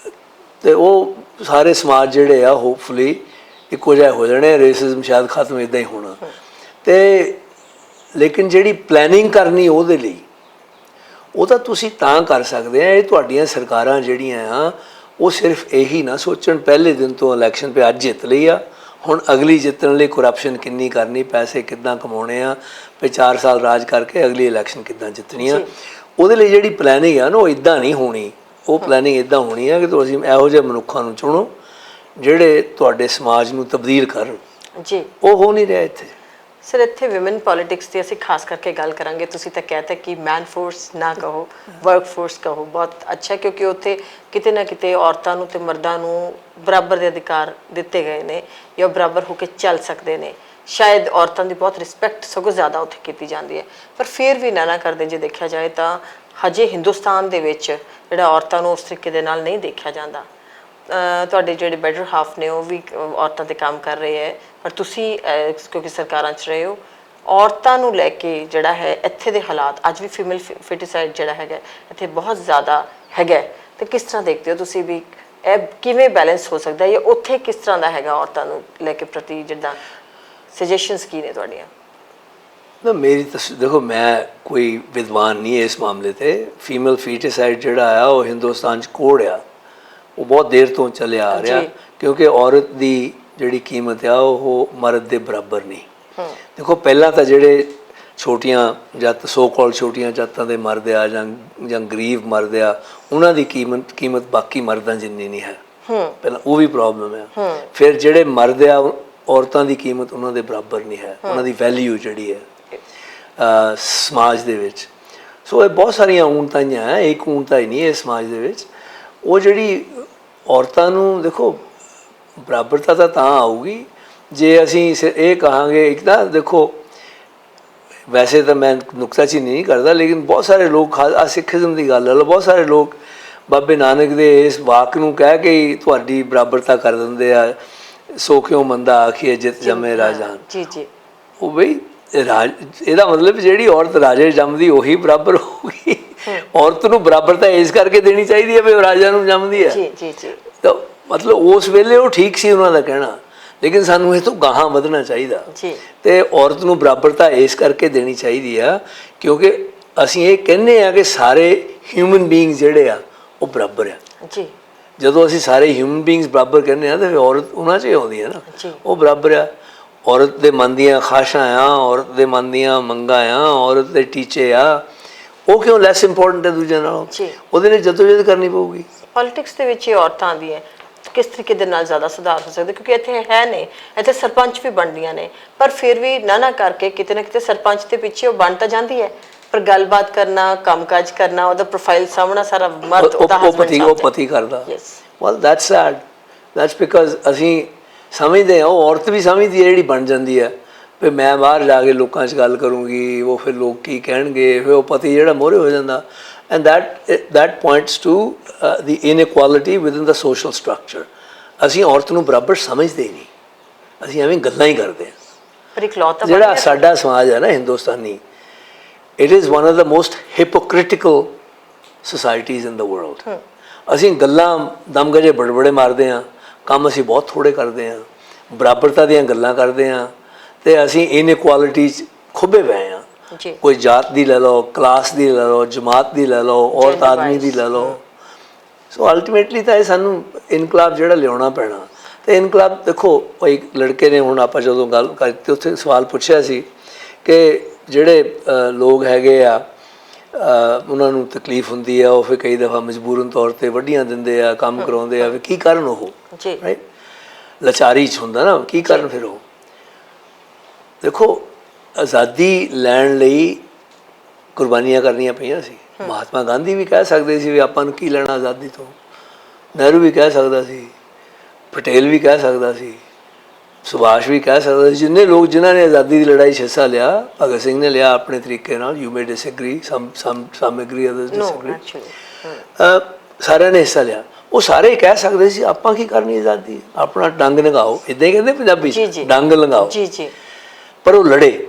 ਤੇ ਉਹ ਸਾਰੇ ਸਮਾਜ ਜਿਹੜੇ ਆ ਹੋਪਫੁਲੀ ਇੱਕੋ ਜਿਹੇ ਹੋ ਜਾਣੇ, ਰੇਸਿਜ਼ਮ ਸ਼ਾਇਦ ਖਤਮ ਇੱਦਾਂ ਹੀ ਹੋਣਾ। ਤੇ ਲੇਕਿਨ ਜਿਹੜੀ ਪਲੈਨਿੰਗ ਕਰਨੀ ਉਹਦੇ ਲਈ, ਉਹ ਤਾਂ ਤੁਸੀਂ ਤਾਂ ਕਰ ਸਕਦੇ ਆ। ਇਹ ਤੁਹਾਡੀਆਂ ਸਰਕਾਰਾਂ ਜਿਹੜੀਆਂ ਆ ਉਹ ਸਿਰਫ ਇਹੀ ਨਾ ਸੋਚਣ ਪਹਿਲੇ ਦਿਨ ਤੋਂ ਇਲੈਕਸ਼ਨ 'ਤੇ ਅੱਜ ਜਿੱਤ ਲਈ ਆ, ਹੁਣ ਅਗਲੀ ਜਿੱਤਣ ਲਈ ਕਰਪਸ਼ਨ ਕਿੰਨੀ ਕਰਨੀ, ਪੈਸੇ ਕਿੱਦਾਂ ਕਮਾਉਣੇ ਆ, ਵੀ 4 ਸਾਲ ਰਾਜ ਕਰਕੇ ਅਗਲੀ ਇਲੈਕਸ਼ਨ ਕਿੱਦਾਂ ਜਿੱਤਣੀ ਆ। ਉਹਦੇ ਲਈ ਜਿਹੜੀ ਪਲੈਨਿੰਗ ਆ ਨਾ ਉਹ ਇੱਦਾਂ ਨਹੀਂ ਹੋਣੀ। ਉਹ ਪਲੈਨਿੰਗ ਇੱਦਾਂ ਹੋਣੀ ਆ ਕਿ ਤੁਸੀਂ ਇਹੋ ਜਿਹੇ ਮਨੁੱਖਾਂ ਨੂੰ ਚੁਣੋ ਜਿਹੜੇ ਤੁਹਾਡੇ ਸਮਾਜ ਨੂੰ ਤਬਦੀਲ ਕਰਨ। ਜੀ, ਉਹ ਹੋ ਨਹੀਂ ਰਿਹਾ ਇੱਥੇ। ਸਰ, ਇੱਥੇ ਵਿਮਨ ਪੋਲਿਟਿਕਸ ਦੀ ਅਸੀਂ ਖਾਸ ਕਰਕੇ ਗੱਲ ਕਰਾਂਗੇ। ਤੁਸੀਂ ਤਾਂ ਕਹਿਤਾ ਕਿ ਮੈਨ ਫੋਰਸ ਨਾ ਕਹੋ, ਵਰਕ ਫੋਰਸ ਕਹੋ, ਬਹੁਤ ਅੱਛਾ, ਕਿਉਂਕਿ ਉੱਥੇ ਕਿਤੇ ਨਾ ਕਿਤੇ ਔਰਤਾਂ ਨੂੰ ਤੇ ਮਰਦਾਂ ਨੂੰ ਬਰਾਬਰ ਦੇ ਅਧਿਕਾਰ ਦਿੱਤੇ ਗਏ ਨੇ ਜਾਂ ਬਰਾਬਰ ਹੋ ਕੇ ਚੱਲ ਸਕਦੇ ਨੇ। ਸ਼ਾਇਦ ਔਰਤਾਂ ਦੀ ਬਹੁਤ ਰਿਸਪੈਕਟ ਸਗੋਂ ਜ਼ਿਆਦਾ ਉੱਥੇ ਕੀਤੀ ਜਾਂਦੀ ਹੈ, ਪਰ ਫਿਰ ਵੀ ਨਾ ਕਰਦੇ ਜੇ ਦੇਖਿਆ ਜਾਏ ਤਾਂ ਹਜੇ ਹਿੰਦੁਸਤਾਨ ਦੇ ਵਿੱਚ ਜਿਹੜਾ ਔਰਤਾਂ ਨੂੰ ਉਸ ਤਰੀਕੇ ਦੇ ਨਾਲ ਨਹੀਂ ਦੇਖਿਆ ਜਾਂਦਾ। ਤੁਹਾਡੇ ਜਿਹੜੇ ਬੈਟਰ ਹਾਫ ਨੇ ਉਹ ਵੀ ਔਰਤਾਂ 'ਤੇ ਕੰਮ ਕਰ ਰਹੇ ਹੈ, ਪਰ ਤੁਸੀਂ ਕਿਉਂਕਿ ਸਰਕਾਰਾਂ 'ਚ ਰਹੇ ਹੋ, ਔਰਤਾਂ ਨੂੰ ਲੈ ਕੇ ਜਿਹੜਾ ਹੈ ਇੱਥੇ ਦੇ ਹਾਲਾਤ ਅੱਜ ਵੀ ਫੀਮੇਲ ਫੀਟੀਸਾਈਡ ਜਿਹੜਾ ਹੈਗਾ ਇੱਥੇ ਬਹੁਤ ਜ਼ਿਆਦਾ ਹੈਗਾ, ਤੇ ਕਿਸ ਤਰ੍ਹਾਂ ਦੇਖਦੇ ਹੋ ਤੁਸੀਂ ਵੀ ਇਹ ਕਿਵੇਂ ਬੈਲੈਂਸ ਹੋ ਸਕਦਾ ਜਾਂ ਉੱਥੇ ਕਿਸ ਤਰ੍ਹਾਂ ਦਾ ਹੈਗਾ ਔਰਤਾਂ ਨੂੰ ਲੈ ਕੇ ਪ੍ਰਤੀ, ਜਿੱਦਾਂ ਸਜੈਸ਼ਨਸ ਕੀ ਨੇ ਤੁਹਾਡੀਆਂ? ਨਾ, ਮੇਰੀ ਦੇਖੋ, ਮੈਂ ਕੋਈ ਵਿਦਵਾਨ ਨਹੀਂ ਇਸ ਮਾਮਲੇ 'ਤੇ। ਫੀਮੇਲ ਫੀਟੀਸਾਈਡ ਜਿਹੜਾ ਆ ਉਹ ਹਿੰਦੁਸਤਾਨ 'ਚ ਕੋਡ ਆ, ਉਹ ਬਹੁਤ ਦੇਰ ਤੋਂ ਚੱਲਿਆ ਆ ਰਿਹਾ, ਕਿਉਂਕਿ ਔਰਤ ਦੀ ਜਿਹੜੀ ਕੀਮਤ ਆ ਉਹ ਮਰਦ ਦੇ ਬਰਾਬਰ ਨਹੀਂ। ਦੇਖੋ, ਪਹਿਲਾਂ ਤਾਂ ਜਿਹੜੇ ਛੋਟੀਆਂ ਜਾਤ, ਸੋ ਕਾਲ ਛੋਟੀਆਂ ਜਾਤਾਂ ਦੇ ਮਰਦ ਆ ਜਾਂ ਗਰੀਬ ਮਰਦ ਆ, ਉਹਨਾਂ ਦੀ ਕੀਮਤ ਬਾਕੀ ਮਰਦਾਂ ਜਿੰਨੀ ਨਹੀਂ ਹੈ। ਪਹਿਲਾਂ ਉਹ ਵੀ ਪ੍ਰੋਬਲਮ ਆ। ਫਿਰ ਜਿਹੜੇ ਮਰਦ ਆ, ਔਰਤਾਂ ਦੀ ਕੀਮਤ ਉਹਨਾਂ ਦੇ ਬਰਾਬਰ ਨਹੀਂ ਹੈ, ਉਹਨਾਂ ਦੀ ਵੈਲਿਊ ਜਿਹੜੀ ਹੈ ਸਮਾਜ ਦੇ ਵਿੱਚ। ਸੋ ਇਹ ਬਹੁਤ ਸਾਰੀਆਂ ਊਣਤਾਈਆਂ ਹੈ, ਇੱਕ ਊਣਤਾ ਹੀ ਨਹੀਂ ਹੈ ਸਮਾਜ ਦੇ ਵਿੱਚ। ਉਹ ਜਿਹੜੀ ਔਰਤਾਂ ਨੂੰ, ਦੇਖੋ, ਬਰਾਬਰਤਾ ਤਾਂ ਆਊਗੀ ਜੇ ਅਸੀਂ ਇਹ ਕਹਾਂਗੇ। ਇੱਕ ਤਾਂ ਦੇਖੋ, ਵੈਸੇ ਤਾਂ ਮੈਂ ਨੁਕਤਾਚੀਨੀ ਨਹੀਂ ਕਰਦਾ, ਲੇਕਿਨ ਬਹੁਤ ਸਾਰੇ ਲੋਕ, ਸਿੱਖੀਜ਼ਮ ਦੀ ਗੱਲ ਹੈ, ਬਹੁਤ ਸਾਰੇ ਲੋਕ ਬਾਬੇ ਨਾਨਕ ਦੇ ਇਸ ਵਾਕ ਨੂੰ ਕਹਿ ਕੇ ਹੀ ਤੁਹਾਡੀ ਬਰਾਬਰਤਾ ਕਰ ਦਿੰਦੇ ਆ। ਸੋ ਕਿਉਂ ਮੰਦਾ ਆਖੀਏ ਜਿੱਤ ਜੰਮੇ ਰਾਜਾਨ। ਜੀ ਜੀ, ਉਹ ਬਈ ਇਹਦਾ ਮਤਲਬ ਜਿਹੜੀ ਔਰਤ ਰਾਜੇ ਜੰਮਦੀ ਉਹੀ ਬਰਾਬਰ ਹੋਊਗੀ। ਔਰਤ ਨੂੰ ਬਰਾਬਰਤਾ ਇਸ ਕਰਕੇ ਦੇਣੀ ਚਾਹੀਦੀ ਹੈ ਵੀ ਉਹ ਰਾਜਾ ਨੂੰ ਜੰਮਦੀ ਹੈ। ਜੀ ਜੀ ਜੀ, ਤਾਂ ਮਤਲਬ ਉਸ ਵੇਲੇ ਉਹ ਠੀਕ ਸੀ ਉਹਨਾਂ ਦਾ ਕਹਿਣਾ, ਲੇਕਿਨ ਸਾਨੂੰ ਇਹ ਤੋਂ ਗਾਹਾਂ ਵਧਣਾ ਚਾਹੀਦਾ। ਤੇ ਔਰਤ ਨੂੰ ਬਰਾਬਰਤਾ ਇਸ ਕਰਕੇ ਦੇਣੀ ਚਾਹੀਦੀ ਆ ਕਿਉਂਕਿ ਅਸੀਂ ਇਹ ਕਹਿੰਦੇ ਆ ਕਿ ਸਾਰੇ ਹਿਊਮਨ ਬੀਇੰਗਸ ਜਿਹੜੇ ਆ ਉਹ ਬਰਾਬਰ ਆ। ਜੀ, ਜਦੋਂ ਅਸੀਂ ਸਾਰੇ ਹਿਊਮਨ ਬੀਇੰਗਸ ਬਰਾਬਰ ਕਹਿੰਦੇ ਆ ਤਾਂ ਫਿਰ ਔਰਤ ਉਹਨਾਂ 'ਚ ਹੀ ਆਉਂਦੀ ਹੈ ਨਾ, ਉਹ ਬਰਾਬਰ ਆ। ਔਰਤ ਦੇ ਮਨ ਦੀਆਂ ਖਾਸ਼ਾਂ ਆ, ਔਰਤ ਦੇ ਮਨ ਦੀਆਂ ਮੰਗਾਂ ਆ, ਔਰਤ ਦੇ ਟੀਚੇ ਆ, ਉਹ ਕਿਉਂ ਲੈਸ ਇੰਪੋਰਟੈਂਟ ਹੈ ਦੂਜੇ ਨਾਲੋਂ? ਉਹਦੇ ਲਈ ਜਦੋਜਹਿਦ ਕਰਨੀ ਪਊਗੀ। ਪੋਲਿਟਿਕਸ ਦੇ ਵਿੱਚ ਇਹ ਔਰਤਾਂ ਆਉਂਦੀਆਂ, ਕਿਸ ਤਰੀਕੇ ਦੇ ਨਾਲ ਜ਼ਿਆਦਾ ਸੁਧਾਰ ਹੋ ਸਕਦਾ? ਕਿਉਂਕਿ ਇੱਥੇ ਹੈ ਨੇ, ਇੱਥੇ ਸਰਪੰਚ ਵੀ ਬਣਦੀਆਂ ਨੇ, ਪਰ ਫਿਰ ਵੀ ਨਾ ਕਰਕੇ ਕਿਤੇ ਨਾ ਕਿਤੇ ਸਰਪੰਚ ਦੇ ਪਿੱਛੇ ਉਹ ਬਣ ਤਾਂ ਜਾਂਦੀ ਹੈ, ਪਰ ਗੱਲਬਾਤ ਕਰਨਾ, ਕੰਮਕਾਜ ਕਰਨਾ, ਉਹਦਾ ਪ੍ਰੋਫਾਈਲ ਸਾਹਮਣਾ ਸਾਰਾ ਮਰਦ ਉਹਦਾ ਹਸਬੈਂਡ ਉਹ ਪਤੀ ਕਰਦਾ। Well that's sad, that's because ਅਸੀਂ ਸਮਝਦੇ ਹਾਂ, ਉਹ ਔਰਤ ਵੀ ਸਮਝਦੀ ਹੈ ਜਿਹੜੀ ਬਣ ਜਾਂਦੀ ਹੈ ਵੀ ਮੈਂ ਬਾਹਰ ਜਾ ਕੇ ਲੋਕਾਂ 'ਚ ਗੱਲ ਕਰੂੰਗੀ, ਉਹ ਫਿਰ ਲੋਕ ਕੀ ਕਹਿਣਗੇ, ਫਿਰ ਉਹ ਪਤੀ ਜਿਹੜਾ ਮੋਹਰੇ ਹੋ ਜਾਂਦਾ। And that points to the inequality within the social structure. ਅਸੀਂ ਔਰਤ ਨੂੰ ਬਰਾਬਰ ਸਮਝਦੇ ਹੀ ਨਹੀਂ, ਅਸੀਂ ਐਵੇਂ ਗੱਲਾਂ ਹੀ ਕਰਦੇ ਹਾਂ। ਜਿਹੜਾ ਸਾਡਾ ਸਮਾਜ ਹੈ ਨਾ Hindustani, it is one of the most hypocritical societies in the world. ਅਸੀਂ ਗੱਲਾਂ ਦਮਗਜੇ ਬੜਬੜੇ ਮਾਰਦੇ ਹਾਂ, ਕੰਮ ਅਸੀਂ ਬਹੁਤ ਥੋੜ੍ਹੇ ਕਰਦੇ ਹਾਂ, ਬਰਾਬਰਤਾ ਦੀਆਂ ਗੱਲਾਂ ਕਰਦੇ ਹਾਂ, ਤੇ ਅਸੀਂ ਇਨਇਕੁਆਲਿਟੀ 'ਚ ਖੁੱਭੇ ਪਏ ਹਾਂ। ਕੋਈ ਜਾਤ ਦੀ ਲੈ ਲਓ, ਕਲਾਸ ਦੀ ਲੈ ਲਓ, ਜਮਾਤ ਦੀ ਲੈ ਲਓ, ਔਰਤ ਆਦਮੀ ਦੀ ਲੈ ਲਓ। ਸੋ ਅਲਟੀਮੇਟਲੀ ਤਾਂ ਇਹ ਸਾਨੂੰ ਇਨਕਲਾਬ ਜਿਹੜਾ ਲਿਆਉਣਾ ਪੈਣਾ। ਅਤੇ ਇਨਕਲਾਬ ਦੇਖੋ, ਭਾਈ ਲੜਕੇ ਨੇ ਹੁਣ ਆਪਾਂ ਜਦੋਂ ਗੱਲ ਕੀਤੀ ਉੱਥੇ ਸਵਾਲ ਪੁੱਛਿਆ ਸੀ ਕਿ ਜਿਹੜੇ ਲੋਕ ਹੈਗੇ ਆ ਉਹਨਾਂ ਨੂੰ ਤਕਲੀਫ ਹੁੰਦੀ ਆ, ਉਹ ਫਿਰ ਕਈ ਦਫਾ ਮਜਬੂਰਨ ਤੌਰ 'ਤੇ ਵੱਢੀਆਂ ਦਿੰਦੇ ਆ, ਕੰਮ ਕਰਾਉਂਦੇ ਆ, ਫਿਰ ਕੀ ਕਰਨ? ਉਹ ਰਾਈਟ ਲਾਚਾਰੀ 'ਚ ਹੁੰਦਾ ਨਾ, ਕੀ ਕਰਨ ਫਿਰ ਉਹ? ਦੇਖੋ, ਆਜ਼ਾਦੀ ਲੈਣ ਲਈ ਕੁਰਬਾਨੀਆਂ ਕਰਨੀਆਂ ਪਈਆਂ ਸੀ। ਮਹਾਤਮਾ ਗਾਂਧੀ ਵੀ ਕਹਿ ਸਕਦੇ ਸੀ ਵੀ ਆਪਾਂ ਨੂੰ ਕੀ ਲੈਣਾ ਆਜ਼ਾਦੀ ਤੋਂ, ਨਹਿਰੂ ਵੀ ਕਹਿ ਸਕਦਾ ਸੀ, ਪਟੇਲ ਵੀ ਕਹਿ ਸਕਦਾ ਸੀ, ਸੁਭਾਸ਼ ਵੀ ਕਹਿ ਸਕਦਾ ਸੀ। ਜਿੰਨੇ ਲੋਕ ਜਿਨ੍ਹਾਂ ਨੇ ਆਜ਼ਾਦੀ ਦੀ ਲੜਾਈ 'ਚ ਹਿੱਸਾ ਲਿਆ, ਭਗਤ ਸਿੰਘ ਨੇ ਲਿਆ ਆਪਣੇ ਤਰੀਕੇ ਨਾਲ, you may disagree, some agree, others disagree, ਸਾਰਿਆਂ ਨੇ ਹਿੱਸਾ ਲਿਆ। ਉਹ ਸਾਰੇ ਕਹਿ ਸਕਦੇ ਸੀ ਆਪਾਂ ਕੀ ਕਰਨੀ ਆਜ਼ਾਦੀ, ਆਪਣਾ ਡੰਗ ਲੰਘਾਓ, ਇੱਦਾਂ ਹੀ ਕਹਿੰਦੇ ਪੰਜਾਬੀ 'ਚ, ਡੰਗ ਲੰਘਾਓ। ਪਰ ਉਹ ਲੜੇ।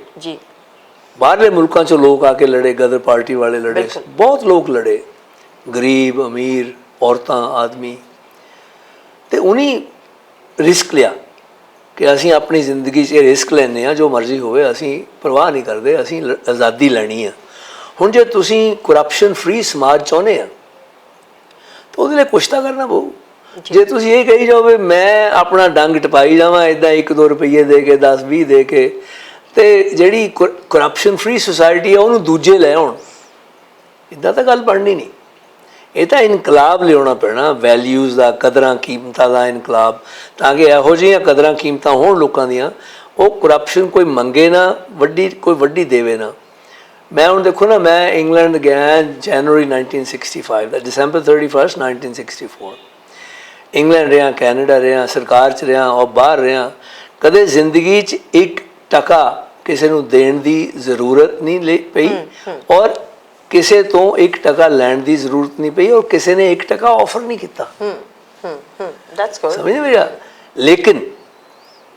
ਬਾਹਰਲੇ ਮੁਲਕਾਂ 'ਚੋਂ ਲੋਕ ਆ ਕੇ ਲੜੇ, ਗਦਰ ਪਾਰਟੀ ਵਾਲੇ ਲੜੇ, ਬਹੁਤ ਲੋਕ ਲੜੇ, ਗਰੀਬ ਅਮੀਰ ਔਰਤਾਂ ਆਦਮੀ, ਤੇ ਉਹਨੇ ਰਿਸਕ ਲਿਆ ਕਿ ਅਸੀਂ ਆਪਣੀ ਜ਼ਿੰਦਗੀ 'ਚ ਇਹ ਰਿਸਕ ਲੈਂਦੇ ਹਾਂ, ਜੋ ਮਰਜ਼ੀ ਹੋਵੇ ਅਸੀਂ ਪਰਵਾਹ ਨਹੀਂ ਕਰਦੇ, ਅਸੀਂ ਆਜ਼ਾਦੀ ਲੈਣੀ ਆ। ਹੁਣ ਜੇ ਤੁਸੀਂ ਕਰਪਸ਼ਨ ਫ੍ਰੀ ਸਮਾਜ ਚਾਹੁੰਦੇ ਆ ਤਾਂ ਉਹਦੇ ਲਈ ਕੁਛ ਤਾਂ ਕਰਨਾ ਪਊ। ਜੇ ਤੁਸੀਂ ਇਹ ਕਹੀ ਜਾਓ ਵੀ ਮੈਂ ਆਪਣਾ ਡੰਗ ਟਪਾਈ ਜਾਵਾਂ ਇੱਦਾਂ 1-2 ਰੁਪਈਏ ਦੇ ਕੇ 10-20 ਦੇ ਕੇ, ਤੇ ਜਿਹੜੀ ਕਰਪਸ਼ਨ ਫ੍ਰੀ ਸੁਸਾਇਟੀ ਆ ਉਹਨੂੰ ਦੂਜੇ ਲੈ ਆਉਣ, ਇੱਦਾਂ ਤਾਂ ਗੱਲ ਬਣਨੀ ਨਹੀਂ। ਇਹ ਤਾਂ ਇਨਕਲਾਬ ਲਿਆਉਣਾ ਪੈਣਾ, ਵੈਲਿਊਜ਼ ਦਾ, ਕਦਰਾਂ ਕੀਮਤਾਂ ਦਾ ਇਨਕਲਾਬ, ਤਾਂ ਕਿ ਇਹੋ ਜਿਹੀਆਂ ਕਦਰਾਂ ਕੀਮਤਾਂ ਹੋਣ ਲੋਕਾਂ ਦੀਆਂ, ਉਹ ਕਰਪਸ਼ਨ ਕੋਈ ਮੰਗੇ ਨਾ, ਕੋਈ ਵੱਡੀ ਦੇਵੇ ਨਾ। ਮੈਂ ਹੁਣ ਦੇਖੋ ਨਾ, ਮੈਂ ਇੰਗਲੈਂਡ ਗਿਆ ਜਨਵਰੀ 1965 ਦਾ, December 31, 1964 ਇੰਗਲੈਂਡ ਰਿਹਾ, ਕੈਨੇਡਾ ਰਿਹਾ, ਸਰਕਾਰ 'ਚ ਰਿਹਾ ਔਰ ਬਾਹਰ ਰਿਹਾ। ਕਦੇ ਜ਼ਿੰਦਗੀ 'ਚ 1 ਟਕਾ ਕਿਸੇ ਨੂੰ ਦੇਣ ਦੀ ਜ਼ਰੂਰਤ ਨਹੀਂ ਪਈ ਔਰ ਕਿਸੇ ਤੋਂ 1 ਟਕਾ ਲੈਣ ਦੀ ਜ਼ਰੂਰਤ ਨਹੀਂ ਪਈ, ਔਰ ਕਿਸੇ ਨੇ 1 ਟਕਾ ਆਫਰ ਨਹੀਂ ਕੀਤਾ। ਸਮਝ ਮੇਰਾ। ਲੇਕਿਨ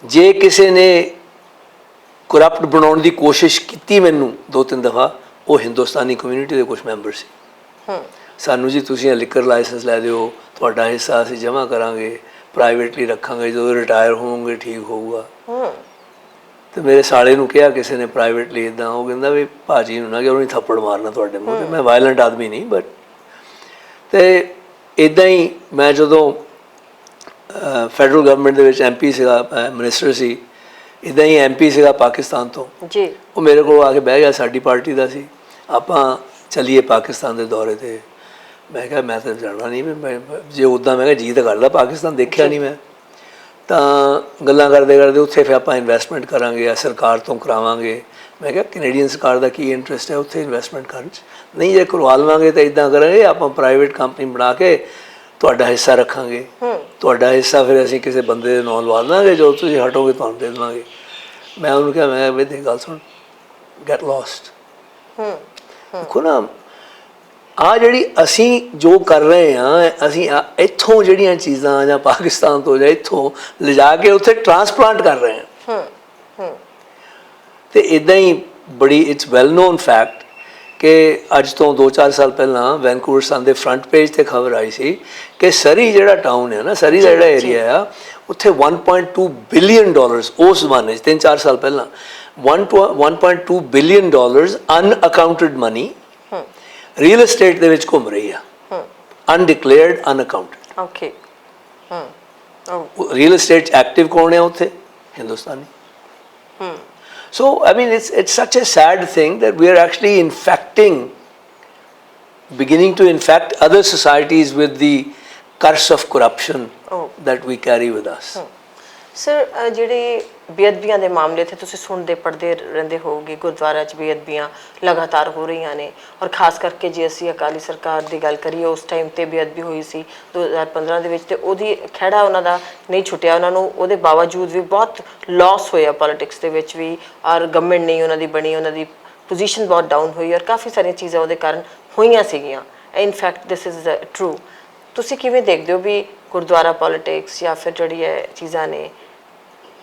ਜੇ ਕਿਸੇ ਨੇ ਕਰਪਟ ਬਣਾਉਣ ਦੀ ਕੋਸ਼ਿਸ਼ ਕੀਤੀ ਮੈਨੂੰ 2-3 ਦਫਾ, ਉਹ ਹਿੰਦੁਸਤਾਨੀ ਕਮਿਊਨਿਟੀ ਦੇ ਕੁਝ ਮੈਂਬਰ ਸੀ। ਸਾਨੂੰ ਜੀ ਤੁਸੀਂ ਲਿਕਰ ਲਾਇਸੈਂਸ ਲੈ ਦਿਓ, ਤੁਹਾਡਾ ਹਿੱਸਾ ਅਸੀਂ ਜਮ੍ਹਾਂ ਕਰਾਂਗੇ, ਪ੍ਰਾਈਵੇਟਲੀ ਰੱਖਾਂਗੇ, ਜਦੋਂ ਰਿਟਾਇਰ ਹੋਵੋਗੇ ਠੀਕ ਹੋਊਗਾ। ਤੇ ਮੇਰੇ ਸਾਲੇ ਨੂੰ ਕਿਹਾ ਕਿਸੇ ਨੇ ਪ੍ਰਾਈਵੇਟਲੀ ਇੱਦਾਂ, ਉਹ ਕਹਿੰਦਾ ਵੀ ਭਾਜੀ ਨੂੰ ਨਾ ਕਿ ਉਹਨੂੰ ਥੱਪੜ ਮਾਰਨਾ ਤੁਹਾਡੇ ਮੂੰਹ 'ਤੇ। ਮੈਂ ਵਾਇਲੈਂਟ ਆਦਮੀ ਨਹੀਂ, ਬਟ ਤੇ ਇੱਦਾਂ ਹੀ ਮੈਂ ਜਦੋਂ ਫੈਡਰਲ ਗਵਰਨਮੈਂਟ ਦੇ ਵਿੱਚ MP ਸੀਗਾ, ਮਿਨਿਸਟਰ ਸੀ, ਇੱਦਾਂ ਹੀ MP ਸੀਗਾ ਪਾਕਿਸਤਾਨ ਤੋਂ ਜੀ, ਉਹ ਮੇਰੇ ਕੋਲ ਆ ਕੇ ਬਹਿ ਗਿਆ, ਸਾਡੀ ਪਾਰਟੀ ਦਾ ਸੀ, ਆਪਾਂ ਚੱਲੀਏ ਪਾਕਿਸਤਾਨ ਦੇ ਦੌਰੇ 'ਤੇ। ਮੈਂ ਕਿਹਾ ਮੈਂ ਤਾਂ ਜਾਣਾ ਨਹੀਂ, ਮੈਂ ਜੇ ਉੱਦਾਂ ਮੈਂ ਕਿਹਾ ਜੀ ਤਾਂ ਕਰਦਾ, ਪਾਕਿਸਤਾਨ ਦੇਖਿਆ ਨਹੀਂ ਮੈਂ। ਤਾਂ ਗੱਲਾਂ ਕਰਦੇ ਕਰਦੇ ਉੱਥੇ ਫਿਰ ਆਪਾਂ ਇਨਵੈਸਟਮੈਂਟ ਕਰਾਂਗੇ ਜਾਂ ਸਰਕਾਰ ਤੋਂ ਕਰਾਵਾਂਗੇ। ਮੈਂ ਕਿਹਾ ਕੈਨੇਡੀਅਨ ਸਰਕਾਰ ਦਾ ਕੀ ਇੰਟਰਸਟ ਹੈ ਉੱਥੇ ਇਨਵੈਸਟਮੈਂਟ ਕਰਨ 'ਚ? ਨਹੀਂ, ਜੇ ਕਰਵਾ ਲਵਾਂਗੇ ਤਾਂ ਇੱਦਾਂ ਕਰਾਂਗੇ, ਆਪਾਂ ਪ੍ਰਾਈਵੇਟ ਕੰਪਨੀ ਬਣਾ ਕੇ ਤੁਹਾਡਾ ਹਿੱਸਾ ਰੱਖਾਂਗੇ, ਤੁਹਾਡਾ ਹਿੱਸਾ ਫਿਰ ਅਸੀਂ ਕਿਸੇ ਬੰਦੇ ਦੇ ਨਾਂ ਲਵਾ ਦੇਵਾਂਗੇ, ਜੋ ਤੁਸੀਂ ਹਟੋਗੇ ਤੁਹਾਨੂੰ ਦੇ ਦੇਵਾਂਗੇ। ਮੈਂ ਉਹਨੂੰ ਕਿਹਾ, ਮੈਂ ਵੀ ਦੇਖ ਗੱਲ ਸੁਣ, ਗੈਟ ਲੋਸਟ। ਦੇਖੋ ਨਾ, ਆ ਜਿਹੜੀ ਅਸੀਂ ਜੋ ਕਰ ਰਹੇ ਹਾਂ, ਅਸੀਂ ਇੱਥੋਂ ਜਿਹੜੀਆਂ ਚੀਜ਼ਾਂ ਜਾਂ ਪਾਕਿਸਤਾਨ ਤੋਂ ਜਾਂ ਇੱਥੋਂ ਲਿਜਾ ਕੇ ਉੱਥੇ ਟਰਾਂਸਪਲਾਂਟ ਕਰ ਰਹੇ ਹਾਂ। ਤੇ ਇੱਦਾਂ ਹੀ ਬੜੀ ਇਟਸ ਵੈਲ ਨੋਨ ਫੈਕਟ ਕਿ ਅੱਜ ਤੋਂ 2-4 ਸਾਲ ਪਹਿਲਾਂ ਵੈਨਕੂਵਰ ਸਨ ਦੇ ਫਰੰਟ ਪੇਜ 'ਤੇ ਖਬਰ ਆਈ ਸੀ ਕਿ ਸਰੀ ਜਿਹੜਾ ਟਾਊਨ ਹੈ ਨਾ, ਸਰੀ ਦਾ ਜਿਹੜਾ ਏਰੀਆ ਆ, ਉੱਥੇ $1.2 ਬਿਲੀਅਨ ਉਸ ਜ਼ਮਾਨੇ 'ਚ 3-4 ਸਾਲ ਪਹਿਲਾਂ $1.2 ਬਿਲੀਅਨ ਅਨਅਕਾਊਂਟਡ ਮਨੀ ਰੀਅਲ estate ਦੇ ਵਿੱਚ ਘੁੰਮ ਰਹੀ ਆ, ਅਨਡਿਕਲੇਅਰਡ, ਅਨਅਕਾਊਂਟਡ। ਓਕੇ। ਰੀਅਲ estate ਐਕਟਿਵ ਕੌਣ ਹੈ ਉੱਥੇ? Hindustani. So, I mean, it's such a sad thing that we are actually beginning to infect other societies with the curse of corruption that we carry with us. Sir, ਜਿਹੜੇ ਬੇਅਦਬੀਆਂ ਦੇ ਮਾਮਲੇ ਤੇ ਤੁਸੀਂ ਸੁਣਦੇ ਪੜ੍ਹਦੇ ਰਹਿੰਦੇ ਹੋਵੋਗੇ, ਗੁਰਦੁਆਰਾ 'ਚ ਬੇਅਦਬੀਆਂ ਲਗਾਤਾਰ ਹੋ ਰਹੀਆਂ ਨੇ, ਔਰ ਖਾਸ ਕਰਕੇ ਜੇ ਅਸੀਂ ਅਕਾਲੀ ਸਰਕਾਰ ਦੀ ਗੱਲ ਕਰੀਏ, ਉਸ ਟਾਈਮ 'ਤੇ ਬੇਅਦਬੀ ਹੋਈ ਸੀ 2015 ਦੇ ਵਿੱਚ, ਤੇ ਉਹਦੀ ਖਹਿੜਾ ਉਹਨਾਂ ਦਾ ਨਹੀਂ ਛੁੱਟਿਆ, ਉਹਨਾਂ ਨੂੰ ਉਹਦੇ ਬਾਵਜੂਦ ਵੀ ਬਹੁਤ ਲਾਸ ਹੋਇਆ ਪੋਲੀਟਿਕਸ ਦੇ ਵਿੱਚ ਵੀ, ਔਰ ਗਵਰਨਮੈਂਟ ਨਹੀਂ ਉਹਨਾਂ ਦੀ ਬਣੀ, ਉਹਨਾਂ ਦੀ ਪੋਜੀਸ਼ਨ ਬਹੁਤ ਡਾਊਨ ਹੋਈ, ਔਰ ਕਾਫੀ ਸਾਰੀਆਂ ਚੀਜ਼ਾਂ ਉਹਦੇ ਕਾਰਨ ਹੋਈਆਂ ਸੀਗੀਆਂ। In fact this is true. ਤੁਸੀਂ ਕਿਵੇਂ ਦੇਖਦੇ ਹੋ ਵੀ ਗੁਰਦੁਆਰਾ ਪੋਲੀਟਿਕਸ ਜਾਂ ਫਿਰ ਜਿਹੜੀ ਇਹ ਚੀਜ਼ਾਂ ਨੇ,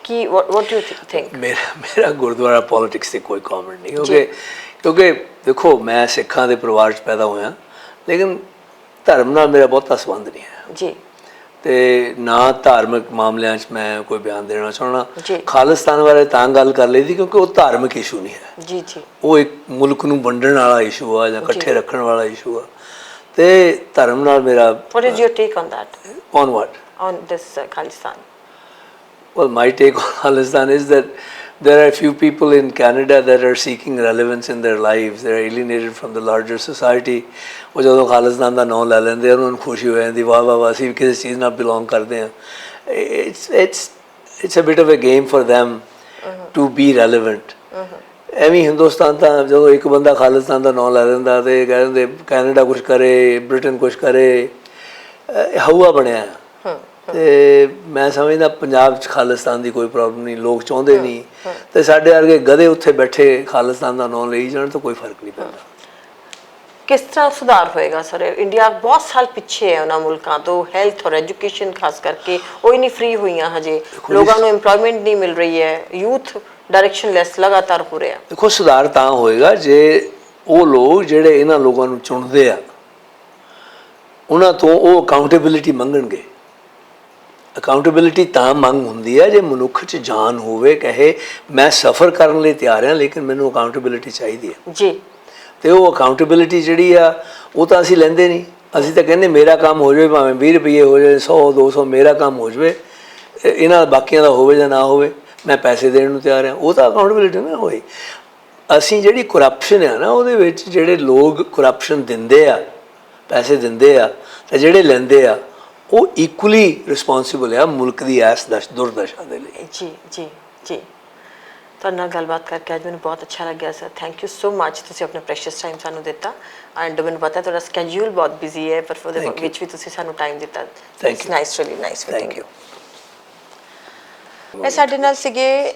ਕੀ what do you think? ਮੇਰਾ ਗੁਰਦੁਆਰਾ ਪੋਲੀਟਿਕਸ 'ਤੇ ਕੋਈ ਕਮੈਂਟ ਨਹੀਂ, ਕਿਉਂਕਿ ਦੇਖੋ ਮੈਂ ਸਿੱਖਾਂ ਦੇ ਪਰਿਵਾਰ 'ਚ ਪੈਦਾ ਹੋਇਆ, ਲੇਕਿਨ ਧਰਮ ਨਾਲ ਮੇਰਾ ਬਹੁਤਾ ਸੰਬੰਧ ਨਹੀਂ ਹੈ ਜੀ, ਤੇ ਨਾ ਧਾਰਮਿਕ ਮਾਮਲਿਆਂ 'ਚ ਮੈਂ ਕੋਈ ਬਿਆਨ ਦੇਣਾ ਚਾਹੁੰਦਾ। ਖਾਲਿਸਤਾਨ ਬਾਰੇ ਤਾਂ ਗੱਲ ਕਰ ਲਈ ਸੀ ਕਿਉਂਕਿ ਉਹ ਧਾਰਮਿਕ ਇਸ਼ੂ ਨਹੀਂ ਹੈ ਜੀ, ਉਹ ਇੱਕ ਮੁਲਕ ਨੂੰ ਵੰਡਣ ਵਾਲਾ ਇਸ਼ੂ ਆ ਜਾਂ ਇਕੱਠੇ ਰੱਖਣ ਵਾਲਾ ਇਸ਼ੂ ਆ, ਤੇ ਧਰਮ ਨਾਲ ਮੇਰਾ। What is your take on that? On what? On this Khalistan? Well, my take on Khalistan is that there are a few people in Canada that are seeking relevance in their lives. They are alienated from the larger society. ਉਹ ਜਦੋਂ ਖਾਲਿਸਤਾਨ ਦਾ ਨਾਮ ਲੈ ਲੈਂਦੇ ਉਹਨਾਂ ਨੂੰ ਖੁਸ਼ੀ ਹੋ ਜਾਂਦੀ, ਵਾਹ ਵਾਹ ਵਾਹ ਅਸੀਂ ਕਿਸੇ ਚੀਜ਼ ਨਾਲ ਬਿਲੋਂਗ ਕਰਦੇ ਹਾਂ। It's a bit of a game for them to be relevant. ਐਵੇਂ ਹਿੰਦੁਸਤਾਨ ਤਾਂ ਜਦੋਂ ਇੱਕ ਬੰਦਾ ਖਾਲਿਸਤਾਨ ਦਾ ਨਾਮ ਲੈ ਲੈਂਦਾ ਤੇ ਕਹਿ ਦਿੰਦੇ ਕੈਨੇਡਾ ਕੁਛ ਕਰੇ, ਬ੍ਰਿਟਨ ਕੁਛ ਕਰੇ, ਹਊਆ ਬਣਿਆ। ਤੇ ਮੈਂ ਸਮਝਦਾ ਪੰਜਾਬ 'ਚ ਖਾਲਿਸਤਾਨ ਦੀ ਕੋਈ ਪ੍ਰੋਬਲਮ ਨਹੀਂ, ਲੋਕ ਚਾਹੁੰਦੇ ਨਹੀਂ, ਤੇ ਸਾਡੇ ਵਰਗੇ ਗਧੇ ਉੱਥੇ ਬੈਠੇ ਖਾਲਿਸਤਾਨ ਦਾ ਨਾਮ ਲਈ ਜਾਣ ਤਾਂ ਕੋਈ ਫਰਕ ਨਹੀਂ ਪੈਂਦਾ। ਕਿਸ ਤਰ੍ਹਾਂ ਸੁਧਾਰ ਹੋਏਗਾ ਸਰ? ਇੰਡੀਆ ਬਹੁਤ ਸਾਲ ਪਿੱਛੇ ਹੈ ਉਹਨਾਂ ਮੁਲਕਾਂ ਤੋਂ, ਹੈਲਥ ਔਰ ਐਜੂਕੇਸ਼ਨ ਖਾਸ ਕਰਕੇ ਉਹ ਹੀ ਨਹੀਂ ਫ੍ਰੀ ਹੋਈਆਂ ਹਜੇ, ਲੋਕਾਂ ਨੂੰ ਇੰਪਲੋਇਮੈਂਟ ਨਹੀਂ ਮਿਲ ਰਹੀ ਹੈ, ਯੂਥ ਡਾਇਰੈਕਸ਼ਨਲੈਸ ਲਗਾਤਾਰ ਹੋ ਰਿਹਾ। ਦੇਖੋ ਸੁਧਾਰ ਤਾਂ ਹੋਏਗਾ ਜੇ ਉਹ ਲੋਕ ਜਿਹੜੇ ਇਹਨਾਂ ਲੋਕਾਂ ਨੂੰ ਚੁਣਦੇ ਆ ਉਹਨਾਂ ਤੋਂ ਉਹ ਅਕਾਊਂਟੇਬਿਲਿਟੀ ਮੰਗਣਗੇ। ਅਕਾਊਂਟੇਬਿਲਿਟੀ ਤਾਂ ਮੰਗ ਹੁੰਦੀ ਹੈ ਜੇ ਮਨੁੱਖ 'ਚ ਜਾਨ ਹੋਵੇ, ਕਹੇ ਮੈਂ ਸਫ਼ਰ ਕਰਨ ਲਈ ਤਿਆਰ ਹਾਂ ਲੇਕਿਨ ਮੈਨੂੰ ਅਕਾਊਂਟੇਬਿਲਿਟੀ ਚਾਹੀਦੀ ਹੈ ਜੀ। ਤੇ ਉਹ ਅਕਾਊਂਟੇਬਿਲਿਟੀ ਜਿਹੜੀ ਆ ਉਹ ਤਾਂ ਅਸੀਂ ਲੈਂਦੇ ਨਹੀਂ। ਅਸੀਂ ਤਾਂ ਕਹਿੰਦੇ ਮੇਰਾ ਕੰਮ ਹੋ ਜਾਵੇ, ਭਾਵੇਂ 20 ਰੁਪਏ ਹੋ ਜਾਵੇ, 100 200 ਮੇਰਾ ਕੰਮ ਹੋ ਜਾਵੇ, ਇਹਨਾਂ ਬਾਕੀਆਂ ਦਾ ਹੋਵੇ ਜਾਂ ਨਾ ਹੋਵੇ, ਮੈਂ ਪੈਸੇ ਦੇਣ ਨੂੰ ਤਿਆਰ ਹਾਂ। ਉਹ ਤਾਂ ਅਕਾਊਂਟੇਬਿਲਿਟੀ ਨਾ ਹੋਈ। ਅਸੀਂ ਜਿਹੜੀ ਕਰਪਸ਼ਨ ਆ ਨਾ ਉਹਦੇ ਵਿੱਚ ਜਿਹੜੇ ਲੋਕ ਕਰਪਸ਼ਨ ਦਿੰਦੇ ਆ, ਪੈਸੇ ਦਿੰਦੇ ਆ ਤੇ ਜਿਹੜੇ ਲੈਂਦੇ ਆ ਉਹ ਇਕੁਅਲੀ ਰਿਸਪੌਂਸਿਬਲ ਆ ਮੁਲਕ ਦੀ ਇਸ ਦੁਰਦਸ਼ਾ ਦੇ ਲਈ। ਜੀ ਜੀ ਜੀ। ਤੁਹਾਡੇ ਨਾਲ ਗੱਲਬਾਤ ਕਰਕੇ ਅੱਜ ਮੈਨੂੰ ਬਹੁਤ ਅੱਛਾ ਲੱਗਿਆ sir. Thank you so much, ਤੁਸੀਂ ਆਪਣਾ ਪ੍ਰੈਸ਼ੀਅਸ ਟਾਈਮ ਸਾਨੂੰ ਦਿੱਤਾ। ਐਂਡ ਮੈਨੂੰ ਪਤਾ ਤੁਹਾਡਾ ਸਕੈਡਿਊਲ ਬਹੁਤ ਬਿਜ਼ੀ ਹੈ, ਪਰ ਉਹਦੇ ਵਿੱਚ ਵੀ ਤੁਸੀਂ ਸਾਨੂੰ ਟਾਈਮ ਦਿੱਤਾ। It's nice, really nice. Thank you. ਇਹ ਸਾਡੇ ਨਾਲ ਸੀਗੇ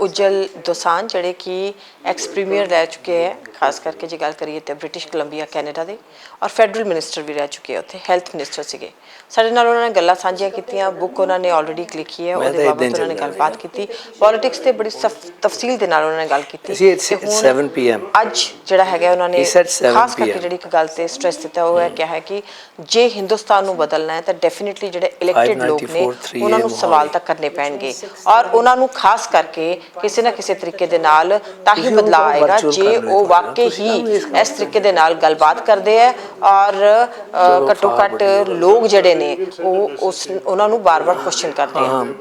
ਉਜਲ ਦੋਸਾਂਝ ਜਿਹੜੇ ਕਿ ਐਕਸ ਪ੍ਰੀਮੀਅਰ ਰਹਿ ਚੁੱਕੇ ਹੈ, ਖਾਸ ਕਰਕੇ ਜੇ ਗੱਲ ਕਰੀਏ ਤਾਂ ਬ੍ਰਿਟਿਸ਼ ਕੋਲੰਬੀਆ ਕੈਨੇਡਾ ਦੇ, ਔਰ ਫੈਡਰਲ ਮਿਨਿਸਟਰ ਵੀ ਰਹਿ ਚੁੱਕੇ ਉੱਥੇ, ਹੈਲਥ ਮਿਨਿਸਟਰ ਸੀਗੇ। ਸਾਡੇ ਨਾਲ ਉਹਨਾਂ ਨੇ ਗੱਲਾਂ ਸਾਂਝੀਆਂ ਕੀਤੀਆਂ, ਬੁੱਕ ਉਹਨਾਂ ਨੇ ਆਲਰੇਡੀ ਲਿਖੀ ਹੈ, ਉਹਦੇ ਬਾਬਤ ਉਹਨਾਂ ਨੇ ਗੱਲਬਾਤ ਕੀਤੀ, ਪੋਲੀਟਿਕਸ ਤੇ ਬੜੀ ਤਫਸੀਲ ਦੇ ਨਾਲ ਉਹਨਾਂ ਨੇ ਗੱਲ ਕੀਤੀ। ਅੱਜ ਜਿਹੜਾ ਹੈਗਾ ਉਹਨਾਂ ਨੇ ਖਾਸ ਕਰਕੇ ਜਿਹੜੀ ਇੱਕ ਗੱਲ ਤੇ ਸਟ੍ਰੈਸ ਦਿੱਤਾ ਉਹ ਹੈ ਕਿਹਾ ਹੈ ਕਿ ਜੇ ਹਿੰਦੁਸਤਾਨ ਨੂੰ ਬਦਲਣਾ ਹੈ ਤਾਂ ਡੈਫੀਨਿਟਲੀ ਜਿਹੜੇ ਇਲੈਕਟਿਡ ਲੋਕ ਨੇ ਉਹਨਾਂ ਨੂੰ ਸਵਾਲ ਤਾਂ ਕਰਨੇ ਪੈਣਗੇ, ਔਰ ਉਹਨਾਂ ਨੂੰ ਖਾਸ ਕਰਕੇ ਕਿਸੇ ਨਾ ਕਿਸੇ ਤਰੀਕੇ ਦੇ ਨਾਲ ਤਾਂ ਹੀ ਬਦਲਾਅ ਆਏਗਾ ਜੇ ਉਹ ਵਾਕਈ ਹੀ ਇਸ ਤਰੀਕੇ ਦੇ ਨਾਲ ਗੱਲਬਾਤ ਕਰਦੇ ਹੈ, ਔਰ ਘੱਟੋ ਘੱਟ ਲੋਕ ਜਿਹੜੇ ਨੇ ਉਹ ਉਹਨਾਂ ਨੂੰ ਬਾਰ-ਬਾਰ ਕੁਐਸਚਨ ਕਰਦੇ ਹਨ।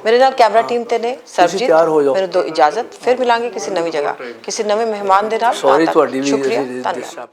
ਮੇਰੇ ਨਾਲ ਕੈਮਰਾ ਟੀਮ ਤੇ ਨੇ ਸਰਬਜੀਤ। ਮੈਨੂੰ ਦਿਓ ਇਜਾਜ਼ਤ, ਫਿਰ ਮਿਲਾਂਗੇ ਕਿਸੇ ਨਵੀਂ ਜਗ੍ਹਾ ਕਿਸੇ ਨਵੇਂ ਮਹਿਮਾਨ ਦੇ ਨਾਲ। ਸ਼ੁਕਰੀਆ, ਧੰਨਵਾਦ।